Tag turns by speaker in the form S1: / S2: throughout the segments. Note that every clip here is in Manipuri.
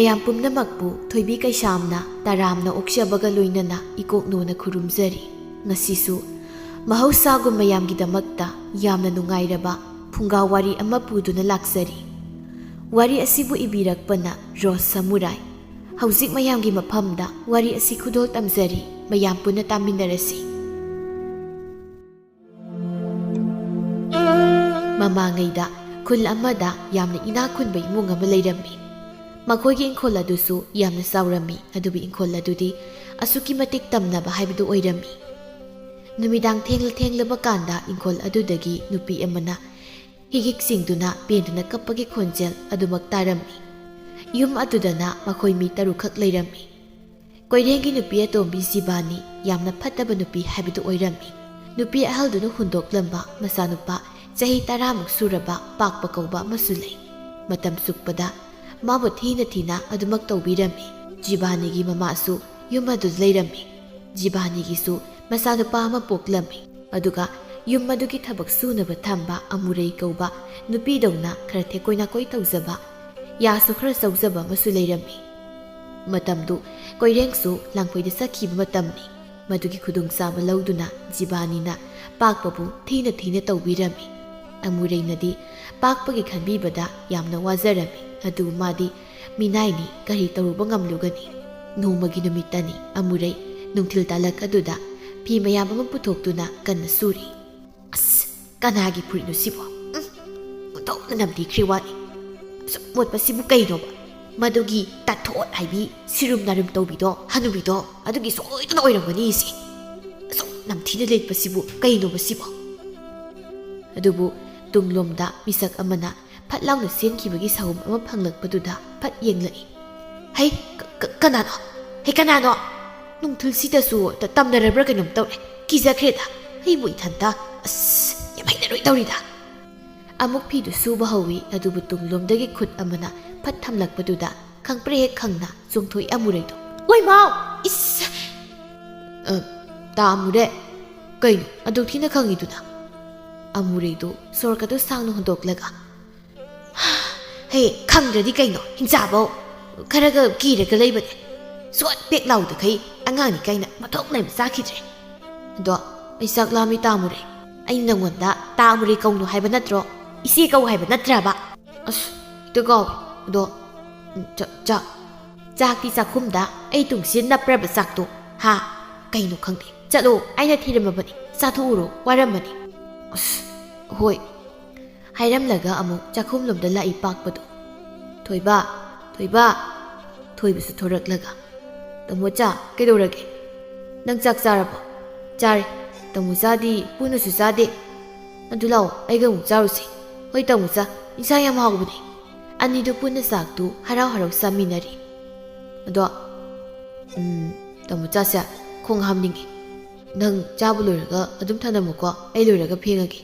S1: ꯃꯌꯥꯝ ꯄꯨꯝꯅꯃꯛꯄꯨ ꯊꯣꯏꯕꯤ ꯀꯩꯁꯥꯝꯅ ꯇꯔꯥꯝꯅ ꯑꯣꯛꯆꯕꯒ ꯂꯣꯏꯅꯅ ꯏꯀꯣꯛꯅꯣꯅ ꯈꯨꯔꯨꯝꯖꯔꯤ꯫ ꯉꯁꯤꯁꯨ ꯃꯍꯧꯁꯥꯒꯨꯝ ꯃꯌꯥꯝꯒꯤꯗꯃꯛꯇ ꯌꯥꯝꯅ ꯅꯨꯡꯉꯥꯏꯔꯕ ꯐꯨꯡꯒꯥ ꯋꯥꯔꯤ ꯑꯃ ꯄꯨꯗꯨꯅ ꯂꯥꯛꯆꯔꯤ꯫ ꯋꯥꯔꯤ ꯑꯁꯤꯕꯨ ꯏꯕꯤꯔꯛꯄꯅ ꯔꯣꯁ ꯁꯃꯨꯔꯥꯏ꯫ ꯍꯧꯖꯤꯛ ꯃꯌꯥꯝꯒꯤ ꯃꯐꯝꯗ ꯋꯥꯔꯤ ꯑꯁꯤ ꯈꯨꯗꯣꯜ ꯇꯝꯖꯔꯤ, ꯃꯌꯥꯝ ꯄꯨꯟꯅ ꯇꯥꯃꯤꯟꯅꯔꯁꯤ꯫ ꯃꯃꯥꯡꯉꯩꯗ ꯈꯨꯜ ꯑꯃꯗ ꯌꯥꯝꯅ ꯏꯅꯥꯛ ꯈꯨꯟꯕ ꯏꯃꯨꯡ ꯑꯃ ꯂꯩꯔꯝꯃꯤ꯫ ꯃꯈꯣꯏꯒꯤ ꯏꯪꯈꯣꯜ ꯑꯗꯨꯁꯨ ꯌꯥꯝꯅ ꯆꯥꯎꯔꯝꯃꯤ, ꯑꯗꯨꯕꯨ ꯏꯪꯈꯣꯜ ꯑꯗꯨꯗꯤ ꯑꯁꯨꯛꯀꯤ ꯃꯇꯤꯛ ꯇꯝꯅꯕ ꯍꯥꯏꯕꯗꯨ ꯑꯣꯏꯔꯝꯃꯤ꯫ ꯅꯨꯃꯤꯗꯥꯡ ꯊꯦꯡꯂꯕ ꯀꯥꯟꯗ ꯏꯪꯈꯣꯜ ꯑꯗꯨꯗꯒꯤ ꯅꯨꯄꯤ ꯑꯃꯅ ꯍꯤꯒꯤꯛꯁꯤꯡꯗꯨꯅ ꯄꯦꯟꯗꯨꯅ ꯀꯞꯄꯒꯤ ꯈꯣꯟꯖꯦꯜ ꯑꯗꯨꯃꯛ ꯇꯥꯔꯝꯃꯤ꯫ ꯌꯨꯝ ꯑꯗꯨꯗꯅ ꯃꯈꯣꯏ ꯃꯤ 6 ꯈꯛ ꯂꯩꯔꯝꯃꯤ꯫ ꯀꯣꯏꯔꯦꯡꯒꯤ ꯅꯨꯄꯤ ꯑꯇꯣꯝꯕꯤ ꯖꯤꯕꯥꯅꯤ ꯌꯥꯝꯅ ꯐꯠꯇꯕ ꯅꯨꯄꯤ ꯍꯥꯏꯕꯗꯨ ꯑꯣꯏꯔꯝꯃꯤ꯫ ꯅꯨꯄꯤ ꯑꯍꯜꯗꯨꯅ ꯍꯨꯟꯗꯣꯛꯂꯝꯕ ꯃꯆꯥꯅꯨꯄꯥ ꯆꯍꯤ 10ꯃꯨꯛ ꯁꯨꯔꯕ ꯄꯥꯛꯄ ꯀꯧꯕ ꯑꯃꯁꯨ ꯂꯩ꯫ ꯃꯇꯝ ꯆꯨꯞꯄꯗ ꯃꯥꯕꯨ ꯊꯤꯅ ꯑꯗꯨꯃꯛ ꯇꯧꯕꯤꯔꯝꯃꯤ꯫ ꯖꯤꯕꯥꯅꯤꯒꯤ ꯃꯃꯥꯁꯨ ꯌꯨꯝ ꯑꯗꯨꯗ ꯂꯩꯔꯝꯃꯤ꯫ ꯖꯤꯕꯥꯅꯤꯒꯤꯁꯨ ꯃꯆꯥꯅꯨꯄꯥ ꯑꯃ ꯄꯣꯛꯂꯝꯃꯤ꯫ ꯑꯗꯨꯒ ꯌꯨꯝ ꯑꯗꯨꯒꯤ ꯊꯕꯛ ꯁꯨꯅꯕ ꯊꯝꯕ ꯑꯃꯨꯔꯩ ꯀꯧꯕ ꯅꯨꯄꯤꯗꯧꯅ ꯈꯔ ꯊꯦꯛꯀꯣꯏ ꯅꯥꯀꯣꯏ ꯇꯧꯖꯕ, ꯌꯥꯁꯨ ꯈꯔ ꯆꯧꯖꯕ ꯑꯃꯁꯨ ꯂꯩꯔꯝꯃꯤ꯫ ꯃꯇꯝꯗꯨ ꯀꯣꯏꯔꯦꯡꯁꯨ ꯂꯥꯡꯐꯩꯗ ꯆꯠꯈꯤꯕ ꯃꯇꯝꯅꯤ꯫ ꯃꯗꯨꯒꯤ ꯈꯨꯗꯣꯡꯆꯥꯕ ꯂꯧꯗꯨꯅ ꯖꯤꯕꯥꯅꯤꯅ ꯄꯥꯛꯄꯕꯨ ꯊꯤꯅ ꯇꯧꯕꯤꯔꯝꯃꯤ꯫ ꯑꯃꯨꯔꯩꯅꯗꯤ ꯄꯥꯛꯄꯒꯤ ꯈꯟꯕꯤꯕꯗ ꯌꯥꯝꯅ ꯋꯥꯖꯔꯝꯃꯤ, ꯑꯗꯨꯕꯨ ꯃꯥꯗꯤ ꯃꯤꯅꯥꯏꯅꯤ, ꯀꯔꯤ ꯇꯧꯔꯨꯕ ꯉꯝꯂꯨꯒꯅꯤ꯫ ꯅꯣꯡꯃꯒꯤ ꯅꯨꯃꯤꯠꯇꯅꯤ ꯑꯃꯨꯔꯩ ꯅꯨꯡꯊꯤꯜ ꯇꯥꯂꯛ ꯑꯗꯨꯗ ꯐꯤ ꯃꯌꯥꯝ ꯑꯃ ꯄꯨꯊꯣꯛꯇꯨꯅ ꯀꯟꯅ ꯁꯨꯔꯤ꯫ ꯑꯁ, ꯀꯅꯥꯒꯤ ꯐꯨꯔꯤꯠꯅꯣ ꯁꯤꯕꯣ? ꯃꯨꯟꯊꯣꯛꯅ ꯅꯝꯊꯤꯈ꯭ꯔꯦ ꯋꯥꯅꯤ꯫ ꯑꯁꯨꯛ ꯃꯣꯠꯄꯁꯤꯕꯨ ꯀꯩꯅꯣꯕ? ꯃꯗꯨꯒꯤ ꯇꯥꯊꯣꯠ ꯍꯥꯏꯕꯤ ꯁꯤꯔꯨꯝ ꯅꯥꯔꯨꯝ ꯇꯧꯕꯤꯗꯣ, ꯍꯅꯨꯕꯤꯗꯣ, ꯑꯗꯨꯒꯤ ꯁꯣꯏꯗꯅ ꯑꯣꯏꯔꯝꯒꯅꯤ ꯁꯤ꯫ ꯑꯁꯨꯛ ꯅꯝꯊꯤꯅ ꯂꯤꯠꯄꯁꯤꯕꯨ ꯀꯩꯅꯣꯕ ꯁꯤꯕꯣ? ꯑꯗꯨꯕꯨ ꯇꯨꯡꯂꯣꯝꯗ ꯃꯤꯁꯛ ꯑꯃꯅ ꯐꯠ ꯂꯥꯎꯅ ꯆꯦꯟꯈꯤꯕꯒꯤ ꯁꯍꯨꯝ ꯑꯃ ꯐꯪꯂꯛꯄꯗꯨꯗ ꯐꯠ ꯌꯦꯡꯂꯛꯏ꯫ ꯍꯩ, ꯀꯅꯥꯅꯣ? ꯍꯩ, ꯀꯅꯥꯅꯣ? ꯅꯨꯡꯊꯤꯜꯁꯤꯗꯁꯨ ꯇꯝꯅꯔꯕ꯭ꯔꯥ ꯀꯩꯅꯣꯝ ꯇꯧꯔꯦ꯫ ꯀꯤꯖꯈ꯭ꯔꯦꯗ ꯑꯩꯕꯨ ꯏꯊꯟꯇ꯫ ꯑꯁ, ꯌꯥꯝ ꯍꯩꯅꯔꯣꯏ ꯇꯧꯔꯤꯗ꯫ ꯑꯃꯨꯛ ꯐꯤꯗꯨ ꯁꯨꯕ ꯍꯧꯋꯤ, ꯑꯗꯨꯕꯨ ꯇꯨꯡꯂꯣꯝꯗꯒꯤ ꯈꯨꯠ ꯑꯃꯅ ꯐꯠ ꯊꯝꯂꯛꯄꯗꯨꯗ ꯈꯪꯄ꯭ꯔꯦ ꯍꯦꯛ ꯈꯪꯅ ꯆꯣꯡꯊꯣꯛꯏ ꯑꯃꯨꯔꯩꯗꯣ꯫ "ꯋꯣꯏ ꯃꯥꯎ! ꯏꯁ!" "ꯇꯥ ꯑꯃꯨꯔꯦ, ꯀꯩꯅꯣ ꯑꯗꯨꯛ ꯊꯤꯅ ꯈꯪꯉꯤꯗꯨꯅ?" ꯑꯃꯨꯔꯩꯗꯣ ꯁꯣꯔꯀꯗꯣ ꯁꯥꯡꯅ ꯍꯣꯟꯗꯣꯛꯂꯒ, "ꯍꯦ, ꯈꯪꯗ꯭ꯔꯗꯤ ꯀꯩꯅꯣ, ꯍꯤꯡꯆꯥꯕꯧ ꯈꯔꯒ ꯀꯤꯔꯒ ꯂꯩꯕꯅꯦ꯫ ꯁꯣꯠ ꯄꯦꯛ ꯂꯥꯎꯗꯈꯩ ꯑꯉꯥꯡꯅꯤ ꯀꯥꯏꯅ ꯃꯊꯣꯛ ꯂꯩꯕ ꯆꯥꯈꯤꯗ꯭ꯔꯦ꯫ ꯑꯗꯣ ꯑꯩ ꯆꯥꯛ ꯂꯥꯝꯃꯤ ꯇꯥ ꯑꯃꯨꯔꯩ꯫ ꯑꯩꯅ ꯅꯪꯉꯣꯟꯗ ꯇꯥ ꯑꯃꯨꯔꯩ ꯀꯧꯅꯨ ꯍꯥꯏꯕ ꯅꯠꯇ꯭ꯔꯣ? ꯏꯆꯦ ꯀꯧ ꯍꯥꯏꯕ ꯅꯠꯇ꯭ꯔꯕ?" "ꯑꯁ, ꯍꯦꯛꯇ ꯀꯥꯎꯋꯦ꯫ ꯑꯗꯣ ꯆꯥꯛꯇꯤ ꯆꯥꯛꯈꯨꯝꯗ ꯑꯩ ꯇꯨꯡꯁꯤꯗ ꯅꯞꯄ꯭ꯔꯕ ꯆꯥꯛꯇꯣ? ꯍꯥ? ꯀꯩꯅꯣ ꯈꯪꯗꯦ꯫ ꯆꯠꯂꯣ, ꯑꯩꯅ ꯊꯤꯔꯝꯃꯕꯅꯤ, ꯆꯥꯊꯣꯛꯎꯔꯣ, ꯋꯥꯔꯝꯃꯅꯤ." "ꯑꯁ, ꯍꯣꯏ." ꯍꯥꯏꯔꯝꯂꯒ ꯑꯃꯨꯛ ꯆꯥꯛꯈꯨꯝꯂꯣꯝꯗ ꯂꯥꯛꯏ ꯄꯥꯛꯄꯗꯣ꯫ "ꯊꯣꯏꯕ, ꯊꯣꯏꯕ." ꯊꯣꯏꯕꯁꯨ ꯊꯣꯔꯛꯂꯒ, "ꯇꯥꯃꯣꯆꯥ, ꯀꯩꯗꯧꯔꯒꯦ? ꯅꯪ ꯆꯥꯛ ꯆꯥꯔꯕꯣ?" "ꯆꯥꯔꯦ꯫ ꯇꯥꯃꯣꯆꯥꯗꯤ ꯄꯨꯟꯅꯁꯨ ꯆꯥꯗꯦ." "ꯑꯗꯨ ꯂꯥꯛꯑꯣ, ꯑꯩꯒ ꯑꯃꯨꯛ ꯆꯥꯔꯨꯁꯤ." "ꯍꯣꯏ ꯇꯥꯃꯣꯆꯥ, ꯏꯟꯁꯥꯡ ꯌꯥꯝ ꯍꯥꯎꯕꯅꯦ." ꯑꯅꯤꯗꯨ ꯄꯨꯟꯅ ꯆꯥꯛꯇꯨ ꯍꯔꯥꯎ ꯆꯥꯃꯤꯟꯅꯔꯤ꯫ "ꯑꯗꯣ ꯇꯥꯃꯣꯆꯥꯁꯦ ꯈꯣꯡ ꯍꯥꯝꯅꯤꯡꯉꯤ꯫ ꯅꯪ ꯆꯥꯕ ꯂꯣꯏꯔꯒ ꯑꯗꯨꯝ ꯊꯅꯝꯃꯨꯀꯣ, ꯑꯩ ꯂꯣꯏꯔꯒ ꯐꯦꯡꯉꯒꯦ."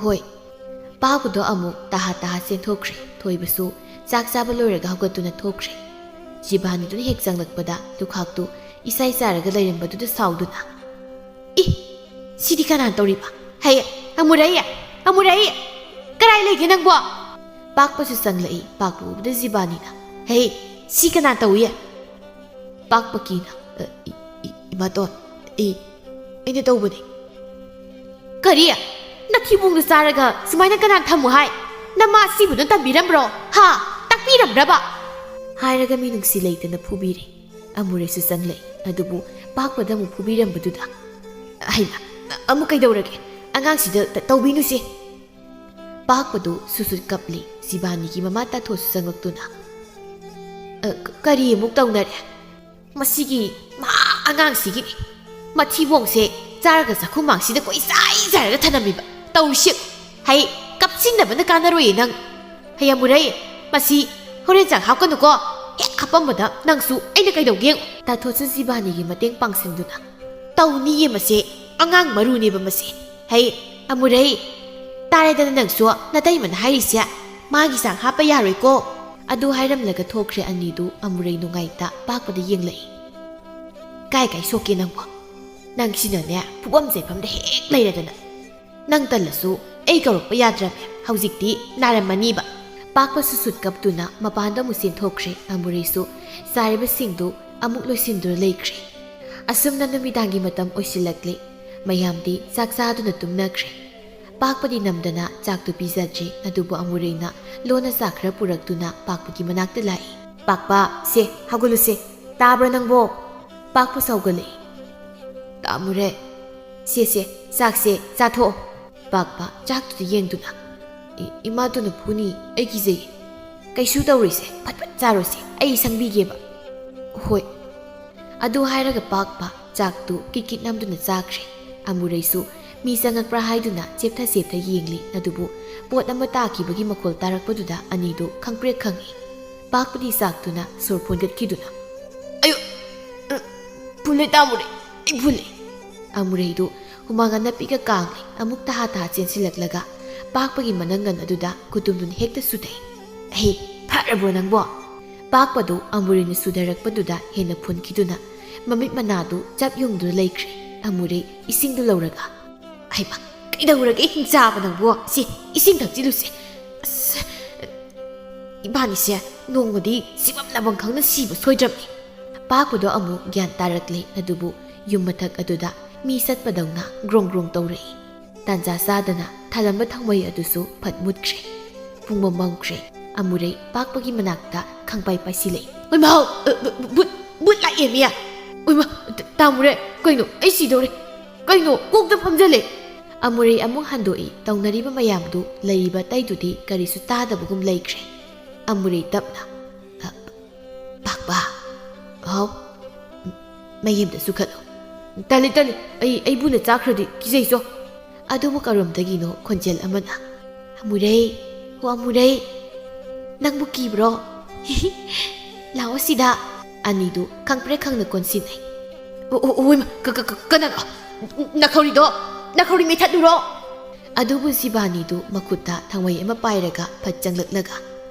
S1: "ꯍꯣꯏ." ꯄꯥꯛꯄꯗꯣ ꯑꯃꯨꯛ ꯇꯥꯍꯥ ꯆꯦꯟꯊꯣꯛꯈ꯭ꯔꯦ꯫ ꯊꯣꯏꯕꯁꯨ ꯆꯥꯛ ꯆꯥꯕ ꯂꯣꯏꯔꯒ ꯍꯧꯒꯠꯇꯨꯅ ꯊꯣꯛꯈ꯭ꯔꯦ꯫ ꯖꯤꯕꯥꯅꯤꯗꯨꯅ ꯍꯦꯛ ꯆꯪꯂꯛꯄꯗ ꯂꯨꯈꯥꯛꯇꯨ ꯏꯁꯥꯏ ꯆꯥꯔꯒ ꯂꯩꯔꯝꯕꯗꯨꯗ ꯁꯥꯎꯗꯨꯅ, "ꯏ, ꯁꯤꯗꯤ ꯀꯅꯥ ꯇꯧꯔꯤꯕ? ꯍꯩ, ꯑꯃꯨꯔꯩ! ꯑꯃꯨꯔꯩ! ꯀꯔꯥꯏ ꯂꯩꯒꯦ ꯅꯪꯕꯣ?" ꯄꯥꯛꯄꯁꯨ ꯆꯪꯂꯛꯏ꯫ ꯄꯥꯛꯄ ꯎꯕꯗ ꯖꯤꯕꯥꯅꯤꯅ, "ꯍꯩ, ꯁꯤ ꯀꯅꯥ ꯇꯧꯏ?" ꯄꯥꯛꯄ ꯀꯤꯅ, "ꯏꯃꯥꯇꯣꯟ, ꯑꯩꯅ ꯇꯧꯕꯅꯤ." "ꯀꯔꯤ? ꯅꯊꯤꯕꯣꯡꯗꯨ ꯆꯥꯔꯒ ꯁꯨꯃꯥꯏꯅ ꯀꯅꯥ ꯊꯝꯃꯨ ꯍꯥꯏ? ꯅꯃꯥ ꯁꯤꯕꯨꯅ ꯇꯝꯕꯤꯔꯝꯕ꯭ꯔꯣ? ꯍꯥ? ꯇꯥꯛꯄꯤꯔꯝꯕ꯭ꯔꯕ?" ꯍꯥꯏꯔꯒ ꯃꯤꯅꯨꯡꯁꯤ ꯂꯩꯇꯅ ꯐꯨꯕꯤꯔꯤ꯫ ꯑꯃꯨꯔꯩꯁꯨ ꯆꯪꯂꯛꯏ, ꯑꯗꯨꯕꯨ ꯄꯥꯛꯄꯗ ꯑꯃꯨꯛ ꯐꯨꯕꯤꯔꯝꯕꯗꯨꯗ, "ꯍꯩꯃꯥ, ꯑꯃꯨꯛ ꯀꯩꯗꯧꯔꯒꯦ? ꯑꯉꯥꯡꯁꯤꯗ ꯇꯧꯕꯤꯅꯨꯁꯦ." ꯄꯥꯛꯄꯗꯨ ꯁꯨꯠ ꯀꯞꯂꯤ꯫ ꯖꯤꯕꯥꯅꯤꯒꯤ ꯃꯃꯥ ꯇꯥꯊꯣꯠꯁꯨ ꯆꯪꯂꯛꯇꯨꯅ, "ꯀꯔꯤ ꯑꯃꯨꯛ ꯇꯧꯅꯔꯦ? ꯃꯁꯤꯒꯤ ꯑꯉꯥꯡꯁꯤꯒꯤꯅꯤ ꯃꯊꯤꯕꯣꯡꯁꯦ ꯆꯥꯔꯒ ꯆꯥꯛꯈꯨꯝꯃꯥꯡꯁꯤꯗ ꯀꯣꯏꯆꯥꯏ ꯆꯥꯏꯔꯒ ꯊꯅꯝꯃꯤꯕ ꯇꯧꯔꯤꯁꯤ꯫ ꯍꯩ, ꯀꯞꯁꯤꯟꯅꯕꯅ ꯀꯥꯟꯅꯔꯣꯏꯌꯦ ꯅꯪ꯫ ꯍꯩ ꯑꯃꯨꯔꯩ, ꯃꯁꯤ ꯍꯣꯔꯦꯟ ꯆꯥꯛ ꯍꯥꯞꯀꯅꯨꯀꯣ꯫ ꯍꯦꯛ ꯍꯥꯞꯄꯝꯕꯗ ꯅꯪꯁꯨ ꯑꯩꯅ ꯀꯩꯗꯧꯒꯦ?" ꯇꯥꯊꯣꯠꯁꯨ ꯖꯤꯕꯥꯅꯤꯒꯤ ꯃꯇꯦꯡ ꯄꯥꯡꯁꯤꯟꯗꯨꯅ, "ꯇꯧꯅꯤꯌꯦ ꯃꯁꯦ, ꯑꯉꯥꯡ ꯃꯔꯨꯅꯦꯕ ꯃꯁꯦ꯫ ꯍꯩ ꯑꯃꯨꯔꯩ, ꯇꯥꯔꯦꯗꯅ ꯅꯪꯁꯨ ꯅꯇꯩꯃꯅ ꯍꯥꯏꯔꯤꯁꯦ, ꯃꯥꯒꯤ ꯆꯥꯛ ꯍꯥꯞꯄ ꯌꯥꯔꯣꯏꯀꯣ." ꯑꯗꯨ ꯍꯥꯏꯔꯝꯂꯒ ꯊꯣꯛꯈ꯭ꯔꯦ ꯑꯅꯤꯗꯨ ꯑꯃꯨꯔꯩ ꯅꯨꯡꯉꯥꯏꯇ ꯄꯥꯛꯄꯗ ꯌꯦꯡꯂꯛꯏ꯫ "ꯀꯥꯏ ꯁꯣꯛꯀꯦ ꯅꯪꯕꯣ? ꯅꯪꯁꯤꯅꯅꯦ ꯄꯨꯐꯝ ꯆꯩꯐꯝꯗ ꯍꯦꯛ ꯂꯩꯔꯗꯅ꯫ ꯅꯪ ꯇꯜꯂꯁꯨ ꯑꯩ ꯀꯧꯔꯛꯄ ꯌꯥꯗ꯭ꯔꯃꯦ, ꯍꯧꯖꯤꯛꯇꯤ ꯅꯥꯔꯝꯃꯅꯤꯕ꯫ ꯄꯥꯛꯄ ꯁꯨꯁꯨꯠ ꯀꯞꯇꯨꯅ ꯃꯄꯥꯟꯗ ꯑꯃꯨꯛ ꯆꯦꯟꯊꯣꯛꯈ꯭ꯔꯦ ꯑꯃꯨꯔꯩꯁꯨ ꯆꯥꯔꯤꯕꯁꯤꯡꯗꯨ ꯑꯃꯨꯛ ꯂꯣꯏꯁꯤꯟꯗꯨꯅ ꯂꯩꯈ꯭ꯔꯦ ꯑꯁꯨꯝꯅ ꯅꯨꯃꯤꯗꯥꯡꯒꯤ ꯃꯇꯝ ꯑꯣꯏꯁꯤꯜꯂꯛꯂꯦ ꯃꯌꯥꯝꯗꯤ ꯆꯥꯛ ꯆꯥꯗꯨꯅ ꯇꯨꯝꯅꯈ꯭ꯔꯦ ꯄꯥꯛꯄꯗꯤ ꯅꯝꯗꯅ ꯆꯥꯛꯇꯨ ꯄꯤꯖꯗ꯭ꯔꯤ ꯑꯗꯨꯕꯨ ꯑꯃꯨꯔꯩꯅ ꯂꯣꯟꯅ ꯆꯥꯛ ꯈꯔ ꯄꯨꯔꯛꯇꯨꯅ ꯄꯥꯛꯄꯒꯤ ꯃꯅꯥꯛꯇ ꯂꯥꯛꯏ ꯄꯥꯛꯄ ꯁꯦ ꯍꯧꯒꯠꯂꯨꯁꯦ ꯇꯥꯕ꯭ꯔꯥ ꯅꯪꯕꯣ ꯄꯥꯛꯄ ꯁꯧꯒꯠꯂꯛꯏ ꯇꯥꯃꯨꯔꯦ ꯁꯦ ꯆꯥꯛꯁꯦ ꯆꯥꯊꯣꯛꯑꯣ ꯄꯥꯛꯄ ꯆꯥꯛꯇꯨꯗ ꯌꯦꯡꯗꯨꯅ ꯏꯃꯥꯗꯨꯅ ꯐꯨꯅꯤ ꯑꯩ ꯀꯤꯖꯩ ꯀꯩꯁꯨ ꯇꯧꯔꯤꯁꯦ ꯐꯠ ꯐꯠ ꯆꯥꯔꯣꯁꯦ ꯑꯩ ꯁꯪꯕꯤꯒꯦꯕ ꯍꯣꯏ ꯑꯗꯨ ꯍꯥꯏꯔꯒ ꯄꯥꯛꯄ ꯆꯥꯛꯇꯨ ꯀꯤꯠ ꯅꯝꯗꯨꯅ ꯆꯥꯈ꯭ꯔꯦ ꯑꯃꯨꯔꯩꯁꯨ ꯃꯤ ꯆꯪꯉꯛꯄ꯭ꯔꯥ ꯍꯥꯏꯗꯨꯅ ꯆꯦꯞꯊ ꯌꯦꯡꯂꯤ ꯑꯗꯨꯕꯨ ꯄꯣꯠ ꯑꯃ ꯇꯥꯈꯤꯕꯒꯤ ꯃꯈꯣꯜ ꯇꯥꯔꯛꯄꯗꯨꯗ ꯑꯅꯤꯗꯨ ꯈꯪꯄ꯭ꯔꯦꯛ ꯈꯪꯏ ꯄꯥꯛꯄꯗꯤ ꯆꯥꯛꯇꯨꯅ ꯁꯣꯔ ꯐꯣꯟꯒꯠꯈꯤꯗꯨꯅ ꯑꯌꯨ ꯐꯨꯜꯂꯦ ꯇꯥꯃꯨꯔꯩ ꯑꯩ ꯐꯨꯜꯂꯦ ꯑꯃꯨꯔꯩꯗꯨ ꯍꯨꯃꯥꯡ ꯑꯅꯞꯄꯤꯒ ꯀꯥꯡꯂꯤ ꯑꯃꯨꯛ ꯇꯍꯥ ꯆꯦꯟꯁꯤꯜꯂꯛꯂꯒ ꯄꯥꯛꯄꯒꯤ ꯃꯅꯪꯒꯟ ꯑꯗꯨꯗ ꯈꯨꯇꯨꯝꯗꯨꯅ ꯍꯦꯛꯇ ꯁꯨꯗꯩ ꯑꯍꯦ ꯐꯔꯕ꯭ꯔꯣ ꯅꯪꯕꯣ ꯄꯥꯛꯄꯗꯨ ꯑꯃꯨꯔꯩꯅ ꯁꯨꯗꯔꯛꯄꯗꯨꯗ ꯍꯦꯟꯅ ꯐꯨꯟꯈꯤꯗꯨꯅ ꯃꯃꯤꯠ ꯃꯅꯥꯗꯨ ꯆꯞ ꯌꯨꯡꯗꯨꯅ ꯂꯩꯈ꯭ꯔꯦ ꯑꯃꯨꯔꯩ ꯏꯁꯤꯡꯗꯨ ꯂꯧꯔꯒ ꯍꯩꯃ ꯀꯩꯗꯧꯔꯒꯦ ꯍꯤꯡ ꯆꯥꯕ ꯅꯪꯕꯣ ꯁꯤ ꯏꯁꯤꯡ ꯊꯛꯆꯤꯜꯂꯨꯁꯦ ꯑꯁ ꯏꯕꯥꯅꯤꯁꯦ ꯅꯣꯡꯃꯗꯤ ꯁꯤꯐꯝ ꯂꯥꯕꯝ ꯈꯪꯅ ꯁꯤꯕ ꯁꯣꯏꯗ꯭ꯔꯕꯅꯤ ꯄꯥꯛꯄꯗꯣ ꯑꯃꯨꯛ ꯒ꯭ꯌꯥꯟ ꯇꯥꯔꯛꯂꯦ ꯑꯗꯨꯕꯨ ꯌꯨꯝ ꯃꯊꯛ ꯑꯗꯨꯗ ꯃꯤ ꯆꯠꯄꯗꯧꯅ ꯒ꯭ꯔꯣꯡ ꯇꯧꯔꯛꯏ ꯇꯥꯟꯖꯥ ꯆꯥꯗꯅ ꯊꯥꯜꯂꯝꯕ ꯊꯥꯎꯃꯩ ꯑꯗꯨꯁꯨ ꯐꯠ ꯃꯨꯠꯈ꯭ꯔꯦ ꯄꯨꯡꯃꯝ ꯃꯝꯈ꯭ꯔꯦ ꯑꯃꯨꯔꯩ ꯄꯥꯛꯄꯒꯤ ꯃꯅꯥꯛꯇ ꯈꯪꯄꯥꯏ ꯄꯥꯏꯁꯤꯜꯂꯛꯏ ꯑꯣꯏꯃ ꯕꯨꯠ ꯂꯥꯛꯑꯦ ꯃꯤꯌꯥ ꯑꯣꯏꯃ ꯇꯥꯃꯨꯔꯦ ꯀꯩꯅꯣ ꯑꯩ ꯁꯤꯗꯧꯔꯦ ꯀꯩꯅꯣ ꯀꯣꯛꯇ ꯐꯝꯖꯜꯂꯦ ꯑꯃꯨꯔꯩ ꯑꯃꯨꯛ ꯍꯟꯗꯣꯛꯏ ꯇꯧꯅꯔꯤꯕ ꯃꯌꯥꯝꯗꯨ ꯂꯩꯔꯤꯕ ꯑꯇꯩꯗꯨꯗꯤ ꯀꯔꯤꯁꯨ ꯇꯥꯗꯕꯒꯨꯝ ꯂꯩꯈ꯭ꯔꯦ ꯑꯃꯨꯔꯩ ꯇꯞꯅ ꯄꯥꯛꯄ ꯍꯥꯎ ꯃꯌꯦꯝꯗꯁꯨ ꯈꯠꯂꯣ ꯇꯜꯂꯤ ꯑꯩꯕꯨꯅ ꯆꯥꯈ꯭ꯔꯗꯤ ꯀꯤꯖꯩꯆꯣ ꯑꯗꯨꯕꯨ ꯀꯔꯣꯝꯗꯒꯤꯅꯣ ꯈꯣꯟꯖꯦꯜ ꯑꯃꯅ ꯑꯃꯨꯔꯩ ꯍꯣ ꯑꯃꯨꯔꯩ ꯅꯪꯕꯨ ꯀꯤꯕ꯭ꯔꯣ ꯂꯥꯛꯑꯣ ꯁꯤꯗ ꯑꯅꯤꯗꯨ ꯈꯪꯄ꯭ꯔꯦꯛ ꯈꯪꯅ ꯀꯣꯟꯁꯤꯟꯅꯩ ꯑꯣꯏꯃ ꯀꯅꯥꯅꯣ ꯅꯈꯧꯔꯤ ꯃꯦꯊꯠꯂꯨꯔꯣ ꯑꯗꯨꯕꯨ ꯁꯤꯕꯥꯅꯤꯗꯨ ꯃꯈꯨꯠꯇ ꯊꯥꯡꯃꯩ ꯑꯃ ꯄꯥꯏꯔꯒ ꯐꯠ ꯆꯪꯂꯛꯂꯒ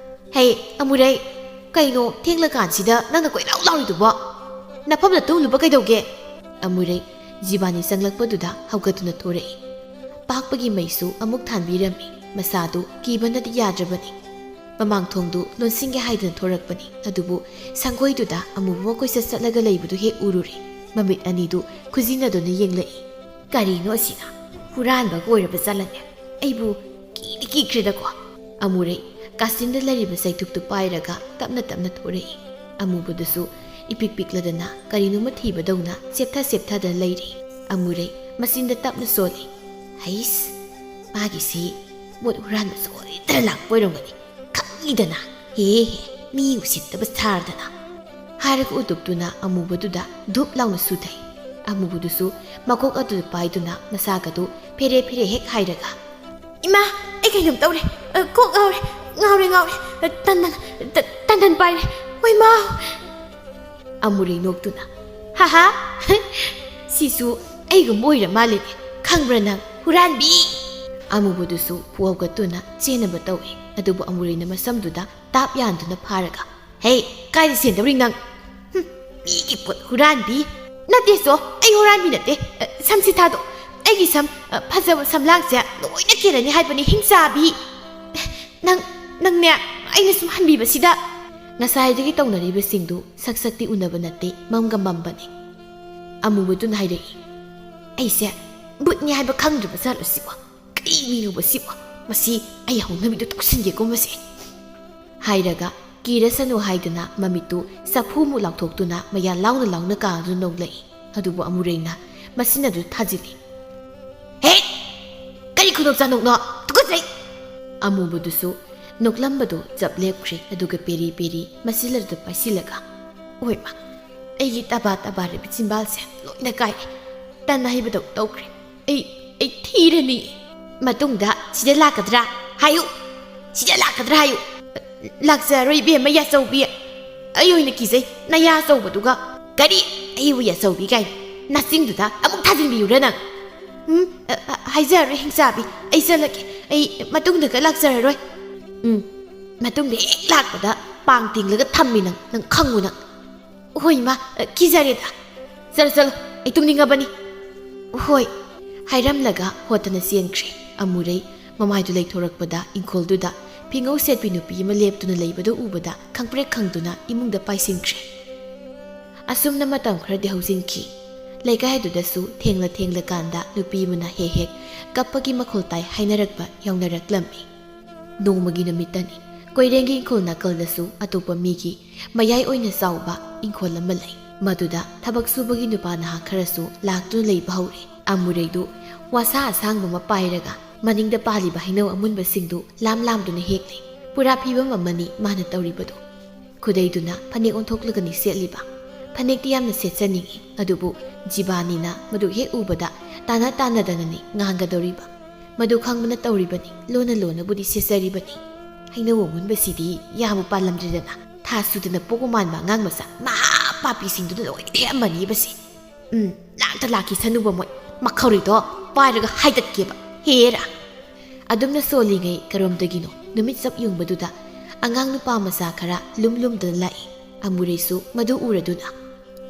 S1: ꯍꯦ ꯑꯃꯨꯔꯩ ꯀꯩꯅꯣ ꯊꯦꯡꯂꯀꯥꯟꯁꯤꯗ ꯅꯪꯅ ꯀꯣꯏꯂꯥꯎ ꯂꯥꯎꯔꯤꯗꯨꯕꯣ ꯅꯐꯝꯗ ꯇꯨꯝꯂꯨꯕ ꯀꯩꯗꯧꯒꯦ ꯑꯃꯨꯔꯩ ꯖꯤꯕꯥꯅꯤ ꯆꯪꯂꯛꯄꯗꯨꯗ ꯍꯧꯒꯠꯇꯨꯅ ꯊꯣꯔꯛꯏ ꯄꯥꯛꯄꯒꯤ ꯃꯩꯁꯨ ꯑꯃꯨꯛ ꯊꯥꯟꯕꯤꯔꯝꯃꯤ ꯃꯁꯥꯗꯨ ꯀꯤꯕꯅꯗꯤ ꯌꯥꯗ꯭ꯔꯕꯅꯤ ꯃꯃꯥꯡꯊꯣꯡꯗꯨ ꯂꯣꯟꯁꯤꯟꯒꯦ ꯍꯥꯏꯗꯨꯅ ꯊꯣꯔꯛꯄꯅꯤ ꯑꯗꯨꯕꯨ ꯁꯪꯒꯣꯏꯗꯨꯗ ꯑꯃꯨꯕ ꯀꯣꯏꯆꯠ ꯆꯠꯂꯒ ꯂꯩꯕꯗꯨ ꯍꯦꯛ ꯎꯔꯨꯔꯦ ꯃꯃꯤꯠ ꯑꯅꯤꯗꯨ ꯈꯨꯖꯤꯟꯅꯗꯨꯅ ꯌꯦꯡꯂꯛꯏ ꯀꯔꯤꯅꯣ ꯑꯁꯤꯅ ꯍꯨꯔꯥꯟꯕꯒ ꯑꯣꯏꯔꯕ ꯆꯠꯂꯅꯦ ꯑꯩꯕꯨ ꯀꯤꯈ꯭ꯔꯦꯗꯀꯣ ꯑꯃꯨꯔꯩ ꯀꯥꯆꯤꯟꯗ ꯂꯩꯔꯤꯕ ꯆꯩꯇꯨꯞꯇꯨ ꯄꯥꯏꯔꯒ ꯇꯞꯅ ꯊꯣꯔꯛꯏ ꯑꯃꯨꯕꯗꯨꯁꯨ ꯏꯄꯤꯛ ꯄꯤꯛꯂꯗꯅ ꯀꯔꯤꯅꯣꯃ ꯊꯤꯕꯗꯧꯅ ꯆꯦꯞꯊꯗꯅ ꯂꯩꯔꯤ ꯑꯃꯨꯔꯩ ꯃꯆꯤꯟꯗ ꯇꯞꯅ ꯁꯣꯜꯂꯤ ꯍꯩꯁ ꯃꯥꯒꯤꯁꯤ ꯃꯣꯠ ꯍꯨꯔꯥꯟꯕ ꯁꯣꯏꯗꯅ ꯂꯥꯛꯄ ꯑꯣꯏꯔꯝꯒꯅꯤ ꯈꯪꯉꯤꯗꯅ ꯍꯦ ꯃꯤ ꯎꯁꯤꯠꯇꯕ ꯁꯥꯔꯗꯅ ꯍꯥꯏꯔꯒ ꯎꯇꯨꯞꯇꯨꯅ ꯑꯃꯨꯕꯗꯨꯗ ꯙꯨꯞ ꯂꯥꯎꯅ ꯁꯨꯊꯩ ꯑꯃꯨꯕꯗꯨꯁꯨ ꯃꯀꯣꯛ ꯑꯗꯨꯗ ꯄꯥꯏꯗꯨꯅ ꯃꯁꯥꯒꯗꯨ ꯐꯦꯔꯦ ꯍꯦꯛ ꯍꯥꯏꯔꯒ ꯏꯃꯥ ꯑꯩ ꯀꯩꯅꯣꯝ ꯇꯧꯔꯦ ꯀꯣꯛ ꯉꯥꯎꯔꯦ ꯇꯟꯗꯟ ꯄꯥꯏꯔꯦ ꯍꯣꯏꯃꯥ ꯑꯃꯨꯔꯩ ꯅꯣꯛꯇꯨꯅ ꯍꯥꯍꯥ ꯁꯤꯁꯨ ꯑꯩꯒꯨꯝꯕ ꯑꯣꯏꯔ ꯃꯥꯜꯂꯦꯅꯦ ꯈꯪꯕ꯭ꯔꯥ ꯅꯪ ꯍꯨꯔꯥꯟꯕꯤ ꯑꯃꯨꯕꯗꯨꯁꯨ ꯐꯨꯍꯧꯒꯠꯇꯨꯅ ꯆꯦꯟꯅꯕ ꯇꯧꯏ ꯑꯗꯨꯕꯨ ꯑꯃꯨꯔꯩꯅ ꯃꯁꯝꯗꯨꯗ ꯇꯥꯞ ꯌꯥꯟꯗꯨꯅ ꯐꯥꯔꯒ ꯍꯦ ꯀꯥꯏꯗ ꯆꯦꯟꯗꯧꯔꯤ ꯅꯪ ꯃꯤꯒꯤ ꯄꯣꯠ ꯍꯨꯔꯥꯟꯕꯤ ꯅꯠꯇꯦꯁꯣ ꯑꯩ ꯍꯨꯔꯥꯟꯕꯤ ꯅꯠꯇꯦ ꯁꯝꯁꯤ ꯊꯥꯗꯣ ꯑꯩꯒꯤ ꯁꯝ ꯐꯖꯕ ꯁꯝꯂꯥꯡꯁꯦ ꯂꯣꯏꯅ ꯀꯦꯜꯂꯅꯤ ꯍꯥꯏꯕꯅꯤ ꯍꯤꯡꯆꯥꯕꯤ ꯅꯪꯅꯦ ꯑꯩꯅ ꯁꯨꯝ ꯍꯟꯕꯤꯕꯁꯤꯗ ꯉꯁꯥꯏꯗꯒꯤ ꯇꯧꯅꯔꯤꯕꯁꯤꯡꯗꯨ ꯁꯛꯇꯤ ꯎꯅꯕ ꯅꯠꯇꯦ ꯃꯝꯒ ꯃꯝꯕꯅꯤ ꯑꯃꯨꯕꯗꯨꯅ ꯍꯥꯏꯔꯛꯏ ꯑꯩꯁꯦ ꯕꯨꯠꯅꯤ ꯍꯥꯏꯕ ꯈꯪꯗ꯭ꯔꯤꯕ ꯖꯥꯠꯂꯣꯁꯤꯕꯣ ꯀꯩ ꯃꯤꯅꯣꯕꯁꯤꯕꯣ ꯃꯁꯤ ꯑꯩ ꯍꯧꯅꯕꯤꯗꯨ ꯇꯧꯁꯤꯟꯒꯦꯀꯨꯝꯕꯁꯦ ꯍꯥꯏꯔꯒ ꯀꯤꯔꯁꯅꯨ ꯍꯥꯏꯗꯨꯅ ꯃꯃꯤꯠꯇꯨ ꯆꯐꯨꯃꯨꯛ ꯂꯥꯎꯊꯣꯛꯇꯨꯅ ꯃꯌꯥ ꯂꯥꯎꯅ ꯀꯥꯡꯗꯨꯅ ꯅꯣꯛꯂꯛꯏ ꯑꯗꯨꯕꯨ ꯑꯃꯨꯔꯩꯅ ꯃꯁꯤꯟ ꯑꯗꯨ ꯊꯥꯖꯤꯜꯂꯤ ꯍꯦ ꯀꯔꯤ ꯈꯨꯗꯣꯛ ꯆꯥꯅꯣꯛꯅꯣ ꯇꯨꯀꯠꯆꯩ ꯑꯃꯨꯕꯗꯨꯁꯨ ꯅꯣꯛꯂꯝꯕꯗꯨ ꯆꯞ ꯂꯦꯞꯈ꯭ꯔꯦ ꯑꯗꯨꯒ ꯄꯦꯔꯤ ꯃꯁꯤꯜ ꯑꯗꯨꯗ ꯄꯥꯏꯁꯤꯜꯂꯒ ꯑꯣꯏꯃ ꯑꯩꯒꯤ ꯇꯕꯥꯔꯤꯕ ꯆꯤꯟꯕꯥꯜꯁꯦ ꯂꯣꯏꯅ ꯀꯥꯏꯔꯦ ꯇꯟꯅ ꯍꯩꯕꯗꯧ ꯇꯧꯈ꯭ꯔꯦ ꯑꯩ ꯊꯤꯔꯅꯤ ꯃꯇꯨꯡꯗ ꯁꯤꯗ ꯂꯥꯛꯀꯗ꯭ꯔꯥ ꯍꯥꯏꯌꯨ ꯂꯥꯛꯆꯔꯣꯏ ꯏꯕꯦꯝꯃ ꯌꯥꯆꯧꯕꯤ ꯑꯩ ꯑꯣꯏꯅ ꯀꯤꯖꯩ ꯅꯌꯥ ꯑꯆꯧꯕꯗꯨꯒ ꯀꯔꯤ ꯑꯩꯕꯨ ꯌꯥꯆꯧꯕꯤ ꯀꯥꯏꯅ ꯅꯆꯤꯡꯗꯨꯗ ꯑꯃꯨꯛ ꯊꯥꯖꯤꯟꯕꯤꯌꯨꯔ ꯅꯪ ꯍꯥꯏꯖꯔꯔꯣꯏ ꯍꯤꯡꯆꯥꯕꯤ ꯑꯩ ꯆꯠꯂꯒꯦ ꯑꯩ ꯃꯇꯨꯡꯗꯒ ꯂꯥꯛꯆꯔꯔꯣꯏ ꯃꯇꯨꯡꯗ ꯍꯦꯛ ꯂꯥꯛꯄꯗ ꯄꯥꯡ ꯇꯤꯡꯂꯒ ꯊꯝꯃꯤ ꯅꯪ ꯈꯪꯉꯨ ꯅꯪ ꯍꯣꯏ ꯏꯃꯥ ꯀꯤꯖꯔꯦꯗ ꯆꯠꯂꯣ ꯑꯩ ꯇꯨꯝꯅꯤꯡꯉꯕꯅꯤ ꯍꯣꯏ ꯍꯥꯏꯔꯝꯂꯒ ꯍꯣꯠꯇꯅ ꯆꯦꯟꯈ꯭ꯔꯦ ꯑꯃꯨꯔꯩ ꯃꯃꯥꯏꯗꯨ ꯂꯩꯊꯣꯔꯛꯄꯗ ꯏꯪꯈꯣꯜꯗꯨꯗ ꯐꯤꯉꯧ ꯁꯦꯠꯄꯤ ꯅꯨꯄꯤ ꯑꯃ ꯂꯦꯞꯇꯨꯅ ꯂꯩꯕꯗꯨ ꯎꯕꯗ ꯈꯪꯄ꯭ꯔꯦꯛ ꯈꯪꯗꯨꯅ ꯏꯃꯨꯡꯗ ꯄꯥꯏꯁꯤꯟꯈ꯭ꯔꯦ꯫ ꯑꯁꯨꯝꯅ ꯃꯇꯝ ꯈꯔꯗꯤ ꯍꯧꯖꯤꯟꯈꯤ꯫ ꯂꯩꯀꯥꯏꯗꯨꯗꯁꯨ ꯊꯦꯡꯂꯀꯥꯟꯗ ꯅꯨꯄꯤ ꯑꯃꯅ ꯍꯦꯛ ꯀꯞꯄꯒꯤ ꯃꯈꯣꯜ ꯇꯥꯏ ꯍꯥꯏꯅꯔꯛꯄ ꯌꯥꯎꯅꯔꯛꯂꯝꯃꯤ꯫ ꯅꯣꯡꯃꯒꯤ ꯅꯨꯃꯤꯠꯇꯅꯤ ꯀꯣꯏꯔꯦꯡꯒꯤ ꯏꯪꯈꯣꯜ ꯅꯥꯀꯜꯗꯁꯨ ꯑꯇꯣꯞꯄ ꯃꯤꯒꯤ ꯃꯌꯥꯏ ꯑꯣꯏꯅ ꯆꯥꯎꯕ ꯏꯪꯈꯣꯜ ꯑꯃ ꯂꯩ꯫ ꯃꯗꯨꯗ ꯊꯕꯛ ꯁꯨꯕꯒꯤ ꯅꯨꯄꯥ ꯅꯍꯥ ꯈꯔꯁꯨ ꯂꯥꯛꯇꯨꯅ ꯂꯩꯕ ꯍꯧꯔꯦ꯫ ꯑꯃꯨꯔꯩꯗꯨ ꯋꯥꯁꯥ ꯑꯁꯥꯡꯕ ꯑꯃ ꯄꯥꯏꯔꯒ ꯃꯅꯤꯡꯗ ꯄꯥꯜꯂꯤꯕ ꯍꯩꯅꯧ ꯑꯃꯨꯟꯕꯁꯤꯡꯗꯨ ꯂꯥꯝꯗꯨꯅ ꯍꯦꯛꯂꯤ꯫ ꯄꯨꯔꯥ ꯐꯤꯕꯝ ꯑꯃꯅꯤ ꯃꯥꯅ ꯇꯧꯔꯤꯕꯗꯨ꯫ ꯈꯨꯗꯩꯗꯨꯅ ꯐꯅꯦꯛ ꯑꯣꯟꯊꯣꯛꯂꯒꯅꯤ ꯁꯦꯠꯂꯤꯕ꯫ ꯐꯅꯦꯛꯇꯤ ꯌꯥꯝꯅ ꯁꯦꯠꯆꯅꯤꯡꯏ, ꯑꯗꯨꯕꯨ ꯖꯤꯕꯥꯅꯤꯅ ꯃꯗꯨ ꯍꯦꯛ ꯎꯕꯗ ꯇꯥꯟꯅꯗꯅꯅꯤ ꯉꯥꯡꯒꯗꯧꯔꯤꯕ꯫ ꯃꯗꯨ ꯈꯪꯕꯅ ꯇꯧꯔꯤꯕꯅꯤ, ꯂꯣꯟꯅꯕꯨꯗꯤ ꯁꯦꯠꯆꯔꯤꯕꯅꯤ꯫ ꯍꯩꯅꯧ ꯑꯃꯨꯟꯕꯁꯤꯗꯤ ꯌꯥꯝꯕꯨ ꯄꯥꯜꯂꯝꯗ꯭ꯔꯦꯗꯅ ꯊꯥ ꯁꯨꯗꯅ ꯄꯣꯛꯄ ꯃꯥꯟꯕ ꯑꯉꯥꯡ ꯃꯆꯥ ꯄꯥꯄꯤꯁꯤꯡꯗꯨꯅ ꯂꯣꯏꯅ ꯍꯦꯛꯑꯝꯕꯅꯤꯕꯁꯤ꯫ ꯂꯥꯛꯁꯅꯨꯕ ꯃꯣꯏ ꯃꯈꯧꯔꯤꯗꯣ ꯄꯥꯏꯔꯒ ꯍꯥꯏꯗꯠꯀꯦꯕ ꯍꯦꯔꯥ꯫ ꯑꯗꯨꯝꯅ ꯁꯣꯜꯂꯤꯉꯩ ꯀꯔꯣꯝꯗꯒꯤꯅꯣ ꯅꯨꯃꯤꯠ ꯆꯞ ꯌꯨꯡꯕꯗꯨꯗ ꯑꯉꯥꯡ ꯅꯨꯄꯥ ꯃꯆꯥ ꯈꯔ ꯂꯨꯝꯗꯅ ꯂꯥꯛꯏ꯫ ꯑꯃꯨꯔꯩꯁꯨ ꯃꯗꯨ ꯎꯔꯗꯨꯅ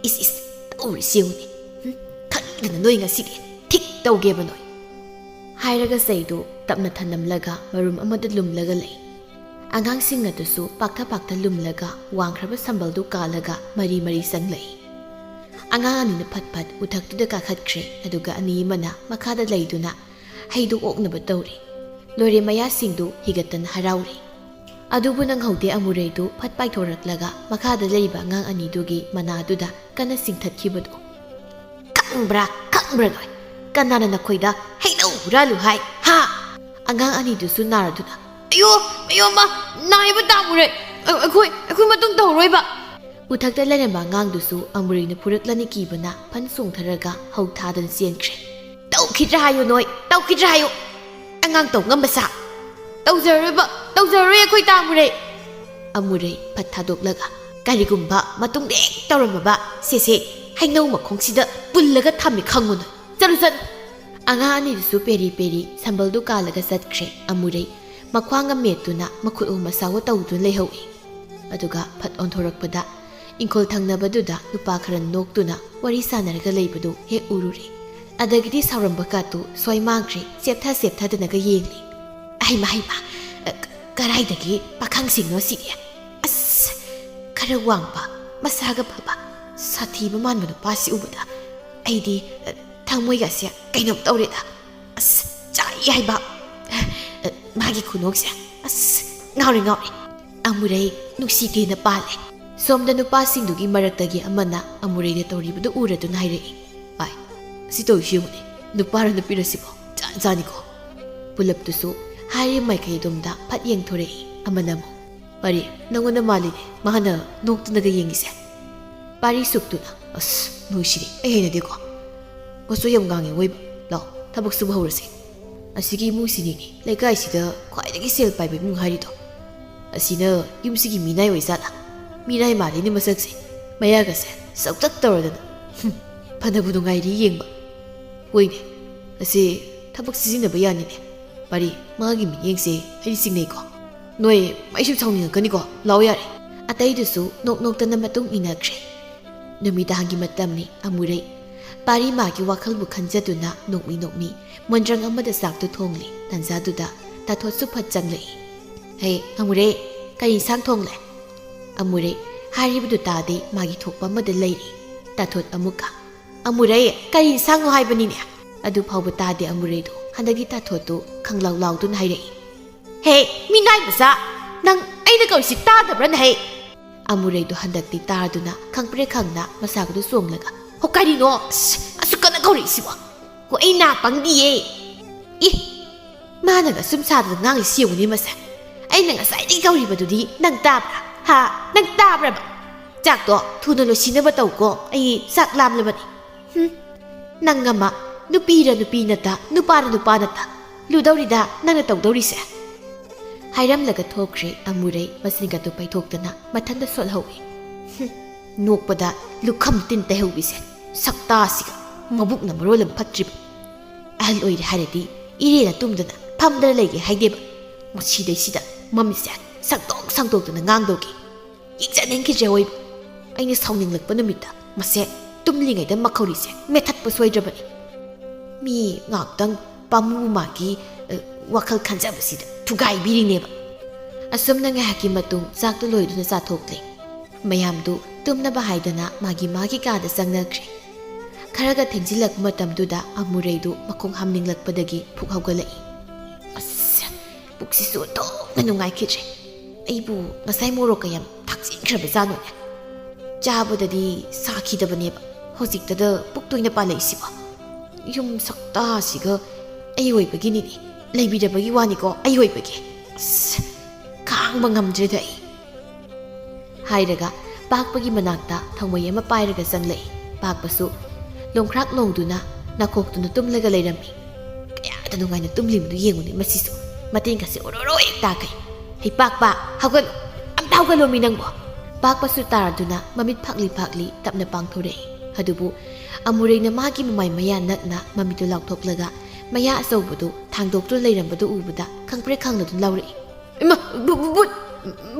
S1: ꯏꯁ ꯇꯧꯔꯤꯁꯤ ꯌꯦꯡꯉꯨꯅꯦ, ꯈꯪꯗꯅ ꯅꯣꯏ ꯉꯁꯤꯗꯤ ꯊꯤꯛ ꯇꯧꯒꯦꯕ ꯅꯣꯏ ꯍꯥꯏꯔꯒ ꯆꯩꯗꯨ ꯇꯞꯅ ꯊꯅꯝꯂꯒ ꯃꯔꯨꯝ ꯑꯃꯗ ꯂꯨꯝꯂꯒ ꯂꯩ꯫ ꯑꯉꯥꯡꯁꯤꯡ ꯑꯗꯨꯁꯨ ꯄꯥꯛꯊ ꯂꯨꯝꯂꯒ ꯋꯥꯡꯈ꯭ꯔꯕ ꯁꯝꯕꯜꯗꯨ ꯀꯥꯜꯂꯒ ꯃꯔꯤ ꯆꯪꯂꯛꯏ꯫ ꯑꯉꯥꯡ ꯑꯅꯤꯅ ꯐꯠ ꯎꯊꯛꯇꯨꯗ ꯀꯥꯈꯠꯈ꯭ꯔꯦ, ꯑꯗꯨꯒ ꯑꯅꯤ ꯑꯃꯅ ꯃꯈꯥꯗ ꯂꯩꯗꯨꯅ ꯍꯩꯗꯨ ꯑꯣꯛꯅꯕ ꯇꯧꯔꯤ꯫ ꯂꯣꯏꯔꯦ ꯃꯌꯥꯁꯤꯡꯗꯨ ꯍꯤꯒꯠꯇꯅ ꯍꯔꯥꯎꯔꯤ꯫ ꯑꯗꯨꯕꯨ ꯅꯪꯍꯧꯗꯦ ꯑꯃꯨꯔꯩꯗꯨ ꯐꯠ ꯄꯥꯏꯊꯣꯔꯛꯂꯒ ꯃꯈꯥꯗ ꯂꯩꯔꯤꯕ ꯑꯉꯥꯡ ꯑꯅꯤꯗꯨꯒꯤ ꯃꯅꯥꯗꯨꯗ ꯀꯟꯅ ꯆꯤꯡꯊꯠꯈꯤꯕꯗꯨ꯫ ꯈꯪꯕ꯭ꯔꯥ ꯅꯣꯏ, ꯀꯅꯥꯅ ꯅꯈꯣꯏꯗ ꯍꯩꯅꯧ ꯍꯨꯔꯥꯜꯂꯨ ꯍꯥꯏ ꯍꯥ? ꯑꯉꯥꯡ ꯑꯅꯤꯗꯨꯁꯨ ꯅꯥꯔꯗꯨꯅ ꯑꯌꯣ ꯃꯥ ꯅꯥꯏꯕ ꯇꯥꯃꯨꯔꯦ, ꯑꯩꯈꯣꯏ ꯃꯇꯨꯡ ꯇꯧꯔꯣꯏꯕ꯫ ꯎꯊꯛꯇ ꯂꯩꯔꯝꯕ ꯑꯉꯥꯡꯗꯨꯁꯨ ꯑꯃꯨꯔꯩꯅ ꯐꯨꯔꯛꯂꯅꯤ ꯀꯤꯕꯅ ꯐꯟ ꯆꯣꯡꯊꯔꯒ ꯍꯧ ꯊꯥꯗꯅ ꯆꯦꯟꯈ꯭ꯔꯦ꯫ ꯇꯧꯈꯤꯗ꯭ꯔꯥ ꯍꯥꯏꯌꯨ ꯅꯣꯏ, ꯇꯧꯈꯤꯗ꯭ꯔꯥ ꯍꯥꯏꯌꯨ, ꯑꯉꯥꯡ ꯇꯧ ꯉꯝꯕ ꯁꯥ ꯇꯧꯖꯔꯣꯏ ꯑꯩꯈꯣꯏ ꯇꯥꯃꯨꯔꯩ꯫ ꯑꯃꯨꯔꯩ ꯐꯠ ꯊꯥꯗꯣꯛꯂꯒ ꯀꯔꯤꯒꯨꯝꯕ ꯃꯇꯨꯡꯗ ꯍꯦꯛ ꯇꯧꯔꯝꯃꯕ ꯁꯦ ꯍꯩꯅꯧ ꯃꯈꯣꯡꯁꯤꯗ ꯄꯨꯜꯂꯒ ꯊꯝꯃꯤ ꯈꯪꯉꯨ ꯅꯣꯏ, ꯆꯠꯂꯨ꯫ ꯑꯉꯥꯡ ꯑꯅꯤꯗꯨꯁꯨ ꯄꯦꯔꯤ ꯁꯝꯕꯜꯗꯨ ꯀꯥꯜꯂꯒ ꯆꯠꯈ꯭ꯔꯦ꯫ ꯑꯃꯨꯔꯩ ꯃꯈ꯭ꯋꯥꯡꯒ ꯃꯦꯠꯇꯨꯅ ꯃꯈꯨꯠ ꯑꯍꯨꯝ ꯃꯁꯥꯎꯒ ꯇꯧꯗꯨꯅ ꯂꯩꯍꯧꯏ꯫ ꯑꯗꯨꯒ ꯐꯠ ꯑꯣꯟꯊꯣꯔꯛꯄꯗ ꯏꯪꯈꯣꯜ ꯊꯪꯅꯕꯗꯨꯗ ꯅꯨꯄꯥ ꯈꯔ ꯅꯣꯛꯇꯨꯅ ꯋꯥꯔꯤ ꯁꯥꯟꯅꯔꯒ ꯂꯩꯕꯗꯨ ꯍꯦꯛ ꯎꯔꯨꯔꯦ꯫ ꯑꯗꯒꯤꯗꯤ ꯁꯥꯎꯔꯝꯕ ꯀꯥꯇꯨ ꯁ꯭ꯋꯥꯏ ꯃꯥꯡꯈ꯭ꯔꯦ, ꯆꯦꯞꯊꯗꯅꯒ ꯌꯦꯡꯂꯤ꯫ ꯍꯩꯃꯥ ꯀꯔꯥꯏꯗꯒꯤ ꯄꯥꯈꯪꯁꯤꯡꯅꯣ ꯁꯤꯗꯤ? ꯑꯁ ꯈꯔ ꯋꯥꯡꯕ ꯃꯁꯥꯒ ꯐꯕ ꯁꯥꯊꯤꯕ ꯃꯥꯟꯕ ꯅꯨꯄꯥꯁꯤ ꯎꯕꯗ ꯑꯩꯗꯤ ꯊꯃꯣꯏꯒꯁꯦ ꯀꯩꯅꯣꯝ ꯇꯧꯔꯦꯗ꯫ ꯑꯁ ꯆꯥꯏ ꯍꯥꯏꯕ ꯃꯥꯒꯤ ꯈꯨꯅꯣꯛꯁꯦ, ꯑꯁ ꯉꯥꯎꯔꯦ꯫ ꯑꯃꯨꯔꯩ ꯅꯨꯡꯁꯤꯗꯦꯅ ꯄꯥꯜꯂꯦ꯫ ꯁꯣꯝꯗ ꯅꯨꯄꯥꯁꯤꯡꯗꯨꯒꯤ ꯃꯔꯛꯇꯒꯤ ꯑꯃꯅ ꯑꯃꯨꯔꯩꯅ ꯇꯧꯔꯤꯕꯗꯨ ꯎꯔꯗꯨꯅ ꯍꯥꯏꯔꯛꯏ꯫ ꯚꯥꯏ ꯁꯤ ꯇꯧꯔꯤꯁꯤ ꯌꯦꯡꯉꯨꯅꯦ, ꯅꯨꯄꯥꯔ ꯅꯨꯄꯤꯔ ꯁꯤꯕꯣ ꯖꯥꯅꯤꯀꯣ꯫ ꯄꯨꯂꯞꯇꯨꯁꯨ ꯍꯥꯏꯔꯤꯕ ꯃꯥꯏꯀꯩꯗꯣꯝꯗ ꯐꯠ ꯌꯦꯡꯊꯣꯔꯛꯏ꯫ ꯑꯃꯅ ꯑꯃꯨꯛ ꯄꯥꯔꯤ ꯅꯪꯉꯣꯟꯗ ꯃꯥꯜꯂꯤꯅꯦ ꯃꯥꯅ ꯅꯣꯛꯇꯨꯅꯒ ꯌꯦꯡꯉꯤꯁꯦ꯫ ꯄꯥꯔꯤ ꯁꯨꯛꯇꯨꯅ ꯑꯁ ꯅꯣꯏꯁꯤꯗꯤ ꯑꯩ ꯍꯩꯅꯗꯦꯀꯣ, ꯃꯆꯣꯏ ꯌꯥꯝ ꯉꯥꯡꯉꯦ ꯑꯣꯏꯕ, ꯂꯥꯛꯑꯣ ꯊꯕꯛ ꯁꯨꯕ ꯍꯧꯔꯁꯤ꯫ ꯑꯁꯤꯒꯤ ꯏꯃꯨꯡꯁꯤꯅꯤꯅꯦ ꯂꯩꯀꯥꯏꯁꯤꯗ ꯈ꯭ꯋꯥꯏꯗꯒꯤ ꯁꯦꯜ ꯄꯥꯏꯕ ꯏꯃꯨꯡ ꯍꯥꯏꯔꯤꯗꯣ꯫ ꯑꯁꯤꯅ ꯌꯨꯝꯁꯤꯒꯤ ꯃꯤꯅꯥꯏ ꯑꯣꯏꯖꯥꯠꯂꯥ? ꯃꯤꯅꯥꯏ ꯃꯥꯜꯂꯤꯅꯦ ꯃꯁꯛꯁꯦ, ꯃꯌꯥꯒꯁꯦ ꯆꯛ ꯇꯧꯔꯗꯅ ꯐꯅꯕꯨ ꯅꯨꯡꯉꯥꯏꯔꯤ ꯌꯦꯡꯕ꯫ ꯍꯣꯏꯅꯦ ꯑꯁꯤ ꯊꯕꯛ ꯁꯤꯖꯤꯟꯅꯕ ꯌꯥꯅꯤꯅꯦ꯫ ꯄꯥꯔꯤ ꯃꯥꯒꯤ ꯃꯤꯠꯌꯦꯡꯁꯦ ꯑꯩꯗꯤ ꯆꯤꯡꯅꯩꯀꯣ, ꯅꯣꯏ ꯑꯩꯁꯨ ꯁꯥꯎꯅꯤꯡꯉꯛꯀꯅꯤꯀꯣ, ꯂꯥꯛꯑꯣ ꯌꯥꯔꯦ꯫ ꯑꯇꯩꯗꯨꯁꯨ ꯅꯣꯛꯇꯅ ꯃꯇꯨꯡ ꯏꯟꯅꯈ꯭ꯔꯦ꯫ ꯅꯨꯃꯤꯗꯥꯡꯒꯤ ꯃꯇꯝꯅꯤ꯫ ꯑꯃꯨꯔꯩ ꯄꯥꯔꯤ ꯃꯥꯒꯤ ꯋꯥꯈꯜꯕꯨ ꯈꯟꯖꯗꯨꯅ ꯅꯣꯛꯃꯤ ꯃꯣꯟꯗ꯭ꯔꯪ ꯑꯃꯗ ꯆꯥꯛꯇꯨ ꯊꯣꯡꯂꯤ꯫ ꯇꯟꯖꯥꯗꯨꯗ ꯇꯥꯊꯣꯠꯁꯨ ꯐꯠ ꯆꯪꯂꯛꯏ꯫ ꯍꯩ ꯑꯃꯨꯔꯩ ꯀꯔꯤ ꯏꯟꯁꯥꯡ ꯊꯣꯡꯂꯦ? ꯑꯃꯨꯔꯩ ꯍꯥꯏꯔꯤꯕꯗꯨ ꯇꯥꯗꯦ, ꯃꯥꯒꯤ ꯊꯣꯛꯄ ꯑꯃꯗ ꯂꯩꯔꯤ꯫ ꯇꯥꯊꯣꯠ ꯑꯃꯨꯛꯀ ꯑꯃꯨꯔꯩ ꯀꯔꯤ ꯏꯟꯁꯥꯡꯅꯣ ꯍꯥꯏꯕꯅꯤꯅꯦ? ꯑꯗꯨ ꯐꯥꯎꯕ ꯇꯥꯗꯦ ꯑꯃꯨꯔꯩꯗꯨ꯫ ꯍꯟꯗꯛꯇꯤ ꯇꯥꯊꯣꯠꯇꯨ ꯈꯪꯂꯥꯎꯗꯨꯅ ꯍꯥꯏꯔꯛꯏ꯫ ꯍꯦ ꯃꯤꯅꯥꯏ ꯃꯆꯥ, ꯅꯪ ꯑꯩꯅ ꯀꯧꯔꯤꯁꯤ ꯇꯥꯗꯕ꯭ꯔꯥꯅ ꯍꯩ? ꯑꯃꯨꯔꯩꯗꯨ ꯍꯟꯗꯛꯇꯤ ꯇꯥꯔꯗꯨꯅ ꯈꯪꯄ꯭ꯔꯦꯛ ꯈꯪꯅ ꯃꯁꯥꯒꯗꯨ ꯆꯣꯡꯂꯒ ꯍꯣ ꯀꯔꯤꯅꯣ ꯑꯁꯨꯛ ꯀꯟꯅ ꯀꯧꯔꯛꯏꯁꯤꯕꯣ? ꯍꯣ ꯑꯩ ꯅꯥ ꯄꯪꯗꯤꯌꯦ꯫ ꯃꯥꯅꯒ ꯁꯨꯝ ꯁꯥꯗꯅ ꯉꯥꯡꯂꯤꯁꯤ ꯌꯦꯡꯉꯨꯅꯦ ꯃꯁꯦ, ꯑꯩꯅ ꯉꯁꯥꯏꯗꯒꯤ ꯀꯧꯔꯤꯕꯗꯨꯗꯤ ꯅꯪ ꯇꯥꯕ꯭ꯔꯥ? ꯍꯥ ꯅꯪ ꯇꯥꯕ꯭ꯔꯕ? ꯆꯥꯛꯇꯣ ꯊꯨꯅ ꯂꯣꯏꯁꯤꯟꯅꯕ ꯇꯧꯀꯣ, ꯑꯩ ꯆꯥꯛ ꯂꯥꯝꯂꯕꯅꯤ꯫ ꯅꯪ ꯑꯃ ꯅꯨꯄꯤꯔ ꯅꯨꯄꯤ ꯅꯠꯇ, ꯅꯨꯄꯥꯔ ꯅꯨꯄꯥ ꯅꯠꯇ, ꯂꯨꯗꯧꯔꯤꯗ ꯅꯪꯅ ꯇꯧꯗꯧꯔꯤꯁꯦ꯫ ꯍꯥꯏꯔꯝꯂꯒ ꯊꯣꯛꯈ꯭ꯔꯦ꯫ ꯑꯃꯨꯔꯩ ꯃꯁꯤꯡꯒꯗꯨ ꯄꯩꯊꯣꯛꯇꯅ ꯃꯊꯟꯇ ꯁꯣꯠꯍꯧꯏ꯫ ꯅꯣꯛꯄꯗ ꯂꯨꯈꯝ ꯇꯤꯟ ꯇꯩꯍꯧꯕꯤꯁꯦ, ꯁꯛꯇꯥꯁꯤꯒ ꯃꯕꯨꯛꯅ ꯃꯔꯣꯜ ꯑꯃ ꯐꯠꯇ꯭ꯔꯤꯕ꯫ ꯑꯍꯜ ꯑꯣꯏꯔꯦ ꯍꯥꯏꯔꯗꯤ ꯏꯔꯦꯅ ꯇꯨꯝꯗꯅ ꯐꯝꯗꯅ ꯂꯩꯒꯦ ꯍꯥꯏꯗꯦꯕ, ꯃꯁꯤꯗꯩꯁꯤꯗ ꯃꯃꯤꯠꯁꯦ ꯁꯪꯇꯣꯛ ꯇꯧꯗꯅ ꯌꯦꯡꯖꯅꯤꯡꯈꯤꯗ꯭ꯔꯦ ꯑꯣꯏꯕ꯫ ꯑꯩꯅ ꯁꯥꯎꯅꯤꯡꯂꯛꯄ ꯅꯨꯃꯤꯠꯇ ꯃꯁꯦ ꯇꯨꯝꯂꯤꯉꯩꯗ ꯃꯈꯧꯔꯤꯁꯦ ꯃꯦꯠꯊꯠꯄ ꯁꯣꯏꯗ꯭ꯔꯕꯅꯤ꯫ ꯃꯤ ꯉꯥꯛꯇꯪ ꯄꯥꯝꯃꯨ ꯃꯥꯒꯤ ꯋꯥꯈꯜ ꯈꯟꯖꯕꯁꯤꯗ ꯊꯨꯒꯥꯏꯕꯤꯔꯤꯅꯦꯕ꯫ ꯑꯁꯨꯝꯅ ꯉꯥꯏꯍꯥꯛꯀꯤ ꯃꯇꯨꯡ ꯆꯥꯛꯇꯨ ꯂꯣꯏꯗꯨꯅ ꯆꯥꯊꯣꯛꯂꯦ꯫ ꯃꯌꯥꯝꯗꯨ ꯇꯨꯝꯅꯕ ꯍꯥꯏꯗꯅ ꯃꯥꯒꯤ ꯀꯥꯗ ꯆꯪꯅꯈ꯭ꯔꯦ꯫ ꯈꯔꯒ ꯊꯦꯡꯖꯤꯜꯂꯛꯄ ꯃꯇꯝꯗꯨꯗ ꯑꯃꯨꯔꯩꯗꯨ ꯃꯈꯣꯡ ꯍꯥꯝꯅꯤꯡꯂꯛꯄꯗꯒꯤ ꯄꯨꯛ ꯍꯧꯒꯠꯂꯛꯏ꯫ ꯑꯁ ꯄꯨꯛꯁꯤꯁꯨ ꯑꯣꯟꯊꯣꯛꯅ ꯅꯨꯡꯉꯥꯏꯈꯤꯗ꯭ꯔꯦ꯫ ꯑꯩꯕꯨ ꯉꯁꯥꯏ ꯃꯣꯔꯣꯛꯀ ꯌꯥꯝ ꯊꯥꯛꯆꯤꯟꯈ꯭ꯔꯕꯖꯥꯠꯅꯣꯅꯦ꯫ ꯆꯥꯕꯗꯗꯤ ꯁꯥꯈꯤꯗꯕꯅꯦꯕ ꯍꯧꯖꯤꯛꯇꯗ ꯄꯨꯛ ꯇꯣꯏꯅ ꯄꯥꯜꯂꯛꯏꯁꯤꯕꯣ꯫ ꯌꯨꯝ ꯁꯛꯇꯥꯁꯤꯒ ꯑꯩ ꯑꯣꯏꯕꯒꯤꯅꯤꯅꯦ, ꯂꯩꯕꯤꯗꯕꯒꯤ ꯋꯥꯅꯤꯀꯣ ꯑꯩ ꯑꯣꯏꯕꯒꯤ꯫ ꯑꯁ ꯈꯥꯡꯕ ꯉꯝꯗ꯭ꯔꯦꯗ ꯑꯩ ꯍꯥꯏꯔꯒ ꯄꯥꯛꯄꯒꯤ ꯃꯅꯥꯛꯇ ꯊꯥꯎꯃꯩ ꯑꯃ ꯄꯥꯏꯔꯒ ꯆꯪꯂꯛꯏ꯫ ꯄꯥꯛꯄꯁꯨ ꯂꯣꯡꯈ꯭ꯔꯥꯛ ꯂꯣꯡꯗꯨꯅ ꯅꯥꯀꯣꯛꯇꯨꯅ ꯇꯨꯝꯂꯒ ꯂꯩꯔꯝꯃꯤ꯫ ꯀꯌꯥꯗ ꯅꯨꯡꯉꯥꯏꯅ ꯇꯨꯝꯂꯤꯕꯗꯨ ꯌꯦꯡꯉꯨꯅꯦ ꯃꯁꯤꯁꯨ, ꯃꯇꯦꯡꯒꯁꯦ ꯑꯣꯔꯣꯔꯣ ꯍꯦꯛ ꯇꯥꯈꯩ꯫ ꯍꯩ ꯄꯥꯛꯄ ꯍꯧꯒꯠꯂꯨ, ꯑꯝꯇ ꯍꯧꯒꯠꯂꯣꯃꯤ ꯅꯪꯕꯣ꯫ ꯄꯥꯛꯄꯁꯨ ꯇꯥꯔꯗꯨꯅ ꯃꯃꯤꯠ ꯐꯥꯛꯂꯤ ꯇꯞꯅ ꯄꯥꯡꯊꯣꯔꯛꯏ꯫ ꯑꯗꯨꯕꯨ ꯑꯃꯨꯔꯩꯅ ꯃꯥꯒꯤ ꯃꯃꯥꯏ ꯃꯌꯥ ꯅꯛꯅ ꯃꯃꯤꯠꯇꯨ ꯂꯥꯎꯊꯣꯛꯂꯒ ꯃꯌꯥ ꯑꯆꯧꯕꯗꯨ ꯊꯥꯡꯗꯣꯛꯇꯨꯅ ꯂꯩꯔꯝꯕꯗꯨ ꯎꯕꯗ ꯈꯪꯄ꯭ꯔꯦꯛ ꯈꯪꯅꯗꯨꯅ ꯂꯥꯎꯔꯛꯏ꯫ ꯏꯃꯥ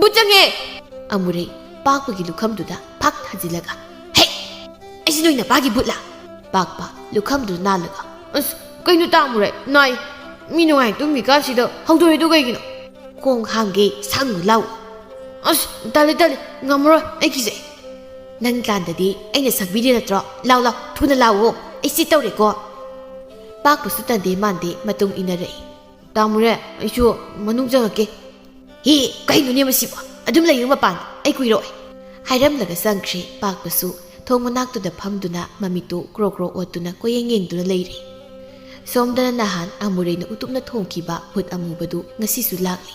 S1: ꯕꯨꯠ ꯆꯪꯉꯦ! ꯑꯃꯨꯔꯩ ꯄꯥꯛꯄꯒꯤ ꯂꯨꯈꯝꯗꯨꯗ ꯐꯥꯛ ꯊꯥꯖꯤꯜꯂꯒ, ꯍꯦ ꯑꯩꯁꯤ ꯅꯣꯏ ꯅꯄꯥꯒꯤ ꯕꯨꯠꯂꯥ? ꯄꯥꯛꯄ ꯂꯨꯈꯝꯗꯨꯗ ꯅꯥꯜꯂꯒ, ꯑꯁ ꯀꯩꯅꯣ ꯇꯥꯃꯨꯔꯩ ꯅꯥꯏ, ꯃꯤ ꯅꯨꯡꯉꯥꯏ ꯇꯨꯝꯃꯤꯀꯥꯟꯁꯤꯗ ꯍꯧꯗꯣꯔꯤꯗꯨ ꯀꯩꯒꯤꯅꯣ? ꯈꯣꯡ ꯍꯥꯝꯒꯦ ꯁꯪꯉꯨ ꯂꯥꯎ꯫ ꯑꯁ ꯇꯜꯂꯦ ꯉꯝꯃꯔꯣꯏ ꯑꯩ ꯀꯤꯖꯩ꯫ ꯅꯪ ꯀꯥꯟꯗꯗꯤ ꯑꯩꯅ ꯁꯛꯕꯤꯔꯤ ꯅꯠꯇ꯭ꯔꯣ? ꯂꯥꯎ ꯊꯨꯅ ꯂꯥꯎꯑꯣ, ꯑꯩ ꯁꯤ ꯇꯧꯔꯦꯀꯣ꯫ ꯄꯥꯛꯄꯁꯨ ꯇꯟꯗꯦ ꯃꯥꯟꯗꯦ ꯃꯇꯨꯡ ꯏꯟꯅꯔꯛꯏ꯫ ꯇꯥꯃꯨꯔꯦ ꯑꯩꯁꯨ ꯃꯅꯨꯡ ꯆꯪꯉꯛꯀꯦ꯫ ꯍꯦ ꯀꯩꯅꯣꯅꯦ ꯃꯁꯤꯕꯣ, ꯑꯗꯨꯝ ꯂꯩꯌꯨ ꯃꯄꯥꯟꯗ, ꯑꯩ ꯀꯨꯏꯔꯣꯏ ꯍꯥꯏꯔꯝꯂꯒ ꯆꯪꯈ꯭ꯔꯦ꯫ ꯄꯥꯛꯄꯁꯨ ꯊꯣꯡ ꯃꯅꯥꯛꯇꯨꯗ ꯐꯝꯗꯨꯅ ꯃꯃꯤꯠꯇꯨ ꯀ꯭ꯔꯣ ꯑꯣꯠꯇꯨꯅ ꯀꯣꯌꯦꯡ ꯌꯦꯡꯗꯨꯅ ꯂꯩꯔꯤ꯫ ꯁꯣꯝꯗꯅ ꯅꯍꯥꯟ ꯑꯃꯨꯔꯩꯅ ꯎꯇꯨꯞꯅ ꯊꯣꯡꯈꯤꯕ ꯚꯨꯠ ꯑꯃꯨꯕꯗꯨ ꯉꯁꯤꯁꯨ ꯂꯥꯛꯂꯤ꯫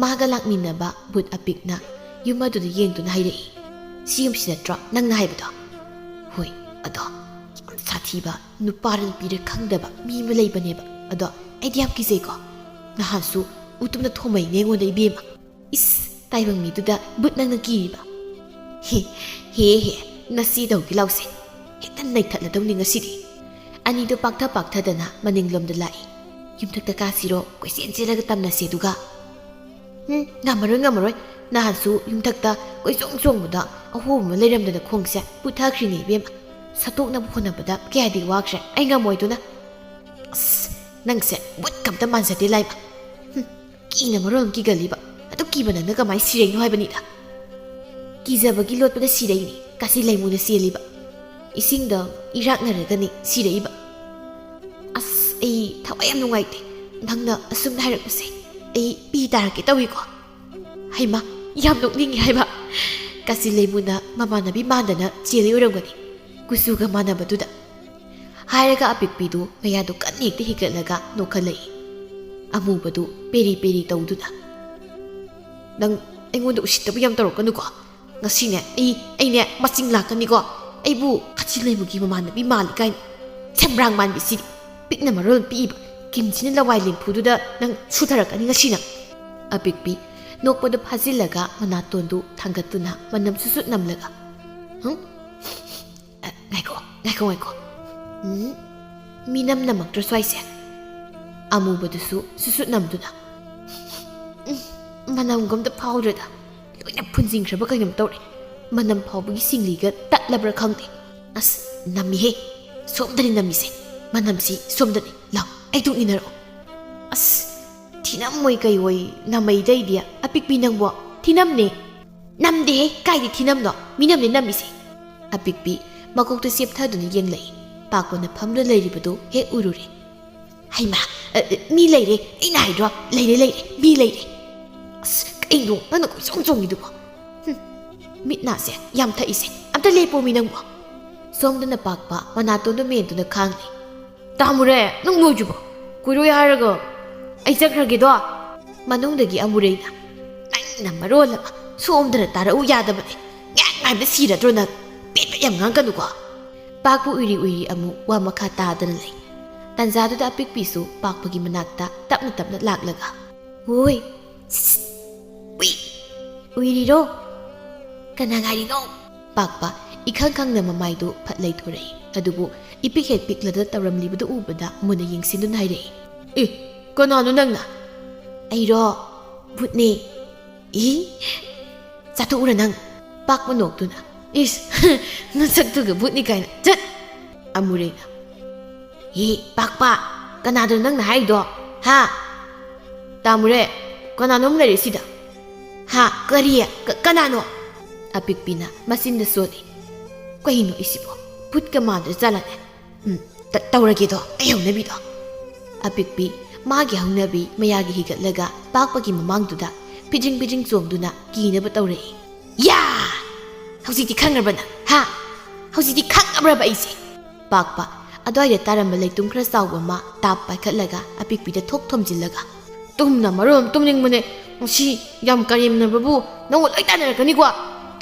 S1: ꯃꯥꯒ ꯂꯥꯛꯃꯤꯟꯅꯕ ꯚꯨꯠ ꯑꯄꯤꯛꯅ ꯌꯨꯝ ꯑꯗꯨꯗ ꯌꯦꯡꯗꯨꯅ ꯍꯥꯏꯔꯛꯏ꯫ ꯁꯤ ꯌꯨꯝꯁꯤ ꯅꯠꯇ꯭ꯔꯣ ꯅꯪꯅ ꯍꯥꯏꯕꯗꯣ? ꯍꯣꯏ, ꯑꯗꯣ ꯌꯥꯝ ꯁꯥꯊꯤꯕ ꯅꯨꯄꯥꯔ ꯅꯨꯄꯤꯔ ꯈꯪꯗꯕ ꯃꯤ ꯑꯃ ꯂꯩꯕꯅꯦꯕ, ꯑꯗꯣ ꯑꯩꯗꯤ ꯌꯥꯝ ꯀꯤꯖꯩꯀꯣ꯫ ꯅꯍꯥꯟꯁꯨ ꯎꯇꯨꯞꯅ ꯊꯣꯝꯃꯩꯅꯦ ꯑꯩꯉꯣꯟꯗ ꯏꯕꯦꯝꯃ꯫ ꯏꯁ ꯇꯥꯏꯕꯪ ꯃꯤꯗꯨꯗ ꯕꯨꯠ ꯅꯪꯅ ꯀꯤꯔꯤꯕ? ꯍꯦ ꯅꯁꯤꯗꯧꯒꯤ ꯂꯥꯎꯁꯦ, ꯍꯦꯛꯇ ꯅꯩꯊꯠꯂꯗꯧꯅꯤ ꯉꯁꯤꯗꯤ꯫ ꯑꯅꯤꯗꯨ ꯄꯥꯛꯊꯗꯅ ꯃꯅꯤꯡꯂꯣꯝꯗ ꯂꯥꯛꯏ꯫ ꯌꯨꯝꯊꯛꯇ ꯀꯥꯁꯤꯔꯣ, ꯀꯣꯏꯆꯦꯟ ꯆꯦꯜꯂꯒ ꯇꯝꯅꯁꯦ ꯑꯗꯨꯒ? ꯉꯝꯃꯔꯣꯏ, ꯅꯍꯥꯟꯁꯨ ꯌꯨꯝꯊꯛꯇ ꯀꯣꯏꯆꯣꯡꯕꯗ ꯑꯍꯣꯕ ꯑꯃ ꯂꯩꯔꯝꯗꯅ ꯈꯣꯡꯁꯦ ꯄꯨꯊꯈ꯭ꯔꯤꯅꯦ ꯏꯕꯦꯝꯃ꯫ ꯁꯠꯇꯣꯛꯅꯕ ꯍꯣꯠꯅꯕꯗ ꯀꯌꯥꯗꯤ ꯋꯥꯈ꯭ꯔꯦ, ꯑꯩ ꯉꯝꯃꯣꯏꯗꯨꯅ꯫ ꯑꯁ ꯅꯪꯁꯦ ꯕꯨꯠꯀꯝꯇ ꯃꯥꯟꯖꯗꯦ ꯂꯥꯏꯕ꯫ ꯀꯤꯅ ꯃꯔꯣꯜ ꯀꯤꯒꯜꯂꯤꯕ, ꯑꯗꯨ ꯀꯤꯕ ꯅꯪꯅ ꯀꯃꯥꯏꯅ ꯁꯤꯔꯩꯅꯣ ꯍꯥꯏꯕꯅꯤꯗ꯫ ꯀꯤꯖꯕꯒꯤ ꯂꯣꯠꯄꯗ ꯁꯤꯔꯩꯅꯤ, ꯀꯥꯁꯤ ꯂꯩꯃꯨꯅ ꯆꯦꯜꯂꯤꯕ꯫ ꯏꯁꯤꯡꯗ ꯏꯔꯥꯛꯅꯔꯒꯅꯤ ꯁꯤꯔꯛꯏꯕ꯫ ꯑꯁ ꯑꯩ ꯊꯋꯥꯏ ꯌꯥꯝ ꯅꯨꯡꯉꯥꯏꯇꯦ ꯅꯪꯅ ꯑꯁꯨꯝꯅ ꯍꯥꯏꯔꯛꯄꯁꯦ, ꯑꯩ ꯄꯤ ꯇꯥꯔꯛꯀꯦ ꯇꯧꯏꯀꯣ꯫ ꯍꯩꯃ ꯌꯥꯝ ꯅꯣꯛꯅꯤꯡꯉꯦ ꯍꯥꯏꯕ, ꯀꯥꯁꯤ ꯂꯩꯃꯨꯅ ꯃꯃꯥꯟꯅꯕꯤ ꯃꯥꯟꯗꯅ ꯆꯦꯜꯂꯤ ꯑꯣꯏꯔꯝꯒꯅꯤ, ꯀꯨꯆꯨꯒ ꯃꯥꯟꯅꯕꯗꯨꯗ ꯍꯥꯏꯔꯒ ꯑꯄꯤꯛꯄꯤꯗꯨ ꯃꯌꯥꯗꯨ ꯀꯟꯅ ꯍꯦꯛꯇ ꯍꯤꯒꯠꯂꯒ ꯅꯣꯛꯈꯠꯂꯛꯏ꯫ ꯑꯃꯨꯕꯗꯨ ꯄꯦꯔꯤ ꯇꯧꯗꯨꯅ, ꯅꯪ ꯑꯩꯉꯣꯟꯗ ꯎꯁꯤꯠꯇꯕ ꯌꯥꯝ ꯇꯧꯔꯛꯀꯅꯨꯀꯣ꯫ ꯉꯁꯤꯅꯦ ꯑꯩꯅꯦ ꯃꯆꯤꯡ ꯂꯥꯛꯀꯅꯤꯀꯣ꯫ ꯑꯩꯕꯨ ꯀꯥꯆꯤ ꯂꯩꯃꯨꯒꯤ ꯃꯃꯥꯟꯅꯕꯤ ꯃꯥꯜꯂꯤ ꯀꯥꯏꯅ, ꯁꯦꯝꯕ꯭ꯔꯥꯡ ꯃꯥꯟꯕꯤꯁꯤꯗꯤ ꯄꯤꯛꯅ ꯃꯔꯣꯜ ꯄꯤꯛꯏꯕ ꯀꯤꯝꯁꯤꯅ ꯂꯋꯥꯏ ꯂꯦꯝꯐꯨꯗꯨꯗ ꯅꯪ ꯁꯨꯊꯔꯛꯀꯅꯤ ꯉꯁꯤꯅ꯫ ꯑꯄꯤꯛꯄꯤ ꯅꯣꯛꯄꯗꯨ ꯐꯥꯖꯤꯜꯂꯒ ꯃꯅꯥꯇꯣꯟꯗꯨ ꯊꯥꯡꯒꯠꯇꯨꯅ ꯃꯅꯝ ꯁꯨꯁꯨꯠ ꯅꯝꯂꯒ, ꯉꯥꯏꯈꯣ ꯃꯤꯅꯝ ꯅꯝꯃꯛꯇ꯭ꯔ ꯁ꯭ꯋꯥꯏꯁꯦ? ꯑꯃꯨꯕꯗꯨꯁꯨ ꯁꯨꯁꯨꯠ ꯅꯝꯗꯨꯅ, ꯃꯅꯝꯒꯝꯇ ꯐꯥꯎꯗ꯭ꯔꯦꯗ, ꯂꯣꯏꯅ ꯐꯨꯟꯖꯤꯟꯈ꯭ꯔꯕ ꯀꯩꯅꯣꯝ ꯇꯧꯔꯦ, ꯃꯅꯝ ꯐꯥꯎꯕꯒꯤ ꯁꯤꯡꯂꯤꯒ ꯇꯠꯂꯕ꯭ꯔꯥ ꯈꯪꯗꯦ꯫ ꯑꯁ ꯅꯝꯃꯤꯍꯦ, ꯁꯣꯝꯗꯅꯤ ꯅꯝꯃꯤꯁꯦ, ꯃꯅꯝꯁꯤ ꯁꯣꯝꯗꯅꯤ, ꯂꯥꯎ ꯑꯩ ꯏꯟꯅꯔꯛꯑꯣ꯫ ꯑꯁ ꯊꯤꯅꯝꯃꯣꯏ ꯀꯩꯑꯣꯏ ꯅꯝꯃꯩꯗꯩꯗꯤ ꯑꯄꯤꯛꯄꯤ ꯅꯪꯕꯣ, ꯊꯤꯅꯝꯅꯦ꯫ ꯅꯝꯗꯦꯍꯦ ꯀꯥꯏꯗꯤ ꯊꯤꯅꯝꯅꯣ, ꯃꯤꯅꯝꯅꯦ ꯅꯝꯃꯤꯁꯦ꯫ ꯑꯄꯤꯛꯄꯤ ꯃꯀꯣꯛꯇ ꯆꯦꯞꯊꯗꯨꯅ ꯌꯦꯡꯂꯛꯏ꯫ ꯄꯥꯛꯄꯅ ꯐꯝꯗꯨꯅ ꯂꯩꯔꯤꯕꯗꯨ ꯍꯦꯛ ꯎꯔꯨꯔꯦ꯫ ꯍꯩꯃꯥ ꯃꯤ ꯂꯩꯔꯦ, ꯑꯩꯅ ꯍꯥꯏꯗ꯭ꯔꯣ, ꯂꯩꯔꯦ ꯃꯤ ꯂꯩꯔꯦ꯫ ꯑꯁ ꯀꯩꯅꯣ ꯅꯪꯅ ꯆꯣꯡꯉꯤꯗꯨꯕꯣ? ꯃꯤꯠ ꯅꯥꯁꯦ ꯌꯥꯝ ꯊꯛꯏꯁꯦ, ꯑꯝꯇ ꯂꯦꯞꯄꯣꯃꯤ ꯅꯪꯕꯣ꯫ ꯁꯣꯝꯗꯅ ꯄꯥꯛꯄ ꯃꯅꯥꯇꯣꯟꯗꯨ ꯃꯦꯟꯗꯨꯅ ꯈꯥꯡꯂꯤ꯫ ꯇꯥꯃꯨꯔꯦ ꯅꯪ ꯂꯣꯏꯗ꯭ꯔꯤꯕꯣ? ꯀꯨꯏꯔꯣꯏ ꯍꯥꯏꯔꯒ ꯑꯩ ꯆꯠꯈ꯭ꯔꯒꯦꯗꯣ꯫ ꯃꯅꯨꯡꯗꯒꯤ ꯑꯃꯨꯔꯩꯅ, ꯅꯪꯅ ꯃꯔꯣꯜ ꯑꯃ ꯁꯣꯝꯗꯅ ꯇꯥꯔꯛꯎ ꯌꯥꯗꯕꯅꯦ, ꯉꯥꯏꯕꯗ ꯁꯤꯔꯗ꯭ꯔꯣ ꯅꯪ? ꯄꯦꯠꯄ ꯌꯥꯝ ꯉꯥꯡꯀꯅꯨꯀꯣ꯫ ꯄꯥꯛꯄ ꯎꯏꯔꯤ ꯑꯃꯨꯛ ꯋꯥ ꯃꯈꯥ ꯇꯥꯗꯅ ꯂꯩ꯫ ꯇꯟꯖꯥꯗꯨꯗ ꯑꯄꯤꯛꯄꯤꯁꯨ ꯄꯥꯛꯄꯒꯤ ꯃꯅꯥꯛꯇ ꯇꯞꯅ ꯂꯥꯛꯂꯒ, ꯍꯣꯏ ꯎꯏꯔꯤꯔꯣ? ꯀꯅꯥ ꯉꯥꯏꯔꯤꯅꯣ? ꯄꯥꯛꯄ ꯏꯈꯪ ꯈꯪꯅ ꯃꯃꯥꯏꯗꯨ ꯐꯠ ꯂꯩꯊꯣꯔꯛꯏ꯫ ꯑꯗꯨꯕꯨ ꯏꯄꯤꯛ ꯍꯦꯛ ꯄꯤꯛꯂꯗ ꯇꯧꯔꯝꯂꯤꯕꯗꯨ ꯎꯕꯗ ꯃꯨꯟꯅ ꯌꯦꯡꯁꯤꯟꯗꯨꯅ ꯍꯥꯏꯔꯛꯏ꯫ ꯀꯅꯥꯅꯣ ꯅꯪꯅ? ꯑꯩꯔꯣ ꯚꯨꯠꯅꯦ꯫ ꯆꯥꯊꯣꯛꯎꯔ ꯅꯪ? ꯄꯥꯛꯄ ꯅꯣꯛꯇꯨꯅ, ꯏꯁ ꯅꯁꯛꯇꯨꯒ ꯚꯨꯠꯅꯤ ꯀꯥꯏꯅ, ꯆꯠ! ꯑꯃꯨꯔꯩꯅ, ꯄꯥꯛꯄ ꯀꯅꯥꯗꯣ ꯅꯪꯅ ꯍꯥꯏꯔꯤꯗꯣ? ꯍꯥ? ꯇꯥꯃꯨꯔꯦ ꯀꯅꯥꯅꯣꯝ ꯂꯩꯔꯦ ꯁꯤꯗ, ꯍꯥ ꯀꯔꯤ ꯀꯅꯥꯅꯣ ꯑꯄꯤꯛꯄꯤꯅ ꯃꯆꯤꯟꯗ ꯁꯣꯜꯂꯤ ꯀꯩꯅꯣ ꯏꯁꯤꯕꯣ ꯚꯨꯠꯀ ꯃꯥꯟꯗ ꯆꯠꯂꯅꯦ ꯇꯧꯔꯒꯦꯗꯣ ꯑꯩ ꯍꯧꯅꯕꯤꯗꯣ ꯑꯄꯤꯛꯄꯤ ꯃꯥꯒꯤ ꯍꯧꯅꯕꯤ ꯃꯌꯥꯒꯤ ꯍꯤꯒꯠꯂꯒ ꯄꯥꯛꯄꯒꯤ ꯃꯃꯥꯡꯗꯨꯗ ꯐꯤꯖꯤꯡ ꯆꯣꯡꯗꯨꯅ ꯀꯤꯅꯕ ꯇꯧꯔꯛꯏ ꯌꯥ ꯍꯧꯖꯤꯛꯇꯤ ꯈꯪꯉꯕꯅ ꯍꯥ ꯍꯧꯖꯤꯛꯇꯤ ꯈꯪꯉꯕ꯭ꯔꯕ ꯑꯩꯁꯦ ꯄꯥꯛꯄ ꯑꯗ꯭ꯋꯥꯏꯗ ꯇꯥꯔꯝꯕ ꯂꯩꯇꯨꯝ ꯈꯔ ꯆꯥꯎꯕ ꯑꯃ ꯇꯥꯞ ꯄꯥꯏꯈꯠꯂꯒ ꯑꯄꯤꯛꯄꯤꯗ ꯊꯣꯛ ꯊꯣꯝꯖꯤꯜꯂꯒ ꯇꯨꯝꯅ ꯃꯔꯣꯝ ꯇꯨꯝꯅꯤꯡꯕꯅꯦ ꯉꯁꯤ ꯌꯥꯝ ꯀꯔꯦꯝꯅꯕꯕꯨ ꯅꯪꯉꯣꯟ ꯂꯣꯏ ꯇꯥꯟꯅꯔꯛꯀꯅꯤꯀꯣ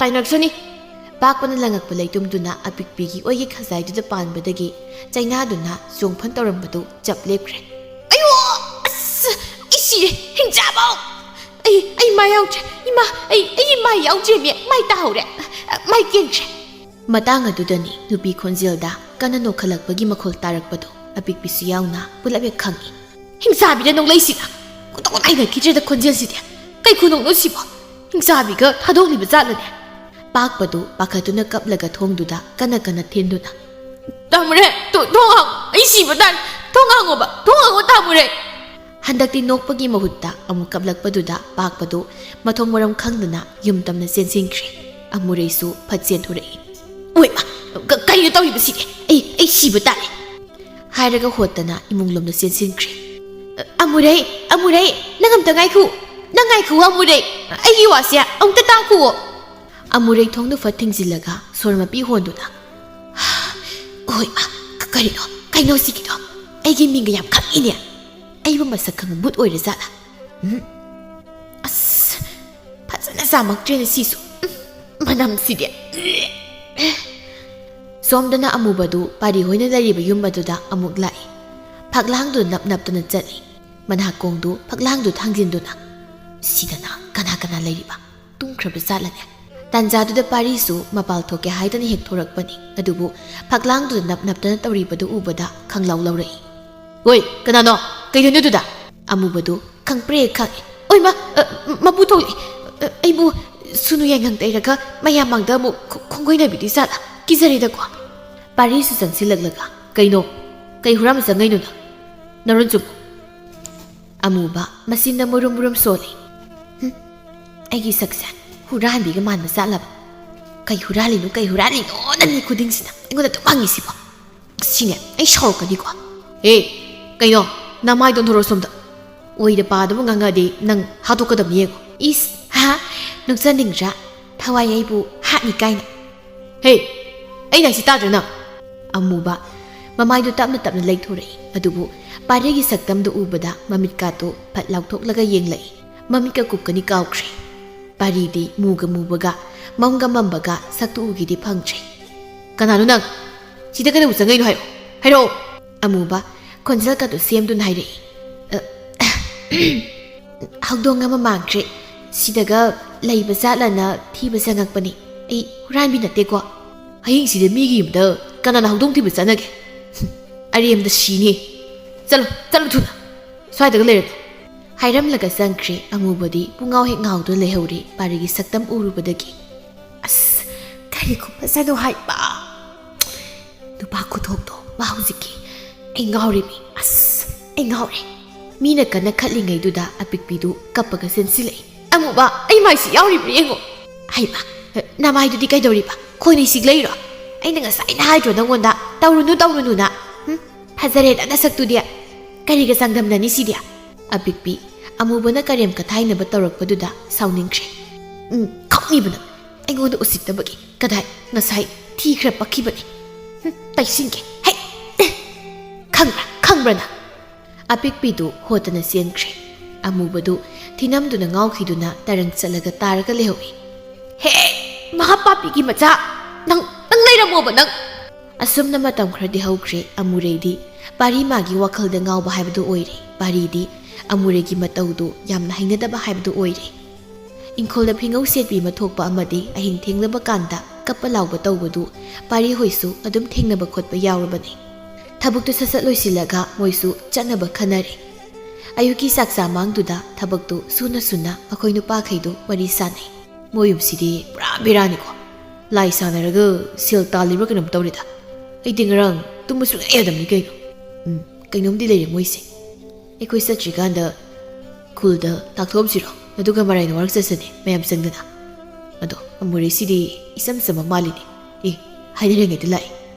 S1: ꯇꯥꯏꯅꯔꯛꯁꯅꯤ ꯄꯥꯛꯄꯅ ꯂꯪꯉꯛꯄ ꯂꯩꯇꯨꯝꯗꯨꯅ ꯑꯄꯤꯛꯄꯤꯒꯤ ꯑꯣꯏꯒꯤ ꯈꯖꯥꯏꯗꯨꯗ ꯄꯥꯟꯕꯗꯒꯤ ꯆꯩꯅꯥꯗꯨꯅ ꯆꯣꯡꯐꯟ ꯇꯧꯔꯝꯕꯗꯨ ꯆꯞ ꯂꯦꯞꯈ꯭ꯔꯦ ꯑꯌꯣ ꯑꯁ ꯏꯁꯤꯔꯦ ꯍꯤꯡꯆꯥꯕꯧ ꯑꯩ ꯃꯥꯏ ꯌꯥꯎꯗ꯭ꯔꯦ ꯏꯃꯥ ꯑꯩꯒꯤ ꯃꯥꯏ ꯌꯥꯎꯗ꯭ꯔꯦꯃꯤ ꯃꯥꯏ ꯇꯥꯍꯧꯔꯦ ꯃꯥꯏ ꯀꯦꯟꯈ꯭ꯔꯦ ꯃꯇꯥꯡ ꯑꯗꯨꯗꯅꯤ ꯅꯨꯄꯤ ꯈꯣꯟꯖꯦꯜꯗ ꯀꯟꯅ ꯅꯣꯛꯈꯠꯂꯛꯄꯒꯤ ꯃꯈꯣꯜ ꯇꯥꯔꯛꯄꯗꯣ ꯑꯄꯤꯛꯄꯤꯁꯨ ꯌꯥꯎꯅ ꯄꯨꯂꯞ ꯍꯦꯛ ꯈꯪꯉꯤ ꯍꯤꯡꯆꯥꯕꯤꯗ ꯅꯣꯡꯂꯩꯁꯤꯒ ꯀꯨꯇꯣꯛ ꯅꯥꯏꯅꯈꯤꯗ꯭ꯔꯦꯗ ꯈꯣꯟꯖꯦꯜꯁꯤꯗꯤ ꯀꯩ ꯈꯨꯅꯣꯛꯅꯣ ꯁꯤꯕꯣ ꯍꯤꯡꯆꯥꯕꯤꯒ ꯊꯥꯗꯣꯛꯂꯤꯕ ꯖꯥꯠꯂꯅꯦ ꯄꯥꯛꯄꯗꯨ ꯄꯥꯈꯠꯇꯨꯅ ꯀꯞꯂꯒ ꯊꯣꯡꯗꯨꯗ ꯀꯟꯅ ꯊꯤꯟꯗꯨꯅ ꯇꯥꯃꯨꯔꯦ ꯊꯣꯡ ꯍꯥꯡꯉꯣ ꯑꯩ ꯁꯤꯕ ꯇꯥꯔꯦ ꯊꯣꯡ ꯍꯥꯡꯉꯣ ꯇꯥꯃꯨꯔꯦ ꯍꯟꯗꯛꯇꯤ ꯅꯣꯛꯄꯒꯤ ꯃꯍꯨꯠꯇ ꯑꯃꯨꯛ ꯀꯞꯂꯛꯄꯗꯨꯗ ꯄꯥꯛꯄꯗꯨ ꯃꯊꯣꯡ ꯃꯔꯝ ꯈꯪꯗꯅ ꯌꯨꯝ ꯇꯝꯅ ꯆꯦꯟꯁꯤꯟꯈ꯭ꯔꯦ ꯑꯃꯨꯔꯩꯁꯨ ꯐꯠ ꯆꯦꯟꯊꯣꯔꯛꯏ ꯑꯣꯏꯃ ꯀꯩꯅꯣ ꯇꯧꯔꯤꯕꯁꯤꯗꯤ ꯑꯩ ꯁꯤꯕ ꯇꯥꯔꯦ ꯍꯥꯏꯔꯒ ꯍꯣꯠꯇꯅ ꯏꯃꯨꯡ ꯂꯣꯝꯗ ꯆꯦꯟꯁꯤꯟꯈ꯭ꯔꯦ ꯑꯃꯨꯔꯩ ꯅꯪ ꯑꯝꯇ ꯉꯥꯏꯈꯨ ꯑꯃꯨꯔꯩ ꯑꯩꯒꯤ ꯋꯥꯁꯦ ꯑꯃꯨꯛꯇ ꯇꯥꯈꯨꯑꯣ ꯑꯃꯨꯔꯩ ꯊꯣꯡꯗꯨ ꯐꯠ ꯊꯤꯡꯖꯤꯜꯂꯒ ꯁꯣꯔ ꯃꯄꯤ ꯍꯣꯟꯗꯨꯅ ꯍꯣꯏ ꯀꯩꯅꯣ ꯁꯤꯒꯤꯗꯣ ꯑꯩꯒꯤ ꯃꯤꯡꯒ ꯌꯥꯝ ꯈꯪꯏꯅꯦ ꯑꯩꯕꯨ ꯃꯁꯛ ꯈꯪꯕ ꯕꯨꯠ ꯑꯣꯏꯔ ꯖꯥꯠꯂꯥ ꯑꯁ ꯐꯖꯅ ꯆꯥꯃꯛꯇ꯭ꯔꯦꯅ ꯁꯤꯁꯨ ꯃꯅꯝꯁꯤꯗꯤ ꯁꯣꯝꯗꯅ ꯑꯃꯨꯕꯗꯨ ꯄꯥꯔꯤ ꯍꯣꯏꯅ ꯂꯩꯔꯤꯕ ꯌꯨꯝ ꯑꯗꯨꯗ ꯑꯃꯨꯛ ꯂꯥꯛꯏ ꯐꯛꯂꯥꯡꯗꯨ ꯅꯞꯇꯨꯅ ꯆꯠꯂꯤ ꯃꯅꯥꯀꯣꯡꯗꯨ ꯐꯛꯂꯥꯡꯗꯨ ꯊꯥꯡꯖꯤꯟꯗꯨꯅ ꯁꯤꯗꯅ ꯀꯅꯥ ꯂꯩꯔꯤꯕ ꯇꯨꯝꯈ꯭ꯔꯕ ꯖꯥꯠꯂꯅꯦ ꯇꯥꯟꯖꯥꯗꯨꯗ ꯄꯥꯔꯤꯁꯨ ꯃꯄꯥꯜ ꯊꯣꯛꯀꯦ ꯍꯥꯏꯗꯅ ꯍꯦꯛ ꯊꯣꯔꯛꯄꯅꯤ ꯑꯗꯨꯕꯨ ꯐꯛꯂꯥꯡꯗꯨꯗ ꯅꯞꯇꯅ ꯇꯧꯔꯤꯕꯗꯨ ꯎꯕꯗ ꯈꯪꯂꯧꯔꯛꯏ ꯍꯣꯏ ꯀꯅꯥꯅꯣ ꯀꯩꯗꯣꯏꯅꯣ ꯑꯗꯨꯗ ꯑꯃꯨꯕꯗꯨ ꯈꯪꯄ꯭ꯔꯦ ꯈꯪꯉꯦ ꯑꯣꯏꯃ ꯃꯄꯨ ꯊꯣꯛꯂꯛꯏ ꯑꯩꯕꯨ ꯁꯨꯅꯨ ꯌꯥꯏꯉꯪ ꯇꯩꯔꯒ ꯃꯌꯥꯝ ꯃꯥꯡꯗ ꯑꯃꯨꯛ ꯈꯣꯡꯒꯣꯏꯅꯕꯤꯗꯤ ꯖꯥꯠꯂꯥ ꯀꯤꯖꯔꯦꯗꯀꯣ ꯄꯥꯔꯤꯁꯨ ꯆꯪꯁꯤꯜꯂꯛꯂꯒ ꯀꯩꯅꯣ ꯀꯩ ꯍꯨꯔꯥꯟꯕ ꯆꯪꯉꯩꯅꯣ ꯅꯔꯣꯟ ꯆꯨꯝꯃꯨ ꯑꯃꯨꯕ ꯃꯆꯤꯟꯅ ꯃꯨꯔꯨꯝ ꯁꯣꯜꯂꯤ ꯑꯩꯒꯤ ꯁꯛꯁꯦ ꯍꯨꯔꯥꯟꯕꯤꯒ ꯃꯥꯟꯕ ꯖꯥꯠꯂꯕ ꯀꯩ ꯍꯨꯔꯥꯜꯂꯤꯅꯣ ꯅꯪꯒꯤ ꯈꯨꯗꯤꯡꯁꯤꯅ ꯑꯩꯉꯣꯟꯗ ꯑꯗꯨꯝ ꯍꯪꯉꯤꯁꯤꯕꯣ ꯁꯤꯅꯦ ꯑꯩ ꯁꯥꯎꯔꯛꯀꯅꯤꯀꯣ ꯀꯩꯅꯣ ꯅꯃꯥꯏꯗꯣ ꯊꯣꯔꯣ ꯁꯣꯝꯗ ꯑꯣꯏꯗ ꯄꯥꯗꯕ ꯉꯥꯡꯉꯗꯤ ꯅꯪ ꯍꯥꯠꯇꯣꯛꯀꯗꯕꯅꯤ ꯌꯦꯡꯉꯣ ꯏꯁ ꯅꯣꯛꯆꯅꯤꯡꯗ꯭ꯔꯥ ꯊꯋꯥꯏ ꯑꯩꯕꯨ ꯍꯥꯠꯅꯤ ꯀꯥꯏꯅ ꯑꯩꯅ ꯁꯤ ꯇꯥꯗ꯭ꯔ ꯅꯪ ꯑꯃꯨꯕ ꯃꯃꯥꯏꯗꯨ ꯇꯞꯅ ꯂꯩꯊꯣꯔꯛꯏ ꯑꯗꯨꯕꯨ ꯄꯥꯔꯤꯒꯤ ꯁꯛꯇꯝꯗꯨ ꯎꯕꯗ ꯃꯃꯤꯠꯀꯥꯇꯨ ꯐꯠ ꯂꯥꯎꯊꯣꯛꯂꯒ ꯌꯦꯡꯂꯛꯏ ꯃꯃꯤꯠꯀ ꯀꯨꯞꯀꯅꯤ ꯀꯥꯎꯈ꯭ꯔꯦ ꯄꯥꯔꯤꯗꯤ ꯃꯨꯕꯒ ꯃꯝꯕꯒ ꯁꯛꯇꯨ ꯎꯒꯤꯗꯤ ꯐꯪꯗ꯭ꯔꯦ ꯀꯅꯥꯅꯣ ꯅꯪ ꯁꯤꯗ ꯀꯩꯗꯧꯕ ꯆꯪꯉꯩꯅꯣ ꯍꯥꯏꯔꯛꯑꯣ ꯑꯃꯨꯕ ꯈꯣꯟꯖꯦꯜꯀꯗꯨ ꯁꯦꯝꯗꯨꯅ ꯍꯥꯏꯔꯛꯏ ꯍꯧꯗꯣꯡ ꯑꯃ ꯃꯥꯡꯈ꯭ꯔꯦ ꯁꯤꯗꯒ ꯂꯩꯕ ꯖꯥꯠꯂꯅ ꯊꯤꯕ ꯆꯪꯉꯛꯄꯅꯤ ꯑꯩ ꯍꯨꯔꯥꯟꯕꯤ ꯅꯠꯇꯦꯀꯣ ꯍꯌꯦꯡꯁꯤꯗ ꯃꯤꯒꯤ ꯌꯨꯝꯗ ꯀꯅꯥꯅ ꯍꯧꯗꯣꯡ ꯊꯤꯕ ꯆꯠꯅꯒꯦ ꯑꯔꯦꯝꯗ ꯁꯤꯅꯤ ꯆꯠꯂꯨ ꯊꯨꯅ ꯁ꯭ꯋꯥꯏꯗꯒ ꯂꯩꯔꯅꯨ ꯍꯥꯏꯔꯝꯂꯒ ꯆꯪꯈ꯭ರೆ ꯑꯃꯨꯕꯗꯤ ꯄꯨꯡꯉꯥꯎ ꯍꯦꯛ ꯉꯥꯎꯗꯨꯅ ꯂꯩꯍꯧꯔꯤ ꯄꯥꯔꯤꯒꯤ ꯁꯛꯇꯝ ꯎꯔꯨꯕꯗꯒꯤ ꯑꯁ ꯀꯔꯤ ꯈꯨꯐꯖꯅꯣ ꯍꯥꯏꯕ ꯅꯨꯄꯥ ꯈꯨꯊꯣꯛꯇꯣ ꯍꯧꯖꯤꯛꯀꯤ ꯑꯩ ꯉꯥꯎꯔꯤꯃꯤ ꯑꯩ ꯉꯥꯎꯔꯦ ꯃꯤꯅ ꯀꯟꯅ ꯈꯠꯂꯤꯉꯩꯗꯨꯗ ꯑꯄꯤꯛꯄꯤꯗꯨ ꯀꯞꯄꯒ ꯆꯦꯟꯁꯤꯜꯂꯛꯏ ꯑꯃꯨꯕ ꯑꯩ ꯃꯥꯏꯁꯤ ꯌꯥꯎꯔꯤꯕ꯭ꯔꯥ ꯌꯦꯡꯉꯣ ꯍꯩꯃ ꯅꯃꯥꯏꯗꯨꯗꯤ ꯀꯩꯗꯧꯔꯤꯕ ꯈꯣꯏꯅ ꯁꯤꯛꯂꯛꯏꯔꯣ ꯑꯩꯅ ꯉꯁꯥꯏꯅ ꯍꯥꯏꯗ꯭ꯔꯣ ꯅꯪꯉꯣꯟꯗ ꯇꯧꯔꯨꯅꯨꯅ ꯐꯖꯔꯦꯗ ꯅꯁꯛꯇꯨꯗꯤ ꯀꯔꯤꯒ ꯆꯥꯡꯗꯝꯅꯅꯤ ꯁꯤꯗꯤ ꯑꯄꯤꯛꯄꯤ ꯑꯃꯨꯕꯅ ꯀꯔꯦꯝ ꯀꯊꯥꯏꯅꯕ ꯇꯧꯔꯛꯄꯗꯨꯗ ꯁꯥꯎꯅꯤꯡꯈ꯭ꯔꯦ ꯈꯪꯉꯤꯕꯅ ꯑꯩꯉꯣꯟꯗ ꯎꯁꯤꯠꯇꯕꯒꯤ ꯀꯗꯥꯏ ꯉꯁꯥꯏ ꯊꯤ ꯈꯔ ꯄꯛꯈꯤꯕꯅꯤ ꯇꯩꯁꯤꯟꯒꯦ ꯈꯪꯕ꯭ꯔꯅ ꯑꯄꯤꯛꯄꯤꯗꯨ ꯍꯣꯠꯇꯅ ꯆꯦꯟꯈ꯭ꯔꯦ ꯑꯃꯨꯕꯗꯨ ꯊꯤꯅꯝꯗꯨꯅ ꯉꯥꯎꯈꯤꯗꯨꯅ ꯇꯔꯪ ꯆꯠꯂꯒ ꯇꯥꯔꯒ ꯂꯩꯍꯧꯏ ꯃꯍꯥꯄꯥꯄꯤꯒꯤ ꯃꯆꯥ ꯅꯪ ꯂꯩꯔꯝꯃꯣꯕ ꯅꯪ ꯑꯁꯨꯝꯅ ꯃꯇꯝ ꯈꯔꯗꯤ ꯍꯧꯈ꯭ꯔꯦ ꯑꯃꯨꯔꯩꯗꯤ ꯄꯥꯔꯤ ꯃꯥꯒꯤ ꯋꯥꯈꯜꯗ ꯉꯥꯎꯕ ꯍꯥꯏꯕꯗꯨ ꯑꯣꯏꯔꯦ ꯄꯥꯔꯤꯗꯤ ꯑꯃꯨꯔꯩꯒꯤ ꯃꯇꯧꯗꯨ ꯌꯥꯝꯅ ꯍꯩꯅꯗꯕ ꯍꯥꯏꯕꯗꯨ ꯑꯣꯏꯔꯦ ꯏꯪꯈꯣꯜꯗ ꯐꯤꯉꯧ ꯁꯦꯠꯄꯤ ꯑꯃ ꯊꯣꯛꯄ ꯑꯃꯗꯤ ꯑꯍꯤꯡ ꯊꯦꯡꯂꯕ ꯀꯥꯟꯗ ꯀꯞꯄ ꯂꯥꯎꯕ ꯇꯧꯕꯗꯨ ꯄꯥꯔꯤ ꯍꯣꯏꯁꯨ ꯑꯗꯨꯝ ꯊꯦꯡꯅꯕ ꯈꯣꯠꯄ ꯌꯥꯎꯔꯕꯅꯤ ꯊꯕꯛꯇꯨ ꯁꯠ ꯂꯣꯏꯁꯤꯜꯂꯒ ꯃꯣꯏꯁꯨ ꯆꯠꯅꯕ ꯈꯟꯅꯔꯦ ꯑꯌꯨꯛꯀꯤ ꯆꯥꯛꯆꯥ ꯃꯥꯡꯗꯨꯗ ꯊꯕꯛꯇꯨ ꯁꯨꯅ ꯃꯈꯣꯏ ꯅꯨꯄꯥꯈꯩꯗꯨ ꯋꯥꯔꯤ ꯁꯥꯟꯅꯩ ꯃꯣꯏ ꯌꯨꯝꯁꯤꯗꯤ ꯄꯨꯔꯥ ꯕꯦꯔꯥꯅꯤꯀꯣ ꯂꯥꯏ ꯁꯥꯟꯅꯔꯒ ꯁꯦꯜ ꯇꯥꯜꯂꯤꯕ꯭ꯔꯥ ꯀꯩꯅꯣꯝ ꯇꯧꯔꯤꯗ ꯑꯩꯗꯤ ꯉꯔꯥꯡ ꯇꯨꯝꯕ ꯁꯨꯡꯌꯥ ꯌꯥꯗꯕꯅꯤ ꯀꯩꯅꯣ ꯀꯩꯅꯣꯝꯗꯤ ꯂꯩꯔꯦ ꯃꯣꯏꯁꯦ ꯑꯩꯈꯣꯏ ꯆꯠꯇ꯭ꯔꯤꯀꯥꯟꯗ ꯈꯨꯜꯗ ꯇꯥꯛꯊꯣꯛꯑꯝꯁꯤꯔꯣ ꯑꯗꯨꯒ ꯃꯔꯥꯏꯅ ꯋꯥꯔꯛ ꯆꯠꯁꯅꯤ ꯃꯌꯥꯝ ꯆꯪꯗꯅ ꯑꯗꯣ ꯑꯃꯨꯔꯩꯁꯤꯗꯤ ꯏꯆꯝ ꯆꯝꯕ ꯃꯥꯜꯂꯤꯅꯤ ꯍꯥꯏꯅꯔꯤꯉꯩꯗ ꯂꯥꯛꯏ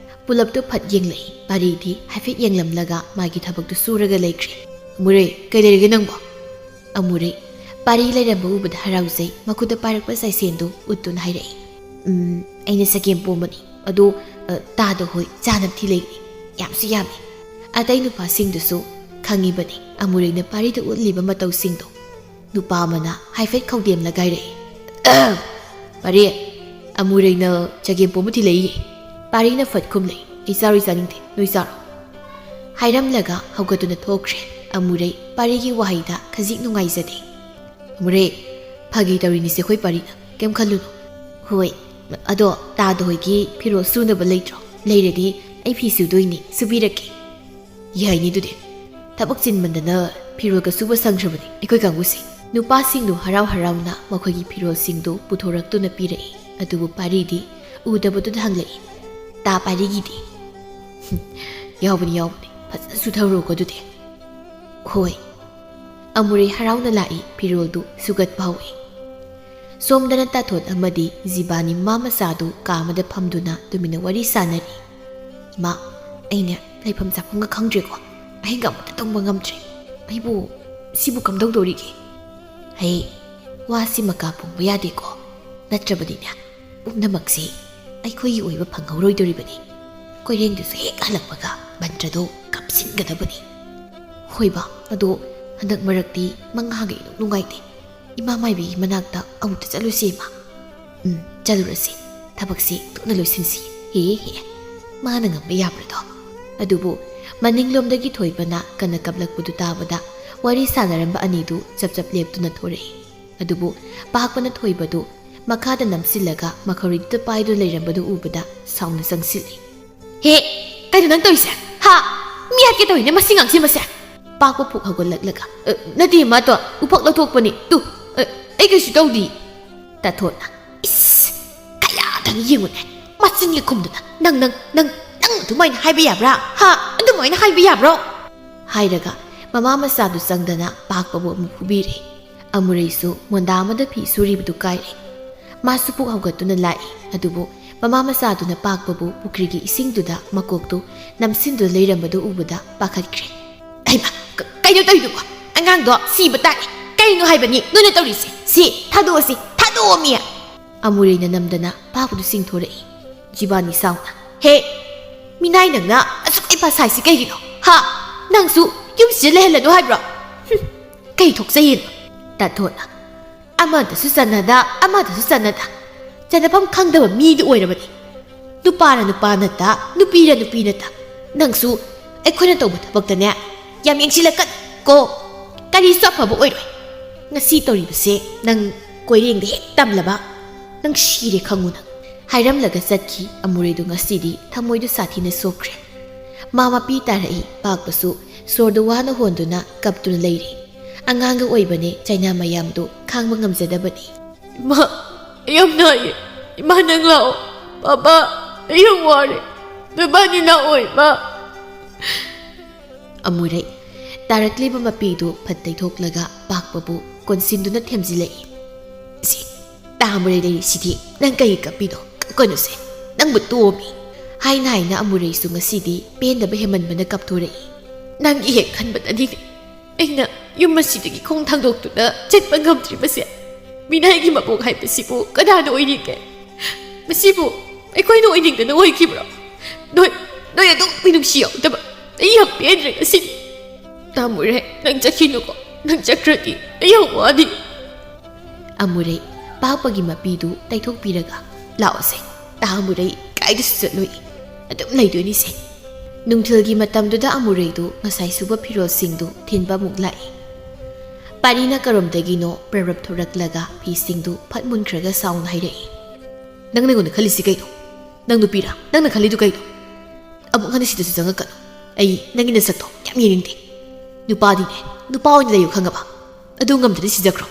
S1: ꯄꯨꯂꯞꯇꯨ ꯐꯠ ꯌꯦꯡꯂꯛꯏ ꯄꯥꯔꯤꯗꯤ ꯍꯥꯏꯐꯦꯠ ꯌꯦꯡꯂꯝꯂꯒ ꯃꯥꯒꯤ ꯊꯕꯛꯇꯨ ꯁꯨꯔꯒ ꯂꯩꯈ꯭ꯔꯦ ꯑꯃꯨꯔꯩ ꯀꯩ ꯂꯩꯔꯤꯒꯦ ꯅꯪꯕꯣ ꯑꯃꯨꯔꯩ ꯄꯥꯔꯤ ꯂꯩꯔꯝꯕ ꯎꯕꯗ ꯍꯔꯥꯎꯖꯩ ꯃꯈꯨꯠꯇ ꯄꯥꯏꯔꯛꯄ ꯆꯥꯏꯁꯦꯟꯗꯨ ꯎꯠꯇꯨꯅ ꯍꯥꯏꯔꯛꯏ ꯑꯩꯅ ꯆꯒꯦꯝ ꯄꯣꯝꯕꯅꯤ ꯑꯗꯣ ꯇꯥꯗ ꯍꯣꯏ ꯆꯥꯅꯕꯗꯤ ꯂꯩꯒꯅꯤ ꯌꯥꯝꯁꯨ ꯌꯥꯝꯃꯤ ꯑꯇꯩ ꯅꯨꯄꯥꯁꯤꯡꯗꯨꯁꯨ ꯈꯪꯉꯤꯕꯅꯤ ꯑꯃꯨꯔꯩꯅ ꯄꯥꯔꯤꯗ ꯎꯠꯂꯤꯕ ꯃꯇꯧꯁꯤꯡꯗꯣ ꯅꯨꯄꯥ ꯑꯃꯅ ꯍꯥꯏꯐꯦꯠ ꯈꯧꯗꯦꯝꯂꯒ ꯍꯥꯏꯔꯛꯏ ꯄꯥꯔꯤ ꯑꯃꯨꯔꯩꯅ ꯆꯒꯦꯝ ꯄꯣꯝꯕ ꯊꯤꯜꯂꯛꯏꯌꯦ ꯄꯥꯔꯤꯅ ꯐꯠ ꯈꯨꯝꯂꯛꯏ ꯑꯩ ꯆꯥꯔꯣꯏ ꯆꯥꯅꯤꯡꯗꯦ ꯅꯣꯏ ꯆꯥꯔꯣ ꯍꯥꯏꯔꯝꯂꯒ ꯍꯧꯒꯠꯇꯨꯅ ꯊꯣꯛꯈ꯭ꯔꯦ ꯑꯃꯨꯔꯩ ꯄꯥꯔꯤꯒꯤ ꯋꯥꯍꯩꯗ ꯈꯖꯤꯛ ꯅꯨꯡꯉꯥꯏꯖꯗꯦ ꯑꯃꯨꯔꯩ ꯐꯥꯒꯤ ꯇꯧꯔꯤꯅꯤꯁꯦ ꯑꯩꯈꯣꯏ ꯄꯥꯔꯤꯅ ꯀꯩꯝ ꯈꯜꯂꯨꯅꯨ ꯍꯣꯏ ꯑꯗꯣ ꯇꯥꯗ ꯍꯣꯏꯒꯤ ꯐꯤꯔꯣꯜ ꯁꯨꯅꯕ ꯂꯩꯇ꯭ꯔꯣ ꯂꯩꯔꯗꯤ ꯑꯩ ꯐꯤ ꯁꯨꯗꯣꯏꯅꯤ ꯁꯨꯕꯤꯔꯛꯀꯦ ꯌꯥꯏꯅꯤ ꯑꯗꯨꯗꯤ ꯊꯕꯛ ꯆꯤꯟꯃꯟꯗꯅ ꯐꯤꯔꯣꯜꯒ ꯁꯨꯕ ꯁꯪꯈ꯭ꯔꯕꯅꯤ ꯑꯩꯈꯣꯏ ꯀꯥꯡꯕꯨꯁꯦ ꯅꯨꯄꯥꯁꯤꯡꯗꯨ ꯍꯔꯥꯎ ꯍꯔꯥꯎꯅ ꯃꯈꯣꯏꯒꯤ ꯐꯤꯔꯣꯜꯁꯤꯡꯗꯨ ꯄꯨꯊꯣꯔꯛꯇꯨꯅ ꯄꯤꯔꯛꯏ ꯑꯗꯨꯕꯨ ꯄꯥꯔꯤꯗꯤ ꯎꯗꯕꯗꯨꯗ ꯍꯪꯂꯛꯏ ꯇꯥ ꯄꯥꯔꯤꯒꯤꯗꯤ ꯌꯥꯎꯕꯅꯤ ꯐꯖꯅ ꯁꯨꯊꯔꯣꯀꯣ ꯑꯗꯨꯗꯤ ꯍꯣꯏ ꯑꯃꯨꯔꯩ ꯍꯔꯥꯎꯅ ꯂꯥꯛꯏ ꯐꯤꯔꯣꯜꯗꯨ ꯁꯨꯒꯠꯄ ꯍꯧꯏ ꯁꯣꯝꯗꯅ ꯇꯥꯊꯣꯠ ꯑꯃꯗꯤ ꯖꯤꯕꯥꯅꯤ ꯃꯥ ꯃꯆꯥꯗꯨ ꯀꯥ ꯑꯃꯗ ꯐꯝꯗꯨꯅ ꯇꯨꯃꯤꯟꯅ ꯋꯥꯔꯤ ꯁꯥꯟꯅꯔꯤ ꯏꯃꯥ ꯑꯩꯅ ꯂꯩꯐꯝ ꯆꯥꯐꯝꯒ ꯈꯪꯗ꯭ꯔꯦꯀꯣ ꯑꯍꯤꯡꯒ ꯑꯃꯇ ꯇꯨꯝꯕ ꯉꯝꯗ꯭ꯔꯦ ꯑꯩꯕꯨ ꯁꯤꯕꯨ ꯀꯝꯗꯧꯗꯧꯔꯤꯒꯦ ꯍꯩ ꯋꯥꯁꯤ ꯃꯀꯥ ꯄꯨꯡꯕ ꯌꯥꯗꯦꯀꯣ ꯅꯠꯇ꯭ꯔꯕꯗꯤꯅꯦ ꯄꯨꯝꯅꯃꯛꯁꯤ ꯑꯩꯈꯣꯏꯒꯤ ꯑꯣꯏꯕ ꯐꯪꯍꯧꯔꯣꯏꯗꯣꯔꯤꯕꯅꯤ ꯀꯣꯏꯔꯦꯡꯗꯨꯁꯨ ꯍꯦꯛ ꯍꯜꯂꯛꯄꯒ ꯃꯟꯇ꯭ꯔꯗꯣ ꯀꯥꯞꯁꯤꯟꯒꯗꯕꯅꯤ ꯍꯣꯏꯕ ꯑꯗꯣ ꯍꯟꯗꯛ ꯃꯔꯛꯇꯤ ꯃꯉꯥꯒ ꯏꯅꯨꯡ ꯅꯨꯡꯉꯥꯏꯇꯦ ꯏꯃꯥ ꯃꯥꯏꯕꯤꯒꯤ ꯃꯅꯥꯛꯇ ꯑꯃꯨꯛꯇ ꯆꯠꯂꯨꯁꯤ ꯏꯃꯥ ꯆꯠꯂꯨꯔꯁꯤ ꯊꯕꯛꯁꯤ ꯊꯨꯅ ꯂꯣꯏꯁꯤꯟꯁꯤ ꯍꯦ ꯃꯥꯅ ꯉꯝꯕ ꯌꯥꯕ꯭ꯔꯗꯣ ꯑꯗꯨꯕꯨ ꯃꯅꯤꯡꯂꯣꯝꯗꯒꯤ ꯊꯣꯏꯕꯅ ꯀꯟꯅ ꯀꯞꯂꯛꯄꯗꯨ ꯇꯥꯕꯗ ꯋꯥꯔꯤ ꯁꯥꯟꯅꯔꯝꯕ ꯑꯅꯤꯗꯨ ꯆꯞ ꯆꯞ ꯂꯦꯞꯇꯨꯅ ꯊꯣꯔꯛꯏ ꯑꯗꯨꯕꯨ ꯄꯥꯛꯄꯅ ꯊꯣꯏꯕꯗꯨ ꯃꯈꯥꯗ ꯅꯝꯁꯤꯜꯂꯒ ꯃꯈꯧꯔꯤꯗꯨꯗ ꯄꯥꯏꯗꯨꯅ ꯂꯩꯔꯝꯕꯗꯨ ꯎꯕꯗ ꯁꯥꯎꯅ ꯆꯪꯁꯤꯜꯂꯤ ꯍꯦ ꯀꯩꯅꯣ ꯅꯪ ꯇꯧꯔꯤꯁꯦ ꯍꯥ ꯃꯤ ꯍꯥꯠꯀꯦ ꯇꯧꯔꯤꯅꯦ ꯃꯁꯤ ꯉꯥꯡꯁꯤꯟꯕꯁꯦ ꯄꯥꯛꯄ ꯐꯨꯛ ꯍꯧꯒꯠꯂꯛꯂꯒ ꯅꯠꯇꯦ ꯃꯥꯇꯣ ꯎꯐꯛ ꯂꯧꯊꯣꯛꯄꯅꯤ ꯇꯨ ꯑꯩ ꯀꯩꯁꯨ ꯇꯧꯗꯤ ꯇꯥꯊꯣꯠꯅ ꯏꯁ ꯀꯌꯥꯗꯪ ꯌꯦꯡꯉꯨꯅꯦ ꯃꯆꯤꯟꯒ ꯈꯨꯝꯗꯨꯅ ꯅꯪ ꯑꯗꯨꯃꯥꯏꯅ ꯍꯥꯏꯕ ꯌꯥꯕ꯭ꯔꯥ ꯍꯥ ꯑꯗꯨꯃꯥꯏꯅ ꯍꯥꯏꯕ ꯌꯥꯕ꯭ꯔꯣ ꯍꯥꯏꯔꯒ ꯃꯃꯥ ꯃꯆꯥꯗꯨ ꯆꯪꯗꯅ ꯄꯥꯛꯄꯕꯨ ꯑꯃꯨꯛ ꯐꯨꯕꯤꯔꯦ ꯑꯃꯨꯔꯩꯁꯨ ꯃꯣꯟꯗꯥ ꯑꯃꯗ ꯐꯤ ꯁꯨꯔꯤꯕꯗꯨ ꯀꯥꯏꯔꯦ ꯃꯥꯁꯨ ꯄꯨꯛ ꯍꯧꯒꯠꯇꯨꯅ ꯂꯥꯛꯏ ꯑꯗꯨꯕꯨ ꯃꯃꯥ ꯃꯆꯥꯗꯨꯅ ꯄꯥꯛꯄꯕꯨ ꯄꯨꯈ꯭ꯔꯤꯒꯤ ꯏꯁꯤꯡꯗꯨꯗ ꯃꯀꯣꯛꯇꯨ ꯅꯝꯁꯤꯟꯗꯨꯅ ꯂꯩꯔꯝꯕꯗꯨ ꯎꯕꯗ ꯄꯥꯈꯠꯈ꯭ꯔꯦ ꯑꯩꯃ ꯀꯩꯅꯣ ꯇꯧꯔꯤꯗꯨꯕꯣ ꯑꯉꯥꯡꯗꯣ ꯁꯤꯕ ꯇꯥꯔꯦ ꯀꯩꯅꯣ ꯍꯥꯏꯕꯅꯤ ꯅꯣꯏꯅ ꯇꯧꯔꯤꯁꯦ ꯁꯤ ꯊꯥꯗꯣꯛꯑꯃꯤ ꯑꯃꯨꯔꯩꯅ ꯅꯝꯗꯅ ꯄꯥꯛꯄꯗꯨ ꯆꯤꯡꯊꯣꯔꯛꯏ ꯖꯤꯕꯥꯅꯤ ꯁꯥꯎꯅ ꯍꯦ ꯃꯤꯅꯥꯏ ꯅꯪꯅ ꯑꯁꯨꯛ ꯍꯩꯄꯥ ꯁꯥꯏꯁꯤ ꯀꯩꯒꯤꯅꯣ ꯍꯥ ꯅꯪꯁꯨ ꯌꯨꯝꯁꯤꯗ ꯂꯩꯍꯜꯂꯅꯨ ꯍꯥꯏꯕ꯭ꯔꯣ ꯀꯩ ꯊꯣꯛꯆꯩꯌꯦꯅꯣ ꯇꯥꯊꯣꯠꯅ ꯑꯃꯗꯁꯨ ꯆꯟꯅꯗ ꯆꯟꯅꯐꯝ ꯈꯪꯗꯕ ꯃꯤꯗꯨ ꯑꯣꯏꯔꯕꯅꯤ ꯅꯨꯄꯥꯅ ꯅꯨꯄꯥ ꯅꯠꯇ ꯅꯨꯄꯤꯅ ꯅꯨꯄꯤ ꯅꯠꯇ ꯅꯪꯁꯨ ꯑꯩꯈꯣꯏꯅ ꯇꯧꯕ ꯊꯕꯛꯇꯅꯦ ꯌꯥꯝ ꯌꯦꯡꯁꯤꯜꯂꯛꯀꯅꯨꯀꯣ ꯀꯔꯤꯁꯨ ꯑꯐꯕ ꯑꯣꯏꯔꯣꯏ ꯉꯁꯤ ꯇꯧꯔꯤꯕꯁꯦ ꯅꯪ ꯀꯣꯏꯔꯦꯡꯗ ꯍꯦꯛ ꯇꯝꯂꯕ ꯅꯪ ꯁꯤꯔꯦ ꯈꯪꯉꯨ ꯅꯪ ꯍꯥꯏꯔꯝꯂꯒ ꯆꯠꯈꯤ ꯑꯃꯨꯔꯩꯗꯨ ꯉꯁꯤꯗꯤ ꯊꯃꯣꯏꯗꯨ ꯁꯥꯊꯤꯅ ꯁꯣꯛꯈ꯭ꯔꯦ ꯃꯥ ꯃꯄꯤ ꯇꯥꯔꯛꯏ ꯄꯥꯛꯄꯁꯨ ꯁꯣꯔꯗꯨ ꯋꯥꯅ ꯍꯣꯟꯗꯨꯅ ꯀꯞꯇꯨꯅ ꯂꯩꯔꯤ ꯑꯉꯥꯡꯒ ꯑꯣꯏꯕꯅꯦ ꯆꯩꯅꯥ ꯃꯌꯥꯝꯗꯨ ꯈꯥꯡꯕ ꯉꯝꯖꯗꯕꯅꯤ
S2: ꯏꯃꯥ ꯑꯩ ꯌꯥꯝ ꯅꯥꯏꯌꯦ ꯏꯃꯥ ꯅꯪ ꯂꯥꯛꯑꯣ ꯄꯥꯄꯥ ꯑꯩ ꯌꯥꯝ ꯋꯥꯔꯦ ꯅꯣꯏꯕꯥꯅꯤ ꯂꯥꯛꯑꯣ ꯏꯃꯥ
S1: ꯑꯃꯨꯔꯩ ꯇꯥꯔꯛꯂꯤꯕ ꯃꯄꯤꯗꯨ ꯐꯠ ꯇꯩꯊꯣꯛꯂꯒ ꯄꯥꯛꯄꯕꯨ ꯀꯣꯟꯁꯤꯟꯗꯨꯅ ꯊꯦꯝꯖꯤꯜꯂꯛꯏ ꯁꯤ ꯇꯥꯃꯨꯔꯩ ꯂꯩꯔꯤꯁꯤꯗꯤ ꯅꯪ ꯀꯩ ꯀꯞꯄꯤꯅꯣ ꯀꯩꯅꯣꯁꯦ ꯅꯪꯕꯨ ꯇꯣꯝꯃꯤ ꯍꯥꯏꯅ ꯑꯃꯨꯔꯩꯁꯨ ꯉꯁꯤꯗꯤ ꯄꯦꯟꯗꯕ ꯍꯦꯃꯟꯕꯅ ꯀꯞꯊꯣꯔꯛꯏ
S2: ꯅꯪꯒꯤ ꯍꯦꯛ ꯈꯟꯕꯗꯅꯤꯅꯦ ꯑꯩꯅ ꯌꯨꯝ ꯑꯁꯤꯗꯒꯤ ꯈꯣꯡ ꯊꯥꯡꯗꯣꯛꯇꯨꯅ ꯆꯠꯄ ꯉꯝꯗ꯭ꯔꯤꯕꯁꯦ ꯃꯤꯅꯥꯏꯒꯤ ꯃꯄꯣꯛ ꯍꯥꯏꯕꯁꯤꯕꯨ ꯀꯅꯥꯅ ꯑꯣꯏꯅꯤꯡꯒꯦ ꯃꯁꯤꯕꯨ ꯑꯩꯈꯣꯏꯅ ꯑꯣꯏꯅꯤꯡꯗꯅ ꯑꯣꯏꯈꯤꯕ꯭ꯔꯣ ꯅꯣꯏ ꯑꯗꯨꯝ ꯃꯤꯅꯨꯡꯁꯤ ꯌꯥꯎꯗꯕ ꯑꯩ ꯌꯥꯝ ꯄꯦꯟꯗ꯭ꯔꯦ ꯉꯁꯤꯗꯤ ꯇꯥꯃꯨꯔꯩ ꯅꯪ ꯆꯠꯈꯤꯅꯨꯀꯣ ꯅꯪ ꯆꯠꯈ꯭ꯔꯗꯤ ꯑꯩ ꯌꯥꯝ ꯋꯥꯅꯤ
S1: ꯑꯃꯨꯔꯩ ꯄꯥꯛꯄꯒꯤ ꯃꯄꯤꯗꯨ ꯇꯩꯊꯣꯛꯄꯤꯔꯒ ꯂꯥꯛꯑꯣꯁꯦ ꯇꯥꯃꯨꯔꯩ ꯀꯥꯏꯗꯁꯨ ꯆꯠꯂꯣꯏ ꯑꯗꯨꯝ ꯂꯩꯗꯣꯏꯅꯤꯁꯦ ꯅꯨꯡꯊꯤꯜꯒꯤ ꯃꯇꯝꯗꯨꯗ ꯑꯃꯨꯔꯩꯗꯨ ꯉꯁꯥꯏ ꯁꯨꯕ ꯐꯤꯔꯣꯜꯁꯤꯡꯗꯨ ꯊꯤꯟꯕ ꯑꯃꯨꯛ ꯂꯥꯛꯏ ꯄꯥꯔꯤꯅ ꯀꯔꯣꯝꯗꯒꯤꯅꯣ ꯄ꯭ꯔꯞ ꯊꯣꯔꯛꯂꯒ ꯐꯤꯁꯤꯡꯗꯨ ꯐꯠ ꯃꯨꯟꯈ꯭ꯔꯒ ꯁꯥꯎꯅ ꯍꯥꯏꯔꯛꯏ
S2: ꯅꯪ ꯅꯉꯣꯟꯗ ꯈꯜꯂꯤꯁꯤ ꯀꯩꯅꯣ ꯅꯪ ꯅꯨꯄꯤꯔꯥ ꯅꯪꯅ ꯈꯜꯂꯤꯗꯨ ꯀꯩꯅꯣ ꯑꯃꯨꯛ ꯍꯟꯅ ꯁꯤꯗꯁꯨ ꯆꯪꯉꯛꯀꯅꯨ ꯑꯩ ꯅꯪꯒꯤ ꯅꯁꯛꯇꯣ ꯌꯥꯝ ꯌꯦꯡꯅꯤꯡꯗꯦ ꯅꯨꯄꯥꯗꯤꯅꯦ ꯅꯨꯄꯥ ꯑꯣꯏꯅ ꯂꯩꯌꯨ ꯈꯪꯉꯕ ꯑꯗꯨ ꯉꯝꯗ꯭ꯔꯗꯤ ꯁꯤꯖꯈ꯭ꯔꯣ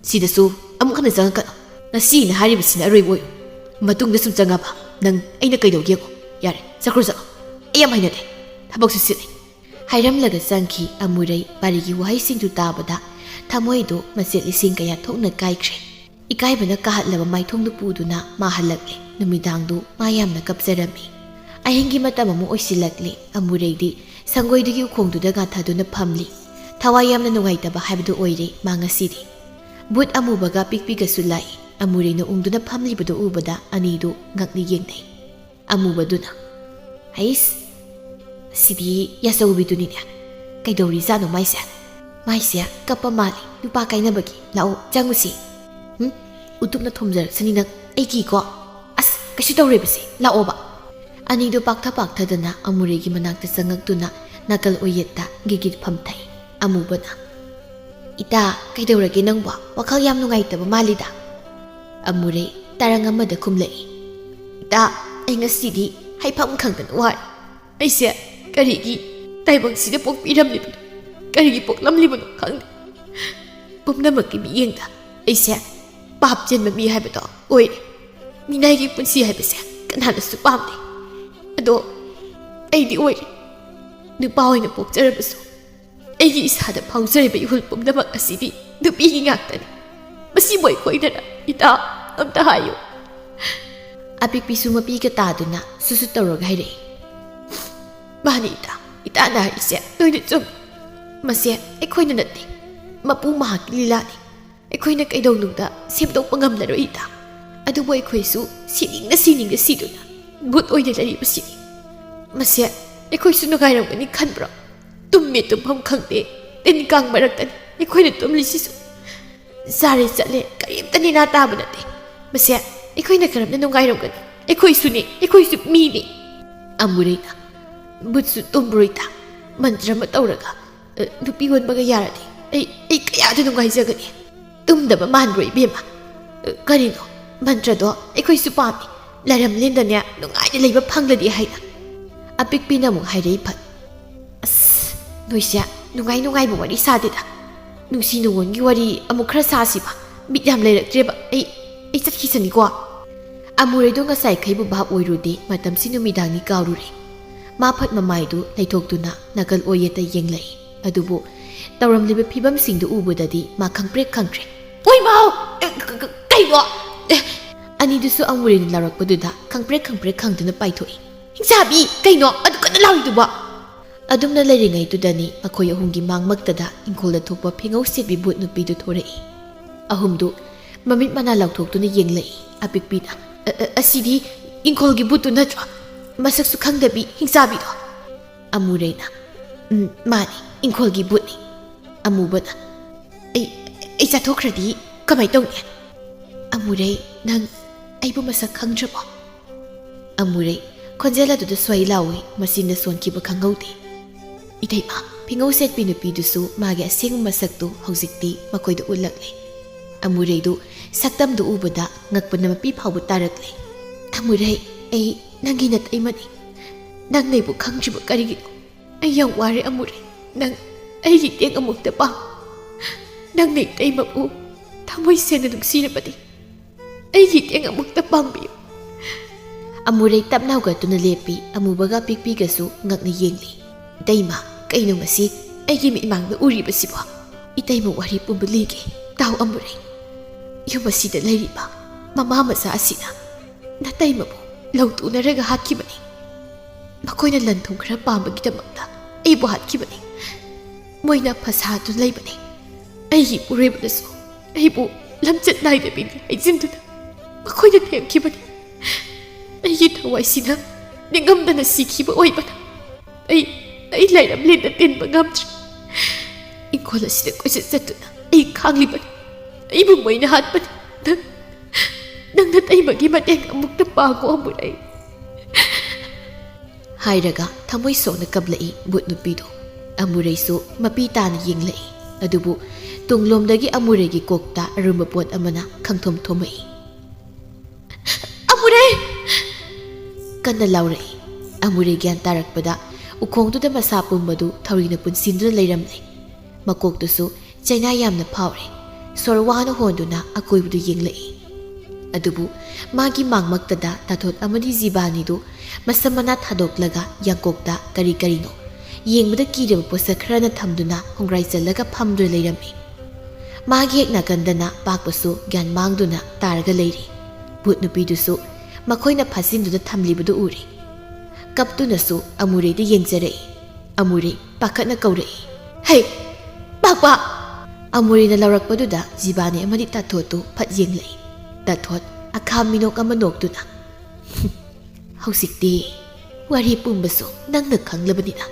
S2: ꯁꯤꯗꯁꯨ ꯑꯃꯨꯛ ꯍꯟꯅ ꯆꯪꯉꯛꯀꯅꯨ ꯉꯁꯤꯅ ꯍꯥꯏꯔꯤꯕꯁꯤꯅ ꯑꯔꯣꯏꯕ ꯑꯣꯏꯌꯨ ꯃꯇꯨꯡꯗ ꯁꯨꯝ ꯆꯪꯉꯕ ꯅꯪ ꯑꯩꯅ ꯀꯩꯗꯧꯒꯦꯀꯣ ꯌꯥꯔꯦ ꯆꯠꯈ꯭ꯔꯣ ꯑꯩ ꯌꯥꯝ ꯍꯩꯅꯗꯦ ꯊꯕꯛꯁꯨ ꯁꯤꯠꯂꯤ ꯍꯥꯏꯔꯝꯂꯒ ꯆꯪꯈꯤ ꯑꯃꯨꯔꯩ ꯄꯥꯔꯤꯒꯤ ꯋꯥꯍꯩꯁꯤꯡꯗꯨ ꯇꯥꯕꯗ
S1: ꯊꯃꯣꯏꯗꯨ ꯃꯆꯦꯠ ꯂꯤꯁꯤꯡ ꯀꯌꯥ ꯊꯣꯛꯅ ꯀꯥꯏꯈ꯭ꯔꯦ꯫ ꯏꯀꯥꯏꯕꯅ ꯀꯥꯍꯠꯂꯕ ꯃꯥꯏꯊꯣꯡꯗꯨ ꯄꯨꯗꯨꯅ ꯃꯥ ꯍꯜꯂꯛꯂꯦ꯫ ꯅꯨꯃꯤꯗꯥꯡꯗꯨ ꯃꯥ ꯌꯥꯝꯅ ꯀꯞꯆꯔꯝꯃꯤ꯫ ꯑꯍꯤꯡꯒꯤ ꯃꯇꯝ ꯑꯃꯨꯛ ꯑꯣꯏꯁꯤꯜꯂꯛꯂꯦ꯫ ꯑꯃꯨꯔꯩꯗꯤ ꯁꯪꯒꯣꯏꯗꯨꯒꯤ ꯎꯈꯣꯡꯗꯨꯗ ꯉꯥꯊꯗꯨꯅ ꯐꯝꯂꯤ꯫ ꯊꯋꯥꯏ ꯌꯥꯝꯅ ꯅꯨꯡꯉꯥꯏꯇꯕ ꯍꯥꯏꯕꯗꯨ ꯑꯣꯏꯔꯦ ꯃꯥ ꯉꯁꯤꯗꯤ꯫ ꯕꯨꯠ ꯑꯃꯨꯕꯒ ꯄꯤꯛꯄꯤꯒꯁꯨ ꯂꯥꯛꯏ꯫ ꯑꯃꯨꯔꯩꯅ ꯎꯪꯗꯨꯅ ꯐꯝꯂꯤꯕꯗꯨ ꯎꯕꯗ ꯑꯅꯤꯗꯨ ꯉꯛꯅꯤ ꯌꯦꯡꯅꯩ꯫ ꯑꯃꯨꯕꯗꯨꯅ "ꯍꯩꯁ, ꯁꯤꯗꯤ ꯌꯥꯆꯧꯕꯤꯗꯨꯅꯤꯅꯦ꯫ ꯀꯩꯗꯧꯔꯤꯖꯥꯠꯅꯣ ꯃꯥꯏꯁꯦ? ꯃꯥꯏꯁꯦ ꯀꯞꯄ ꯃꯥꯜꯂꯤ, ꯅꯨꯄꯥ ꯀꯥꯏꯅꯕꯒꯤ꯫ ꯂꯥꯛꯑꯣ ꯆꯪꯉꯨꯁꯤ." "ꯎꯇꯨꯞꯅ ꯊꯣꯝꯖꯔꯛꯁꯅꯤ ꯅꯪ, ꯑꯩ ꯀꯤꯀꯣ." "ꯑꯁ, ꯀꯩꯁꯨ ꯇꯧꯔꯣꯏꯕꯁꯤ, ꯂꯥꯛꯑꯣꯕ." ꯑꯅꯤꯗꯨ ꯄꯥꯛꯊꯗꯨꯅ ꯑꯃꯨꯔꯩꯒꯤ ꯃꯅꯥꯛꯇ ꯆꯪꯉꯛꯇꯨꯅ ꯅꯥꯀꯜ ꯑꯣꯏꯌꯦꯠꯇ ꯒꯤꯒꯤꯠ ꯐꯝꯊꯩ꯫ ꯑꯃꯨꯕꯅ "ꯏꯇꯥ, ꯀꯩꯗꯧꯔꯒꯦ ꯅꯪꯕꯣ? ꯋꯥꯈꯜ ꯌꯥꯝ ꯅꯨꯡꯉꯥꯏꯇꯕ ꯃꯥꯜꯂꯤꯗ." ꯑꯃꯨꯔꯩ ꯇꯔꯪ ꯑꯃꯗ ꯈꯨꯝꯂꯛꯏ꯫ "ꯏꯇꯥ, ꯑꯩ ꯉꯁꯤꯗꯤ ꯍꯥꯏꯐꯝ ꯈꯪꯗꯅ ꯋꯥꯔꯦ꯫ ꯑꯩꯁꯦ ꯀꯔꯤꯒꯤ ꯇꯥꯏꯕꯪꯁꯤꯗ ꯄꯣꯛꯄꯤꯔꯝꯂꯤꯕꯅꯣ, ꯀꯔꯤꯒꯤ ꯄꯣꯛꯂꯝꯂꯤꯕꯅꯣ ꯈꯪꯗꯦ꯫ ꯄꯨꯝꯅꯃꯛꯀꯤ ꯃꯤꯠꯌꯦꯡꯗ ꯑꯩꯁꯦ ꯄꯥꯞ ꯆꯦꯟꯕ ꯃꯤ ꯍꯥꯏꯕꯗꯣ ꯑꯣꯏꯔꯦ꯫ ꯃꯤꯅꯥꯏꯒꯤ ꯄꯨꯟꯁꯤ ꯍꯥꯏꯕꯁꯦ ꯀꯅꯥꯅꯁꯨ ꯄꯥꯝꯗꯦ꯫ ꯑꯗꯣ ꯑꯩꯗꯤ ꯑꯣꯏꯔꯦ꯫ ꯅꯨꯄꯥ ꯑꯣꯏꯅ ꯄꯣꯛꯆꯔꯕꯁꯨ ꯑꯩꯒꯤ ꯏꯁꯥꯗ ꯐꯥꯎꯖꯔꯤꯕ ꯏꯍꯨꯜ ꯄꯨꯝꯅꯃꯛ ꯑꯁꯤꯗꯤ ꯅꯨꯄꯤꯒꯤ ꯉꯥꯛꯇꯅꯤ꯫ ꯃꯁꯤꯕꯨ ꯑꯩꯈꯣꯏꯗꯅ ꯏꯇꯥ ꯑꯝꯇ ꯍꯥꯏꯌꯨ." ꯑꯄꯤꯛꯄꯤꯁꯨ ꯃꯄꯤꯒ ꯇꯥꯗꯨꯅ ꯁꯨꯁꯨ ꯇꯧꯔꯒ ꯍꯥꯏꯔꯛꯏ꯫ "ꯃꯥꯅꯤ ꯏꯇꯥ, ꯏꯇꯥꯅ ꯍꯥꯏꯔꯤꯁꯦ ꯂꯣꯏꯅ ꯆꯨꯝꯃꯤ꯫ ꯃꯁꯦ ꯑꯩꯈꯣꯏꯅ ꯅꯠꯇꯦ, ꯃꯄꯨ ꯃꯍꯥꯛꯀꯤ ꯂꯤꯂꯥꯅꯤ꯫ ꯑꯩꯈꯣꯏꯅ ꯀꯩꯗꯧꯅꯨꯡꯗ ꯁꯦꯝꯗꯣꯛꯄ ꯉꯝꯂꯔꯣꯏ ꯏꯇꯥ꯫ ꯑꯗꯨꯕꯨ ꯑꯩꯈꯣꯏꯁꯨ ꯁꯤꯅꯤꯡꯅ ꯁꯤꯗꯨꯅ ꯕꯨꯠ ꯑꯣꯏꯅ ꯂꯩꯔꯤꯕꯁꯤꯅꯤ꯫ ꯃꯁꯦ ꯑꯩꯈꯣꯏꯁꯨ ꯅꯨꯡꯉꯥꯏꯔꯝꯒꯅꯤ ꯈꯟꯕ꯭ꯔꯣ? ꯇꯨꯝꯃꯦ ꯇꯨꯝꯐꯝ ꯈꯪꯗꯦ, ꯇꯤꯟ ꯀꯥꯡ ꯃꯔꯛꯇꯅꯤ ꯑꯩꯈꯣꯏꯅ ꯇꯨꯝꯂꯤꯁꯤꯁꯨ꯫ ꯆꯥꯔꯦ ꯆꯠꯂꯦ, ꯀꯔꯤꯝꯇ ꯅꯦꯅꯥ ꯇꯥꯕ ꯅꯠꯇꯦ꯫ ꯃꯁꯦ ꯑꯩꯈꯣꯏꯅ ꯀꯔꯝꯅ ꯅꯨꯡꯉꯥꯏꯔꯝꯒꯅꯤ? ꯑꯩꯈꯣꯏꯁꯨꯅꯤ, ꯑꯩꯈꯣꯏꯁꯨ ꯃꯤꯅꯤ." ꯑꯃꯨꯔꯩꯅ "ꯕꯨꯠꯁꯨ ꯇꯨꯝꯕ꯭ꯔꯣ ꯏꯇꯥ? ꯃꯟꯇ꯭ꯔ ꯑꯃ ꯇꯧꯔꯒ ꯅꯨꯄꯤ ꯑꯣꯟꯕꯒ ꯌꯥꯔꯗꯤ ꯑꯩ ꯀꯌꯥꯗ ꯅꯨꯡꯉꯥꯏꯖꯒꯅꯤ꯫ ꯇꯨꯝꯗꯕ ꯃꯥꯟꯕ꯭ꯔꯣ ꯏꯕꯦꯝꯃ? ꯀꯔꯤꯅꯣ, ꯃꯟꯇ꯭ꯔꯗꯣ ꯑꯩꯈꯣꯏꯁꯨ ꯄꯥꯝꯃꯤ, ꯂꯥꯏꯔꯝꯂꯦꯟꯗꯅꯦ ꯅꯨꯡꯉꯥꯏꯅ ꯂꯩꯕ ꯐꯪꯂꯗꯤ ꯍꯥꯏꯅ." ꯑꯄꯤꯛꯄꯤꯅ ꯑꯃꯨꯛ ꯍꯥꯏꯔꯛꯏ ꯐꯠ꯫ "ꯑꯁ, ꯅꯣꯏꯁꯦ ꯅꯨꯡꯉꯥꯏꯕ ꯋꯥꯔꯤ ꯁꯥꯗꯦꯗ꯫ ꯅꯨꯡꯁꯤ ꯅꯨꯡꯉꯣꯟꯒꯤ ꯋꯥꯔꯤ ꯑꯃꯨꯛ ꯈꯔ ꯁꯥꯁꯤꯕ꯫ ꯕꯤꯠ ꯌꯥꯝ ꯂꯩꯔꯛꯇ꯭ꯔꯦꯕ, ꯑꯩ ꯆꯠꯈꯤꯁꯅꯤꯀꯣ." ꯑꯃꯨꯔꯩꯗꯣ ꯉꯁꯥꯏꯈꯩꯕꯨ ꯚꯥꯞ ꯑꯣꯏꯔꯨꯗꯦ, ꯃꯇꯝꯁꯤ ꯅꯨꯃꯤꯗꯥꯡꯅꯤ ꯀꯥꯎꯔꯨꯔꯦ꯫ ꯃꯥ ꯐꯠ ꯃꯃꯥꯏꯗꯨ ꯂꯩꯊꯣꯛꯇꯨꯅ ꯅꯥꯀꯜ ꯑꯣꯏꯌꯦꯠꯇ ꯌꯦꯡꯂꯛꯏ꯫ ꯑꯗꯨꯕꯨ ꯇꯧꯔꯝꯂꯤꯕ ꯐꯤꯕꯝꯁꯤꯡꯗꯨ ꯎꯕꯗꯗꯤ ꯃꯥ ꯈꯪꯄ꯭ꯔꯦꯛ ꯈꯪꯈ꯭ꯔꯦ꯫ "ꯑꯣꯏꯃꯥꯎ, ꯀꯩꯅꯣ?" ꯑꯅꯤꯗꯨꯁꯨ ꯑꯃꯨꯔꯩꯅ ꯂꯥꯎꯔꯛꯄꯗꯨꯗ ꯈꯪꯄ꯭ꯔꯦꯛ ꯈꯪꯗꯨꯅ ꯄꯥꯏꯊꯣꯛꯏ꯫ "ꯍꯤꯡꯆꯥꯕꯤ, ꯀꯩꯅꯣ ꯑꯗꯨ ꯀꯟꯅ ꯂꯥꯎꯔꯤꯗꯨꯕꯣ?" ꯑꯗꯨꯝꯅ ꯂꯩꯔꯤꯉꯩꯗꯨꯗꯅꯤ ꯃꯈꯣꯏ ꯑꯍꯨꯝꯒꯤ ꯃꯥꯡꯃꯛꯇꯗ ꯏꯪꯈꯣꯜꯗ ꯊꯣꯛꯄ ꯐꯤꯉꯧ ꯁꯦꯠꯄꯤ ꯕꯨꯠ ꯅꯨꯄꯤꯗꯨ ꯊꯣꯔꯛꯏ꯫ ꯑꯍꯨꯝꯗꯨ ꯃꯃꯤꯠ ꯃꯅꯥ ꯂꯥꯎꯊꯣꯛꯇꯨꯅ ꯌꯦꯡꯂꯛꯏ꯫ ꯑꯄꯤꯛꯄꯤꯅ "ꯑꯁꯤꯗꯤ ꯏꯪꯈꯣꯜꯒꯤ ꯕꯨꯠꯇꯨ ꯅꯠꯇ꯭ꯔꯣ? ꯃꯁꯛꯁꯨ ꯈꯪꯗꯕꯤ ꯍꯤꯡꯆꯥꯕꯤꯗꯣ." ꯑꯃꯨꯔꯩꯅ "ꯃꯥꯅꯤ, ꯏꯪꯈꯣꯜꯒꯤ ꯕꯨꯠꯅꯤ." ꯑꯃꯨꯕꯅ "ꯑꯩ ꯆꯥꯊꯣꯛꯈ꯭ꯔꯗꯤ ꯀꯃꯥꯏ ꯇꯧꯅꯤ?" "ꯑꯃꯨꯔꯩ, ꯅꯪ ꯑꯩꯕꯨ ꯃꯁꯛ ꯈꯪꯗ꯭ꯔꯕꯣ?" ꯑꯃꯨꯔꯩ ꯈꯣꯟꯖꯦꯜ ꯑꯗꯨꯗ ꯁ꯭ꯋꯥꯏ ꯂꯥꯎꯏ, ꯃꯆꯤꯟꯗ ꯁꯣꯟꯈꯤꯕ ꯈꯪꯍꯧꯗꯦ꯫ ꯏꯇꯩꯃ, ꯐꯤꯉꯧ ꯁꯦꯠꯄꯤ ꯅꯨꯄꯤꯗꯨꯁꯨ ꯃꯥꯒꯤ ꯑꯁꯦꯡꯕ ꯃꯁꯛꯇꯨ ꯍꯧꯖꯤꯛꯇꯤ ꯃꯈꯣꯏꯗ ꯎꯠꯂꯛꯂꯦ꯫ ꯑꯃꯨꯔꯩꯗꯨ ꯁꯛꯇꯝꯗꯨ ꯎꯕꯗ ꯉꯛꯄꯅ ꯃꯄꯤ ꯐꯥꯎꯕ ꯇꯥꯔꯛꯂꯦ꯫ "ꯑꯃꯨꯔꯩ, ꯑꯩ ꯅꯪꯒꯤ ꯅꯇꯩꯃꯅꯤ꯫ ꯅꯪ ꯑꯩꯕꯨ ꯈꯪꯗ꯭ꯔꯤꯕ ꯀꯔꯤꯒꯤꯅꯣ? ꯑꯩ ꯌꯥꯝ ꯋꯥꯔꯦ ꯑꯃꯨꯔꯩ꯫ ꯅꯪ ꯑꯩꯒꯤ ꯏꯇꯦꯡ ꯑꯃꯨꯛꯇ ꯄꯥꯡ꯫ ꯅꯪꯅ ꯏꯇꯩꯃꯕꯨ ꯊꯃꯣꯏ ꯁꯦꯡꯅ ꯅꯨꯡꯁꯤꯔꯕꯗꯤ ꯑꯩꯒꯤ ꯏꯇꯦꯡ ꯑꯃꯨꯛꯇ ꯄꯥꯡꯕꯤꯌꯨ." ꯑꯃꯨꯔꯩ ꯇꯞꯅ ꯍꯧꯒꯠꯇꯨꯅ ꯂꯦꯞꯄꯤ꯫ ꯑꯃꯨꯕꯒ ꯄꯤꯛꯄꯤꯒꯁꯨ ꯉꯛꯅ ꯌꯦꯡꯂꯤ꯫ "ꯏꯇꯩꯃ, ꯀꯩꯅꯣ ꯉꯁꯤ ꯑꯩꯒꯤ ꯃꯤꯠꯃꯥꯡꯗ ꯎꯔꯤꯕꯁꯤꯕꯣ?" "ꯏꯇꯩꯃ, ꯋꯥꯔꯤ ꯄꯨꯝꯕ ꯂꯤꯒꯦ ꯇꯥꯎ ꯑꯃꯨꯔꯩ꯫ ꯌꯨꯝ ꯑꯁꯤꯗ ꯂꯩꯔꯤꯕ ꯃꯃꯥ ꯃꯆꯥ ꯑꯁꯤꯅ ꯅꯇꯩꯃꯕꯨ ꯂꯧ ꯇꯨꯅꯔꯒ ꯍꯥꯠꯈꯤꯕꯅꯤ꯫ ꯃꯈꯣꯏꯅ ꯂꯟ ꯊꯨꯝ ꯈꯔ ꯄꯥꯝꯕꯒꯤꯗꯃꯛꯇ ꯑꯩꯕꯨ ꯍꯥꯠꯈꯤꯕꯅꯤ꯫ ꯃꯣꯏꯅ ꯐꯁꯥꯗꯨ ꯂꯩꯕꯅꯤ꯫ ꯑꯩꯒꯤ ꯄꯨꯔꯣꯏꯕꯗꯁꯨ ꯑꯩꯕꯨ ꯂꯝꯆꯠ ꯅꯥꯏꯗꯕꯤꯅꯤ ꯍꯩꯖꯤꯟꯗꯨꯅ ꯃꯈꯣꯏꯅ ꯊꯦꯝꯈꯤꯕꯅꯤ꯫ ꯑꯩꯒꯤ ꯊꯋꯥꯏꯁꯤꯅ ꯅꯤꯡꯉꯝꯗꯅ ꯁꯤꯈꯤꯕ ꯑꯣꯏꯕꯅ ꯑꯩ ꯂꯥꯏꯔꯝꯂꯦꯟꯗ ꯇꯤꯟꯕ ꯉꯝꯗ꯭ꯔꯦ꯫ ꯏꯪꯈꯣꯜ ꯑꯁꯤꯗ ꯀꯣꯏꯆꯠ ꯆꯠꯇꯨꯅ ꯑꯩ ꯈꯥꯡꯂꯤꯕꯅꯤ꯫ ꯑꯩꯕꯨ ꯃꯣꯏꯅ ꯍꯥꯠꯄꯅꯤ꯫ ꯅꯪ ꯅꯇꯩꯃꯒꯤ ꯃꯇꯦꯡ ꯑꯃꯨꯛꯇ ꯄꯥꯡꯉꯣ ꯑꯃꯨꯔꯩ." ꯍꯥꯏꯔꯒ ꯊꯃꯣꯏ ꯁꯣꯛꯅ ꯀꯞꯂꯛꯏ ꯕꯨꯠ ꯅꯨꯄꯤꯗꯣ꯫ ꯑꯃꯨꯔꯩꯁꯨ ꯃꯄꯤ ꯇꯥꯅ ꯌꯦꯡꯂꯛꯏ꯫ ꯑꯗꯨꯕꯨ ꯇꯨꯡꯂꯣꯝꯗꯒꯤ ꯑꯃꯨꯔꯩꯒꯤ ꯀꯣꯛꯇ ꯑꯔꯨꯝꯕ ꯄꯣꯠ ꯑꯃꯅ ꯈꯪꯊꯣꯝ ꯊꯣꯝꯃꯛꯏ꯫ "ꯑꯃꯨꯔꯩ!" ꯀꯟꯅ ꯂꯥꯎꯔꯛꯏ꯫ ꯑꯃꯨꯔꯩ ꯒ꯭ꯌꯥꯟ ꯇꯥꯔꯛꯄꯗ ꯎꯈꯣꯡꯗꯨꯗ ꯃꯁꯥ ꯄꯨꯝꯕꯗꯨ ꯊꯧꯔꯤꯅ ꯄꯨꯟꯁꯤꯟꯗꯨꯅ ꯂꯩꯔꯝꯂꯦ꯫ ꯃꯀꯣꯛꯇꯨꯁꯨ ꯆꯩꯅꯥ ꯌꯥꯝꯅ ꯐꯥꯎꯔꯦ꯫ ꯁꯣꯔ ꯋꯥꯅ ꯍꯣꯟꯗꯨꯅ ꯑꯀꯣꯏꯕꯗꯨ ꯌꯦꯡꯂꯛꯏ꯫ ꯑꯗꯨꯕꯨ ꯃꯥꯒꯤ ꯃꯥꯡꯃꯛꯇꯗ ꯇꯥꯊꯣꯠ ꯑꯃꯗꯤ ꯖꯤꯕꯥꯅꯤꯗꯨ ꯃꯁꯝ ꯃꯅꯥ ꯊꯥꯗꯣꯛꯂꯒ ꯌꯥꯡꯀꯣꯛꯇ ꯀꯔꯤꯅꯣ ꯌꯦꯡꯕꯗ ꯀꯤꯔꯕ ꯄꯣꯠꯁꯛ ꯈꯔꯅ ꯊꯝꯗꯨꯅ ꯍꯣꯡꯒ꯭ꯔꯥꯏ ꯆꯜꯂꯒ ꯐꯝꯗꯨꯅ ꯂꯩꯔꯝꯃꯤ꯫ ꯃꯥꯒꯤ ꯍꯦꯛ ꯅꯥꯀꯟꯗꯅ ꯄꯥꯛꯄꯁꯨ ꯒ꯭ꯌꯥꯟ ꯃꯥꯡꯗꯨꯅ ꯇꯥꯔꯒ ꯂꯩꯔꯤ꯫ ꯚꯨꯠ ꯅꯨꯄꯤꯗꯨꯁꯨ ꯃꯈꯣꯏꯅ ꯐꯥꯖꯤꯟꯗꯨꯅ ꯊꯝꯂꯤꯕꯗꯨ ꯎꯔꯤ꯫ ꯀꯞꯇꯨꯅꯁꯨ ꯑꯃꯨꯔꯩꯗ ꯌꯦꯡꯖꯔꯛꯏ꯫ ꯑꯃꯨꯔꯩ ꯄꯥꯈꯠꯅ ꯀꯧꯔꯛꯏ, "ꯍꯩ, ꯄꯥꯛꯄ!" ꯑꯃꯨꯔꯩꯅ ꯂꯧꯔꯛꯄꯗꯨꯗ ꯖꯤꯕꯥꯅꯤ ꯑꯃꯗꯤ ꯇꯥꯊꯣꯠꯇꯨ ꯐꯠ ꯌꯦꯡꯂꯛꯏ꯫ ꯇꯥꯊꯣꯠ ꯑꯈꯥ ꯃꯤꯅꯣꯛ ꯑꯃ ꯅꯣꯛꯇꯨꯅ, "ꯍꯧꯖꯤꯛꯇꯤ ꯋꯥꯔꯤ ꯄꯨꯝꯕꯁꯨ ꯅꯪꯅ ꯈꯪꯂꯕꯅꯤꯅ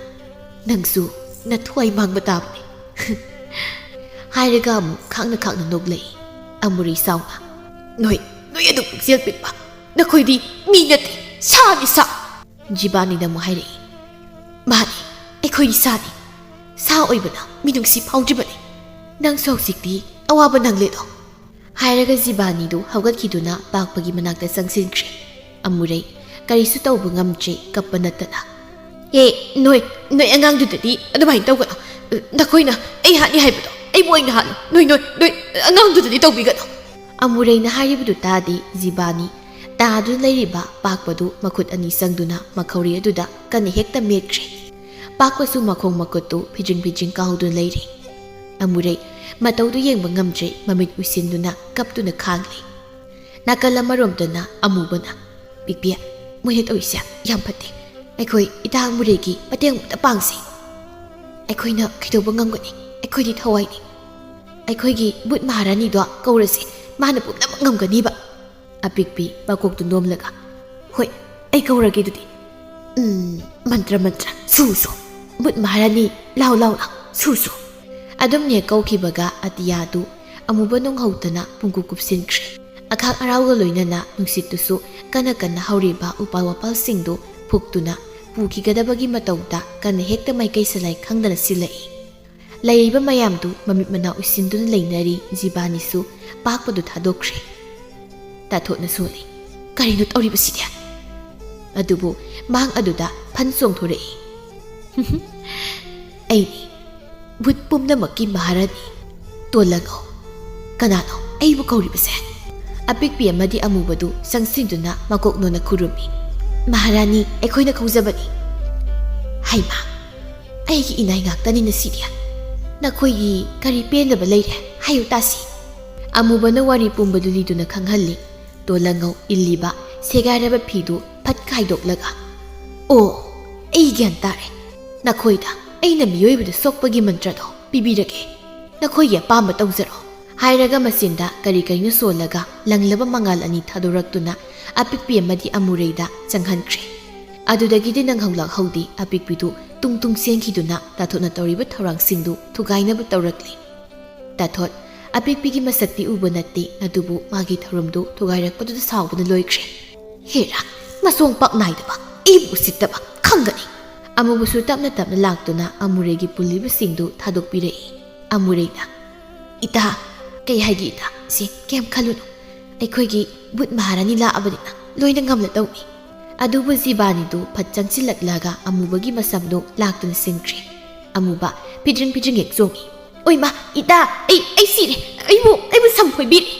S1: ꯅꯪꯁꯨ ꯅꯊ꯭ꯋꯥꯏ ꯃꯥꯡꯕ ꯇꯥꯕꯅꯤ." ꯍꯥꯏꯔꯒ ꯑꯃꯨꯛ ꯈꯥꯛꯅ ꯈꯥꯛꯅ ꯅꯣꯛꯂꯛꯏ꯫ ꯑꯃꯨꯔꯩ ꯁꯥꯎꯅ, "ꯅꯣꯏ ꯑꯗꯨ ꯄꯨꯛꯆꯦꯜ ꯄꯤꯛꯄ, ꯅꯈꯣꯏꯗꯤ ꯃꯤ ꯅꯠꯇꯦ, ꯁꯥꯅꯤ ꯁꯥ!" ꯖꯤꯕꯥꯅꯤꯅ ꯑꯃꯨꯛ ꯍꯥꯏꯔꯛꯏ, "ꯃꯥꯅꯤ, ꯑꯩꯈꯣꯏꯗꯤ ꯁꯥꯅꯤ. ꯁꯥ ꯑꯣꯏꯕꯅ ꯃꯤꯅꯨꯡꯁꯤ ꯐꯥꯎꯗ꯭ꯔꯤꯕꯅꯤ. ꯅꯪꯁꯨ ꯍꯧꯖꯤꯛꯇꯤ ꯑꯋꯥꯕ ꯅꯪꯂꯦꯗꯣ." ꯍꯥꯏꯔꯒ ꯖꯤꯕꯥꯅꯤꯗꯨ ꯍꯧꯒꯠꯈꯤꯗꯨꯅ ꯄꯥꯛꯄꯒꯤ ꯃꯅꯥꯛꯇ ꯆꯪꯁꯤꯟꯈ꯭ꯔꯦ꯫ ꯑꯃꯨꯔꯩ ꯀꯔꯤꯁꯨ ꯇꯧꯕ ꯉꯝꯗ꯭ꯔꯦ, ꯀꯞꯄ ꯅꯠꯇꯅ, ꯅꯣꯏ ꯑꯉꯥꯡꯗꯨꯗꯗꯤ ꯑꯗꯨꯃꯥꯏꯅ ꯇꯧꯒꯅꯨ. ꯅꯈꯣꯏꯅ ꯑꯩ ꯍꯥꯠꯅꯤ ꯍꯥꯏꯕꯗꯣ ꯑꯩꯕꯨ ꯑꯣꯏꯅ ꯍꯥꯠꯂꯨ. ꯅꯣꯏ ꯑꯉꯥꯡꯗꯨꯗꯗꯤ ꯇꯧꯕꯤꯒꯅꯨ." ꯑꯃꯨꯔꯩꯅ ꯍꯥꯏꯔꯤꯕꯗꯨ ꯇꯥꯗꯦ ꯖꯤꯕꯥꯅꯤ ꯇꯥꯗꯨꯅ ꯂꯩꯔꯤꯕ ꯄꯥꯛꯄꯗꯨ ꯃꯈꯨꯠ ꯑꯅꯤ ꯆꯪꯗꯨꯅ ꯃꯈꯧꯔꯤ ꯑꯗꯨꯗ ꯀꯟꯅ ꯍꯦꯛꯇ ꯃꯦꯠꯈ꯭ꯔꯦ꯫ ꯄꯥꯛꯄꯁꯨ ꯃꯈꯣꯡ ꯃꯈꯨꯠꯇꯨ ꯐꯤꯗ꯭ꯔꯤꯡ ꯐꯤꯗ꯭ꯔꯤꯡ ꯀꯥꯎꯗꯨꯅ ꯂꯩꯔꯤ꯫ ꯑꯃꯨꯔꯩ ꯃꯇꯧꯗꯨ ꯌꯦꯡꯕ ꯉꯝꯗ꯭ꯔꯦ, ꯃꯃꯤꯠ ꯎꯏꯁꯤꯟꯗꯨꯅ ꯀꯞꯇꯨꯅ ꯈꯥꯡꯂꯤ꯫ ꯅꯥꯀꯜ ꯑꯃꯔꯣꯝꯗꯅ ꯑꯃꯨꯕꯅ, "ꯄꯤꯛꯄꯤ, ꯃꯣꯏꯅ ꯇꯧꯔꯤꯁꯦ ꯌꯥꯝ ꯐꯠꯇꯦ. ꯑꯩꯈꯣꯏ ꯏꯇꯥ ꯑꯃꯨꯔꯩꯒꯤ ꯃꯇꯦꯡ ꯑꯃꯇ ꯄꯥꯡꯁꯤ. ꯑꯩꯈꯣꯏꯅ ꯀꯩꯗꯧꯕ ꯉꯝꯒꯅꯤ? ꯑꯩꯈꯣꯏꯗꯤ ꯊꯋꯥꯏꯅꯤ. ꯑꯩꯈꯣꯏꯒꯤ ꯕꯨꯠ ꯃꯍꯥꯔꯥꯅꯤꯗꯣ ꯀꯧꯔꯁꯤ, ꯃꯥꯅ ꯄꯨꯝꯅꯃꯛ ꯉꯝꯒꯅꯤꯕ." ꯑꯄꯤꯛꯄꯤ ꯃꯀꯣꯛꯇꯨ ꯅꯣꯝꯂꯒ, "ꯍꯣꯏ, ꯑꯩ ꯀꯧꯔꯒꯦ ꯑꯗꯨꯗꯤ. ꯃꯟꯇ꯭ꯔ ꯁꯨ ꯕꯨꯠ ꯃꯍꯥꯔꯥꯅꯤ, ꯂꯥꯎ ꯁꯨ." ꯑꯗꯨꯝꯅꯦ ꯀꯧꯈꯤꯕꯒ ꯑꯇꯤꯌꯥꯗꯨ ꯑꯃꯨꯕ ꯅꯣꯡꯍꯧꯇꯅ ꯄꯨꯡꯀꯨꯞ ꯀꯨꯞꯁꯤꯟꯈ꯭ꯔꯦ꯫ ꯑꯈꯥꯛ ꯑꯔꯥꯎꯒ ꯂꯣꯏꯅꯅ ꯅꯨꯡꯁꯤꯠꯇꯨꯁꯨ ꯀꯟꯅ ꯀꯟꯅ ꯍꯧꯔꯤꯕ ꯎꯄꯥꯜ ꯋꯥꯄꯥꯜꯁꯤꯡꯗꯨ ꯐꯨꯛꯇꯨꯅ ꯄꯨꯈꯤꯒꯗꯕꯒꯤ ꯃꯇꯧꯗ ꯀꯟꯅ ꯍꯦꯛꯇ ꯃꯥꯏꯀꯩ ꯁꯂꯥꯏ ꯈꯪꯗꯅ ꯁꯤꯜꯂꯛꯏ꯫ ꯂꯩꯔꯤꯕ ꯃꯌꯥꯝꯗꯨ ꯃꯃꯤꯠ ꯃꯅꯥ ꯎꯏꯁꯤꯟꯗꯨꯅ ꯂꯩꯅꯔꯤ꯫ ꯖꯤꯕꯥꯅꯤꯁꯨ ꯄꯥꯛꯄꯗꯨ ꯊꯥꯗꯣꯛꯈ꯭ꯔꯦ꯫ ꯇꯥꯊꯣꯠꯅ ꯁꯣꯜꯂꯤ, "ꯀꯔꯤꯅꯣ ꯇꯧꯔꯤꯕꯁꯤꯗꯤ?" ꯑꯗꯨꯕꯨ ꯃꯥꯡ ꯑꯗꯨꯗ ꯐꯟ ꯆꯣꯡꯊꯣꯔꯛꯏ, "ꯑꯩꯅꯤ, ꯚꯨꯠ ꯄꯨꯝꯅꯃꯛꯀꯤ ꯃꯍꯥꯔꯥꯅꯤ, ꯇꯣꯜꯂꯉꯧ. ꯀꯅꯥꯅꯣ ꯑꯩꯕꯨ ꯀꯧꯔꯤꯕꯁꯦ?" ꯑꯄꯤꯛꯄꯤ ꯑꯃꯗꯤ ꯑꯃꯨꯕꯗꯨ ꯆꯪꯁꯤꯟꯗꯨꯅ ꯃꯀꯣꯛꯅꯣꯟꯅ ꯈꯨꯔꯨꯝꯃꯤ, "ꯃꯍꯥꯔꯥꯅꯤ, ꯑꯩꯈꯣꯏꯅ ꯀꯧꯖꯕꯅꯤ." "ꯍꯩꯃꯥ, ꯑꯩꯒꯤ ꯏꯅꯥꯏ ꯉꯥꯛꯇꯅꯤ ꯉꯁꯤꯗꯤ. ꯅꯈꯣꯏꯒꯤ ꯀꯔꯤ ꯄꯦꯟꯗꯕ ꯂꯩꯔꯦ? ꯍꯥꯏꯌꯨ ꯇꯥꯁꯤ." ꯑꯃꯨꯕꯅ ꯋꯥꯔꯤ ꯄꯨꯝꯕꯗꯨ ꯂꯤꯗꯨꯅ ꯈꯪꯍꯜꯂꯤ꯫ ꯇꯣꯜꯂꯉꯧ ꯏꯜꯂꯤꯕ ꯁꯦꯒꯥꯏꯔꯕ ꯐꯤꯗꯨ ꯐꯠ ꯈꯥꯏꯗꯣꯛꯂꯒ, "ꯑꯣ, ꯑꯩ ꯒ꯭ꯌꯥꯟ ꯇꯥꯔꯦ. ꯅꯈꯣꯏꯗ ꯑꯩꯅ ꯃꯤꯑꯣꯏꯕꯗ ꯁꯣꯛꯄꯒꯤ ꯃꯟꯇ꯭ꯔꯗꯣ ꯄꯤꯕꯤꯔꯒꯦ. ꯅꯈꯣꯏꯒꯤ ꯑꯄꯥꯝꯕ ꯇꯧꯖꯔꯣ." ꯍꯥꯏꯔꯒ ꯃꯆꯤꯟꯗ ꯀꯔꯤ ꯀꯔꯤꯅꯣ ꯁꯣꯜꯂꯒ ꯂꯪꯂꯕ ꯃꯉꯥꯜ ꯑꯅꯤ ꯊꯥꯗꯣꯔꯛꯇꯨꯅ ꯑꯄꯤꯛꯄꯤ ꯑꯃꯗꯤ ꯑꯃꯨꯔꯩꯗ ꯆꯪꯍꯟꯈ꯭ರೆ꯫ ꯑꯗꯨꯗꯒꯤꯗꯤ ꯅꯪꯍꯧ-ꯂꯥꯛꯍꯧꯗꯤ ꯑꯄꯤꯛꯄꯤꯗꯨ ꯇꯨꯡ ꯆꯦꯟꯈꯤꯗꯨꯅ ꯇꯥꯊꯣꯠꯅ ꯇꯧꯔꯤꯕ ꯊꯧꯔꯥꯡꯁꯤꯡꯗꯨ ꯊꯨꯒꯥꯏꯅꯕ ꯇꯧꯔꯛꯂꯤ꯫ ꯇꯥꯊꯣꯠ ꯑꯄꯤꯛꯄꯤꯒꯤ ꯃꯁꯛꯇꯤ ꯎꯕ ꯅꯠꯇꯦ, ꯑꯗꯨꯕꯨ ꯃꯥꯒꯤ ꯊꯧꯔꯝꯗꯨ ꯊꯨꯒꯥꯏꯔꯛꯄꯗꯨꯗ ꯁꯥꯎꯕꯅ ꯂꯣꯏꯈ꯭ꯔꯦ꯫ "ꯍꯦꯔꯥ, ꯃꯁꯣꯡ ꯄꯥꯛ ꯅꯥꯏꯗꯕ, ꯑꯩꯕꯨ ꯎꯁꯤꯠꯇꯕ, ꯈꯪꯒꯅꯤ." ꯑꯃꯨꯕꯁꯨ ꯇꯞꯅ ꯇꯞꯅ ꯂꯥꯛꯇꯨꯅ ꯑꯃꯨꯔꯩꯒꯤ ꯄꯨꯜꯂꯤꯕꯁꯤꯡꯗꯨ ꯊꯥꯗꯣꯛꯄꯤꯔꯛꯏ꯫ ꯑꯃꯨꯔꯩꯅ, "ꯏꯇꯥ, ꯀꯩ ꯍꯥꯏꯒꯦ ꯏꯇꯥ? ꯀꯩꯝ ꯈꯜꯂꯨꯅꯨ. ꯑꯩꯈꯣꯏꯒꯤ ꯕꯨꯠ ꯃꯍꯥꯔꯥꯅꯤ ꯂꯥꯛꯑꯕꯅꯤꯅ ꯂꯣꯏꯅ ꯉꯝꯂꯗꯧꯅꯤ." ꯑꯗꯨꯕꯨ ꯖꯤꯕꯥꯅꯤꯗꯨ ꯐꯠ ꯆꯪꯁꯤꯜꯂꯛꯂꯒ ꯑꯃꯨꯕꯒꯤ ꯃꯁꯝꯗꯨ ꯂꯥꯛꯇꯨꯅ ꯁꯤꯟꯈ꯭ꯔꯦ꯫ ꯑꯃꯨꯕ ꯐꯤꯗ꯭ꯔꯤꯡ ꯐꯤꯗ꯭ꯔꯤꯡ ꯍꯦꯛ ꯆꯣꯡꯉꯤ꯫ "ꯑꯣꯏꯃꯥ, ꯏꯇꯥ, ꯑꯩ ꯁꯤꯔꯦ. ꯑꯩꯕꯨ ꯁꯝꯐꯣꯏꯕꯤꯔꯦ."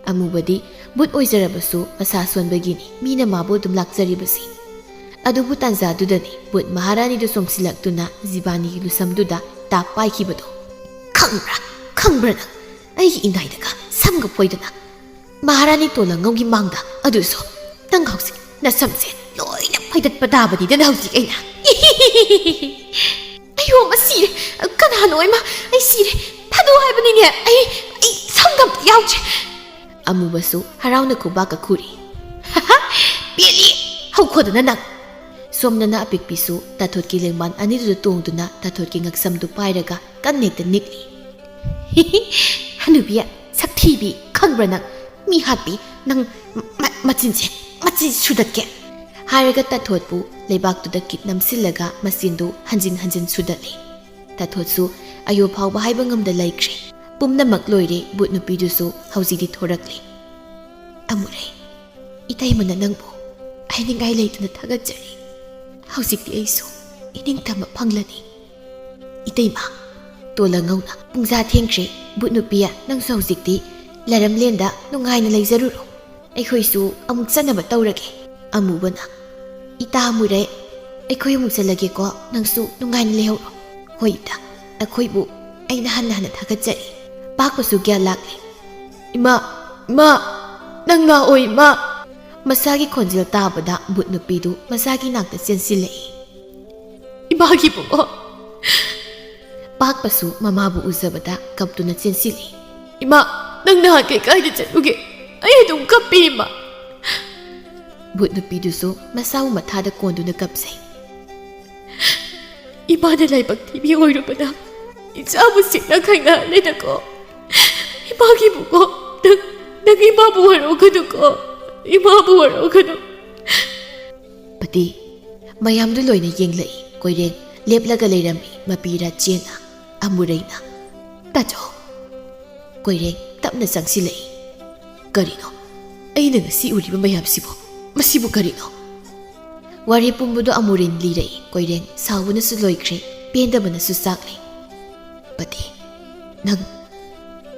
S1: ꯑꯃꯨꯕꯗꯤ ꯕꯨꯠ ꯑꯣꯏꯖꯔꯕꯁꯨ ꯃꯁꯥ ꯁꯣꯟꯕꯒꯤꯅꯤ ꯃꯤꯅ ꯃꯥꯕꯨ ꯑꯗꯨꯝ ꯂꯥꯛꯆꯔꯤꯕꯁꯤ꯫ ꯑꯗꯨꯕꯨ ꯇꯥꯟꯖꯥꯗꯨꯗꯅꯤ ꯕꯨꯠ ꯃꯍꯥꯔꯥꯅꯤꯗꯨ ꯆꯣꯡꯁꯤꯜꯂꯛꯇꯨꯅ ꯖꯤꯕꯥꯅꯤꯒꯤ ꯂꯨꯁꯝꯗꯨꯗ ꯇꯥꯞ ꯄꯥꯏꯈꯤꯕꯗꯣ꯫ "ꯈꯪꯕ꯭ꯔꯥ ꯅꯪ, ꯑꯩꯒꯤ ꯏꯅꯥꯏꯗꯒ ꯁꯝꯒ ꯐꯣꯏꯗꯅ ꯃꯍꯥꯔꯥꯅꯤ ꯇꯣꯜꯂꯉꯧꯒꯤ ꯃꯥꯡꯗ, ꯑꯗꯨꯁꯨ ꯅꯪ ꯍꯧꯖꯤꯛ ꯅꯁꯝꯁꯦ ꯂꯣꯏꯅ ꯐꯩꯗꯠꯄ ꯇꯥꯕꯅꯤꯗꯅ ꯍꯧꯖꯤꯛ ꯑꯩꯅ." "ꯑꯌꯣ, ꯁꯤꯔꯦ. ꯀꯅꯥꯅꯣ? ꯑꯩ ꯁꯤꯔꯦ. ꯊꯥꯗꯣ ꯍꯥꯏꯕꯅꯤꯅꯦ. ꯑꯩ ꯁꯝꯒ ꯑꯝꯇ ꯌꯥꯎꯗ꯭ꯔꯦ." ꯑꯃꯨꯕꯁꯨ ꯍꯔꯥꯎꯅ ꯈꯨꯕꯥꯛꯀ ꯈꯨꯔꯤ꯫ "ꯄꯦꯜꯂꯤ, ꯍꯧꯈꯣꯗꯅ ꯅꯪ." ꯁꯣꯝꯗꯅ ꯑꯄꯤꯛꯄꯤꯁꯨ ꯇꯥꯊꯣꯠꯀꯤ ꯂꯦꯡꯕꯥꯟ ꯑꯅꯤꯗꯨꯗ ꯇꯣꯡꯗꯨꯅ ꯇꯥꯊꯣꯠꯀꯤ ꯉꯛꯁꯝꯗꯨ ꯄꯥꯏꯔꯒ ꯀꯟꯅ ꯍꯦꯛꯇ ꯅꯤꯛꯂꯤ꯫ "ꯍꯅꯨꯕꯤ, ꯁꯛꯊꯤꯕꯤ, ꯈꯪꯕ꯭ꯔꯥ ꯅꯪ? ꯃꯤ ꯍꯥꯠꯄꯤ, ꯅꯪ ꯃꯆꯤꯟ ꯁꯨꯗꯠꯀꯦ." ꯍꯥꯏꯔꯒ ꯇꯥꯊꯣꯠꯄꯨ ꯂꯩꯕꯥꯛꯇꯨꯗ ꯀꯤꯠ ꯅꯝꯁꯤꯜꯂꯒ ꯃꯆꯤꯟꯗꯨ ꯍꯟꯖꯤꯟ ꯍꯟꯖꯤꯟ ꯁꯨꯗꯠꯂꯤ꯫ ꯇꯥꯊꯣꯠꯁꯨ ꯑꯌꯣ ꯐꯥꯎꯕ ꯍꯥꯏꯕ ꯉꯝꯗ ꯂꯩꯈ꯭ꯔꯦ꯫ ꯄꯨꯝꯅꯃꯛ ꯂꯣꯏꯔꯦ꯫ ꯕꯨꯠ ꯅꯨꯄꯤꯗꯨꯁꯨ ꯍꯧꯖꯤꯛꯇꯤ ꯊꯣꯔꯛꯂꯤ꯫ "ꯑꯃꯨꯔꯩ, ꯏꯇꯩꯃꯅ ꯅꯪꯕꯨ ꯍꯥꯏꯅꯤꯡꯉꯥꯏ ꯂꯩꯇꯅ ꯊꯥꯒꯠꯆꯔꯤ. ꯍꯧꯖꯤꯛꯇꯤ ꯑꯩꯁꯨ ꯏꯅꯤꯡꯇꯝꯕ ꯐꯪꯂꯅꯤ." "ꯏꯇꯩꯃ." ꯇꯣꯜꯂꯉꯧꯅ, "ꯄꯨꯡꯖꯥ ꯊꯦꯡꯈ꯭ꯔꯦ. ꯕꯨꯠ ꯅꯨꯄꯤ, ꯅꯪꯁꯨ ꯍꯧꯖꯤꯛꯇꯤ ꯂꯩꯔꯝꯂꯦꯟꯗ ꯅꯨꯡꯉꯥꯏꯅ ꯂꯩꯖꯔꯨꯔꯣ. ꯑꯩꯈꯣꯏꯁꯨ ꯑꯃꯨꯛ ꯆꯠꯅꯕ ꯇꯧꯔꯒꯦ." ꯑꯃꯨꯕꯅ, "ꯏꯇꯥ ꯑꯃꯨꯔꯩ, ꯑꯩꯈꯣꯏ ꯑꯃꯨꯛ ꯆꯠꯂꯒꯦꯀꯣ. ꯅꯪꯁꯨ ꯅꯨꯡꯉꯥꯏꯅ ꯂꯩꯍꯧꯔꯣ." "ꯍꯣꯏ ꯏꯇꯥ, ꯑꯩꯈꯣꯏꯕꯨ ꯑꯩꯅ ꯍꯟꯅ ꯊꯥꯒꯠꯆꯔꯤ." ꯄꯥꯛꯄꯁꯨ ꯒ꯭ꯌꯥꯟ ꯂꯥꯛꯂꯤ꯫
S2: ꯏꯃꯥ ꯅꯪ ꯂꯥꯛꯑꯣ ꯏꯃꯥ꯫
S1: ꯃꯁꯥꯒꯤ ꯈꯣꯟꯖꯦꯜ ꯇꯥꯕꯗ ꯚꯨꯠ ꯅꯨꯄꯤꯗꯨ ꯃꯁꯥꯒꯤ ꯅꯥꯛꯇ ꯆꯦꯟꯁꯤꯜꯂꯛꯏ꯫
S2: ꯏꯃꯥꯒꯤ ꯕꯨꯡꯉꯣ꯫
S1: ꯄꯥꯛꯄꯁꯨ ꯃꯃꯥꯕꯨ ꯎꯖꯕꯗ ꯀꯞꯇꯨꯅ ꯆꯦꯟꯁꯤꯜꯂꯤ꯫
S2: ꯏꯃꯥ ꯅꯪ ꯅꯍꯥꯟ ꯀꯥꯏꯗ ꯆꯠꯂꯨꯒꯦ? ꯑꯩ ꯑꯗꯨꯝ ꯀꯞꯄꯤ ꯏꯃꯥ꯫
S1: ꯚꯨꯠ ꯅꯨꯄꯤꯗꯨꯁꯨ ꯃꯁꯥꯕꯨ ꯃꯊꯥꯗ ꯀꯣꯟꯗꯨꯅ ꯀꯞꯆꯩ꯫
S2: ꯏꯃꯥꯅ ꯂꯥꯏꯕꯛ ꯊꯤꯕꯤ ꯑꯣꯏꯔꯨꯕꯅ ꯏꯆꯥꯕꯨ ꯁꯤꯡꯅ ꯈꯪꯅꯍꯜꯂꯦꯅꯀꯣ꯫ ꯏꯃꯥꯒꯤ ꯕꯨꯡꯉꯣ ꯅꯪ ꯏꯃꯥꯕꯨ ꯋꯥꯔꯧꯒꯅꯨꯀꯣ꯫ ꯏꯃꯥꯕꯨ ꯋꯥꯔꯧꯒꯅꯨ꯫
S1: ꯄꯇꯤ ꯃꯌꯥꯝꯗꯨ ꯂꯣꯏꯅ ꯌꯦꯡꯂꯛꯏ꯫ ꯀꯣꯏꯔꯦꯡ ꯂꯦꯞꯂꯒ ꯂꯩꯔꯝꯃꯤ ꯃꯄꯤꯔꯥ ꯆꯦꯟꯅ꯫ ꯑꯃꯨꯔꯩꯅ
S2: ꯇꯥꯆꯧ꯫
S1: ꯀꯣꯏꯔꯦꯡ ꯇꯞꯅ ꯆꯪꯁꯤꯜꯂꯛꯏ꯫
S2: ꯀꯔꯤꯅꯣ? ꯑꯩꯅ ꯉꯁꯤ ꯎꯔꯤꯕ ꯃꯌꯥꯝꯁꯤꯕꯨ ꯃꯁꯤꯕꯨ ꯀꯔꯤꯅꯣ?
S1: ꯋꯥꯔꯤ ꯄꯨꯝꯕꯗꯣ ꯑꯃꯨꯔꯩ ꯂꯤꯔꯛꯏ꯫ ꯀꯣꯏꯔꯦꯡ ꯁꯥꯎꯕꯅꯁꯨ ꯂꯣꯏꯈ꯭ꯔꯦ, ꯄꯦꯟꯗꯕꯅꯁꯨ ꯆꯥꯛꯂꯤ꯫
S2: ꯄꯇꯤ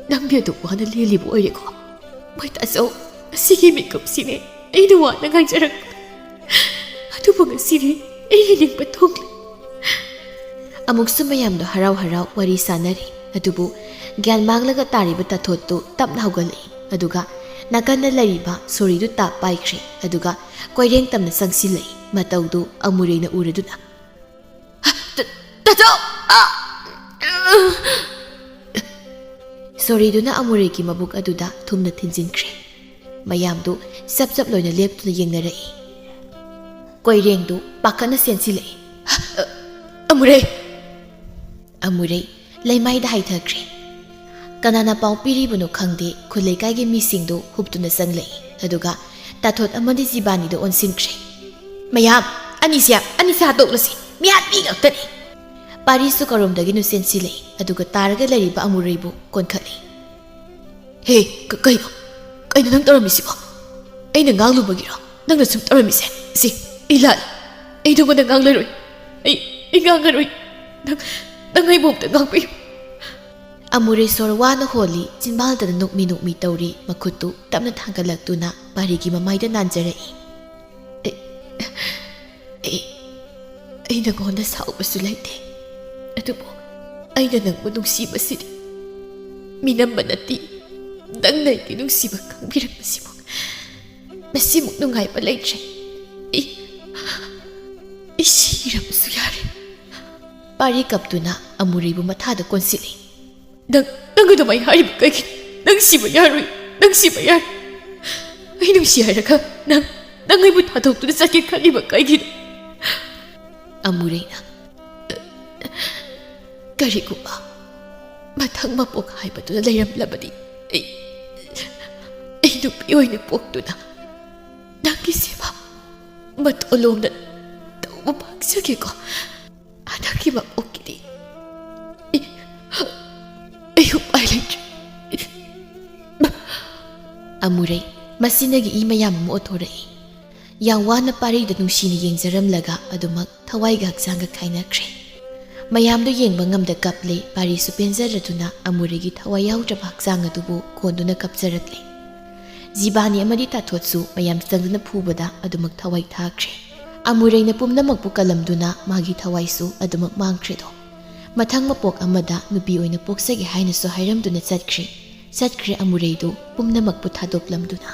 S2: ꯅꯪꯗꯤ ꯑꯗꯨꯛ ꯋꯥꯅ ꯂꯦꯜꯂꯤꯕ ꯑꯣꯏꯔꯦꯀꯣ꯫ ꯃꯣꯏ ꯇꯥꯆꯧ ꯑꯁꯤꯒꯤ ꯃꯤꯀꯨꯞꯁꯤꯅꯦ ꯑꯩꯅ ꯋꯥꯅ ꯉꯥꯏꯖꯔꯛꯄ꯫ ꯑꯗꯨꯕꯨ ꯉꯁꯤꯗꯤ ꯑꯩꯒꯤ ꯅꯤꯡꯕ ꯊꯨꯡꯂꯦ꯫
S1: ꯑꯃꯨꯛꯁꯨ ꯃꯌꯥꯝꯗꯣ ꯍꯔꯥꯎ ꯍꯔꯥꯎ ꯋꯥꯔꯤ ꯁꯥꯟꯅꯔꯤ꯫ ꯑꯗꯨꯕꯨ ꯒ꯭ꯌꯥꯟ ꯃꯥꯡꯂꯒ ꯇꯥꯔꯤꯕ ꯇꯥꯊꯣꯠꯇꯨ ꯇꯞꯅ ꯍꯧꯒꯠꯂꯛꯏ꯫ ꯑꯗꯨꯒ ꯅꯥꯀꯟꯗ ꯂꯩꯔꯤꯕ ꯁꯣꯔꯤꯗꯨ ꯇꯥꯞ ꯄꯥꯏꯈ꯭ꯔꯦ꯫ ꯑꯗꯨꯒ ꯀꯣꯏꯔꯦꯡ ꯇꯝꯅ ꯆꯪꯁꯤꯜꯂꯛꯏ꯫ ꯃꯇꯧꯗꯨ ꯑꯃꯨꯔꯩꯅ ꯎꯔꯗꯨꯅ
S2: ꯇꯥꯆꯧ!
S1: ꯁꯣꯔꯤꯗꯨꯅ ꯑꯃꯨꯔꯩꯒꯤ ꯃꯕꯨꯛ ꯑꯗꯨꯗ ꯊꯨꯝꯅ ꯊꯤꯟꯖꯤꯟꯈ꯭ꯔꯦ꯫ ꯃꯌꯥꯝꯗꯨ ꯆꯞ ꯂꯣꯏꯅ ꯂꯦꯞꯇꯨꯅ ꯌꯦꯡꯅꯔꯛꯏ꯫ ꯀꯣꯏꯔꯦꯡꯗꯨ ꯄꯥꯈꯠꯅ ꯆꯦꯟꯁꯤꯜꯂꯛꯏ꯫ ꯑꯃꯨꯔꯩ ꯂꯩꯃꯥꯏꯗ ꯍꯥꯏꯊꯈ꯭ꯔꯦ꯫ ꯀꯅꯥꯅ ꯄꯥꯎ ꯄꯤꯔꯤꯕꯅꯣ ꯈꯪꯗꯦ ꯈꯨꯜ ꯂꯩꯀꯥꯏꯒꯤ ꯃꯤꯁꯤꯡꯗꯨ ꯍꯨꯞꯇꯨꯅ ꯆꯪꯂꯛꯏ꯫ ꯑꯗꯨꯒ ꯇꯥꯊꯣꯠ ꯑꯃꯗꯤ ꯖꯤꯕꯥꯅꯤꯗꯨ ꯑꯣꯟꯁꯤꯟꯈ꯭ꯔꯦ꯫
S2: ꯃꯌꯥꯝ ꯑꯅꯤꯁꯦ ꯍꯥꯠꯇꯣꯛꯂꯁꯤ, ꯃꯤꯍꯥꯠꯄꯤ ꯉꯥꯛꯇꯅꯤ꯫
S1: ꯄꯥꯔꯤꯁꯨ ꯀꯔꯣꯝꯗꯒꯤꯅꯣ ꯆꯦꯟꯁꯤꯜꯂꯛꯏ꯫ ꯑꯗꯨꯒ ꯇꯥꯔꯒ ꯂꯩꯔꯤꯕ ꯑꯃꯨꯔꯩꯕꯨ ꯀꯣꯟꯈꯠꯂꯤ꯫
S2: ꯍꯦ ꯀꯩꯅꯣ ꯅꯪ ꯇꯧꯔꯝꯃꯤꯁꯤꯕꯣ? ꯑꯩꯅ ꯉꯥꯡꯂꯨꯕꯒꯤꯔꯣ ꯅꯪꯅ ꯁꯨꯝ ꯇꯧꯔꯝꯃꯤꯁꯦ? ꯑꯩ ꯂꯥꯜꯂꯦ꯫ ꯑꯩ ꯅꯉꯣꯟꯗ ꯉꯥꯡꯂꯔꯣꯏ꯫ ꯑꯩ ꯉꯥꯡꯉꯔꯣꯏ꯫ ꯅꯪ ꯑꯩꯕꯨ ꯑꯝꯇ ꯉꯥꯡꯕꯤꯌꯨ꯫
S1: ꯑꯃꯨꯔꯩ ꯁꯣꯔ ꯋꯥꯅ ꯍꯣꯜꯂꯤ꯫ ꯆꯤꯟꯕꯥꯜꯗꯅ ꯅꯣꯛꯃꯤ ꯇꯧꯔꯤ꯫ ꯃꯈꯨꯠꯇꯨ ꯇꯞꯅ ꯊꯥꯡꯒꯠꯂꯛꯇꯨꯅ ꯄꯥꯔꯤꯒꯤ ꯃꯃꯥꯏꯗ ꯅꯥꯟꯖꯔꯛꯏ꯫
S2: ꯑꯩ ꯅꯉꯣꯟꯗ ꯁꯥꯎꯕꯁꯨ ꯂꯩꯇꯦ꯫ ꯑꯗꯨꯕꯨ ꯑꯩꯅ ꯅꯪꯕꯨ ꯅꯨꯡꯁꯤꯕꯁꯤꯗꯤ ꯃꯤꯅꯝꯕ ꯅꯠꯇꯦ꯫ ꯅꯪꯅ ꯑꯩꯒꯤ ꯅꯨꯡꯁꯤꯕ ꯈꯪꯕꯤꯔꯛꯄꯁꯤꯕꯨ ꯃꯁꯤꯃꯨꯛ ꯅꯨꯡꯉꯥꯏꯕ ꯂꯩꯇ꯭ꯔꯦ꯫ ꯑꯩ ꯁꯤꯔꯕꯁꯨ ꯌꯥꯔꯦ꯫
S1: ꯄꯥꯔꯤ ꯀꯞꯇꯨꯅ ꯑꯃꯨꯔꯩꯕꯨ ꯃꯊꯥꯗ ꯀꯣꯟꯁꯤꯜꯂꯤ꯫
S2: ꯅꯪ ꯑꯗꯨꯃꯥꯏꯅ ꯍꯥꯏꯔꯤꯕ ꯀꯩꯒꯤꯅꯣ? ꯅꯪ ꯁꯤꯕ ꯌꯥꯔꯣꯏ꯫ ꯅꯪ ꯁꯤꯕ ꯌꯥꯔꯣꯏ꯫ ꯑꯩ ꯅꯨꯡꯁꯤ ꯍꯥꯏꯔꯒ ꯅꯪ ꯑꯩꯕꯨ ꯊꯥꯗꯣꯛꯇꯨꯅ ꯆꯠꯀꯦ ꯈꯜꯂꯤꯕ ꯀꯩꯒꯤꯅꯣ?
S1: ꯑꯃꯨꯔꯩꯅ
S2: ꯀꯔꯤꯒꯨꯝꯕ ꯃꯊꯪ ꯃꯄꯣꯛ ꯍꯥꯏꯕꯗꯨꯅ ꯂꯩꯔꯝꯂꯕꯗꯤ ꯑꯩ ꯅꯨꯄꯤ ꯑꯣꯏꯅ ꯄꯣꯛꯇꯨꯅ ꯅꯪꯒꯤ ꯁꯦꯕꯥ ꯃꯇꯣꯂꯣꯝꯗ ꯇꯧꯕ ꯄꯥꯝꯖꯒꯦꯀꯣ꯫ ꯍꯟꯗꯛꯀꯤ ꯃꯄꯣꯛꯀꯤꯗꯤ ꯑꯩ ꯎꯄꯥꯏ ꯂꯩꯇ꯭ꯔꯦ꯫
S1: ꯑꯃꯨꯔꯩ ꯃꯁꯤꯅꯒꯤ ꯏ ꯃꯌꯥꯝ ꯑꯃ ꯑꯣꯠꯊꯣꯔꯛꯏ꯫ ꯌꯥꯝ ꯋꯥꯅ ꯄꯥꯔꯤꯗ ꯅꯨꯡꯁꯤꯅ ꯌꯦꯡꯖꯔꯝꯂꯒ ꯑꯗꯨꯃꯛ ꯊꯋꯥꯏꯒ ꯍꯛꯆꯥꯡꯒ ꯈꯥꯏꯅꯈ꯭ꯔꯦ꯫ ꯃꯌꯥꯝꯗꯨ ꯌꯦꯡꯕ ꯉꯝꯗ ꯀꯞꯂꯤ꯫ ꯄꯥꯔꯤꯁꯨ ꯄꯦꯟꯖꯔꯗꯨꯅ ꯑꯃꯨꯔꯩꯒꯤ ꯊꯋꯥꯏ ꯌꯥꯎꯗ꯭ꯔꯕ ꯍꯛꯆꯥꯡ ꯑꯗꯨꯕꯨ ꯀꯣꯟꯗꯨꯅ ꯀꯞꯆꯔꯛꯂꯤ꯫ ꯖꯤꯕꯥꯅꯤ ꯑꯃꯗꯤ ꯇꯥꯊꯣꯠꯁꯨ ꯃꯌꯥꯝ ꯆꯪꯗꯨꯅ ꯐꯨꯕꯗ ꯑꯗꯨꯃꯛ ꯊꯋꯥꯏ ꯊꯥꯈ꯭ꯔꯦ꯫ ꯑꯃꯨꯔꯩꯅ ꯄꯨꯝꯅꯃꯛꯄꯨ ꯀꯜꯂꯝꯗꯨꯅ ꯃꯥꯒꯤ ꯊꯋꯥꯏꯁꯨ ꯑꯗꯨꯃꯛ ꯃꯥꯡꯈ꯭ꯔꯦꯗꯣ꯫ ꯃꯊꯪ ꯃꯄꯣꯛ ꯑꯃꯗ ꯅꯨꯄꯤ ꯑꯣꯏꯅ ꯄꯣꯛꯆꯒꯦ ꯍꯥꯏꯅꯁꯨ ꯍꯥꯏꯔꯝꯗꯨꯅ ꯆꯠꯈ꯭ꯔꯦ ꯑꯃꯨꯔꯩꯗꯨ ꯄꯨꯝꯅꯃꯛꯄꯨ ꯊꯥꯗꯣꯛꯂꯝꯗꯨꯅ꯫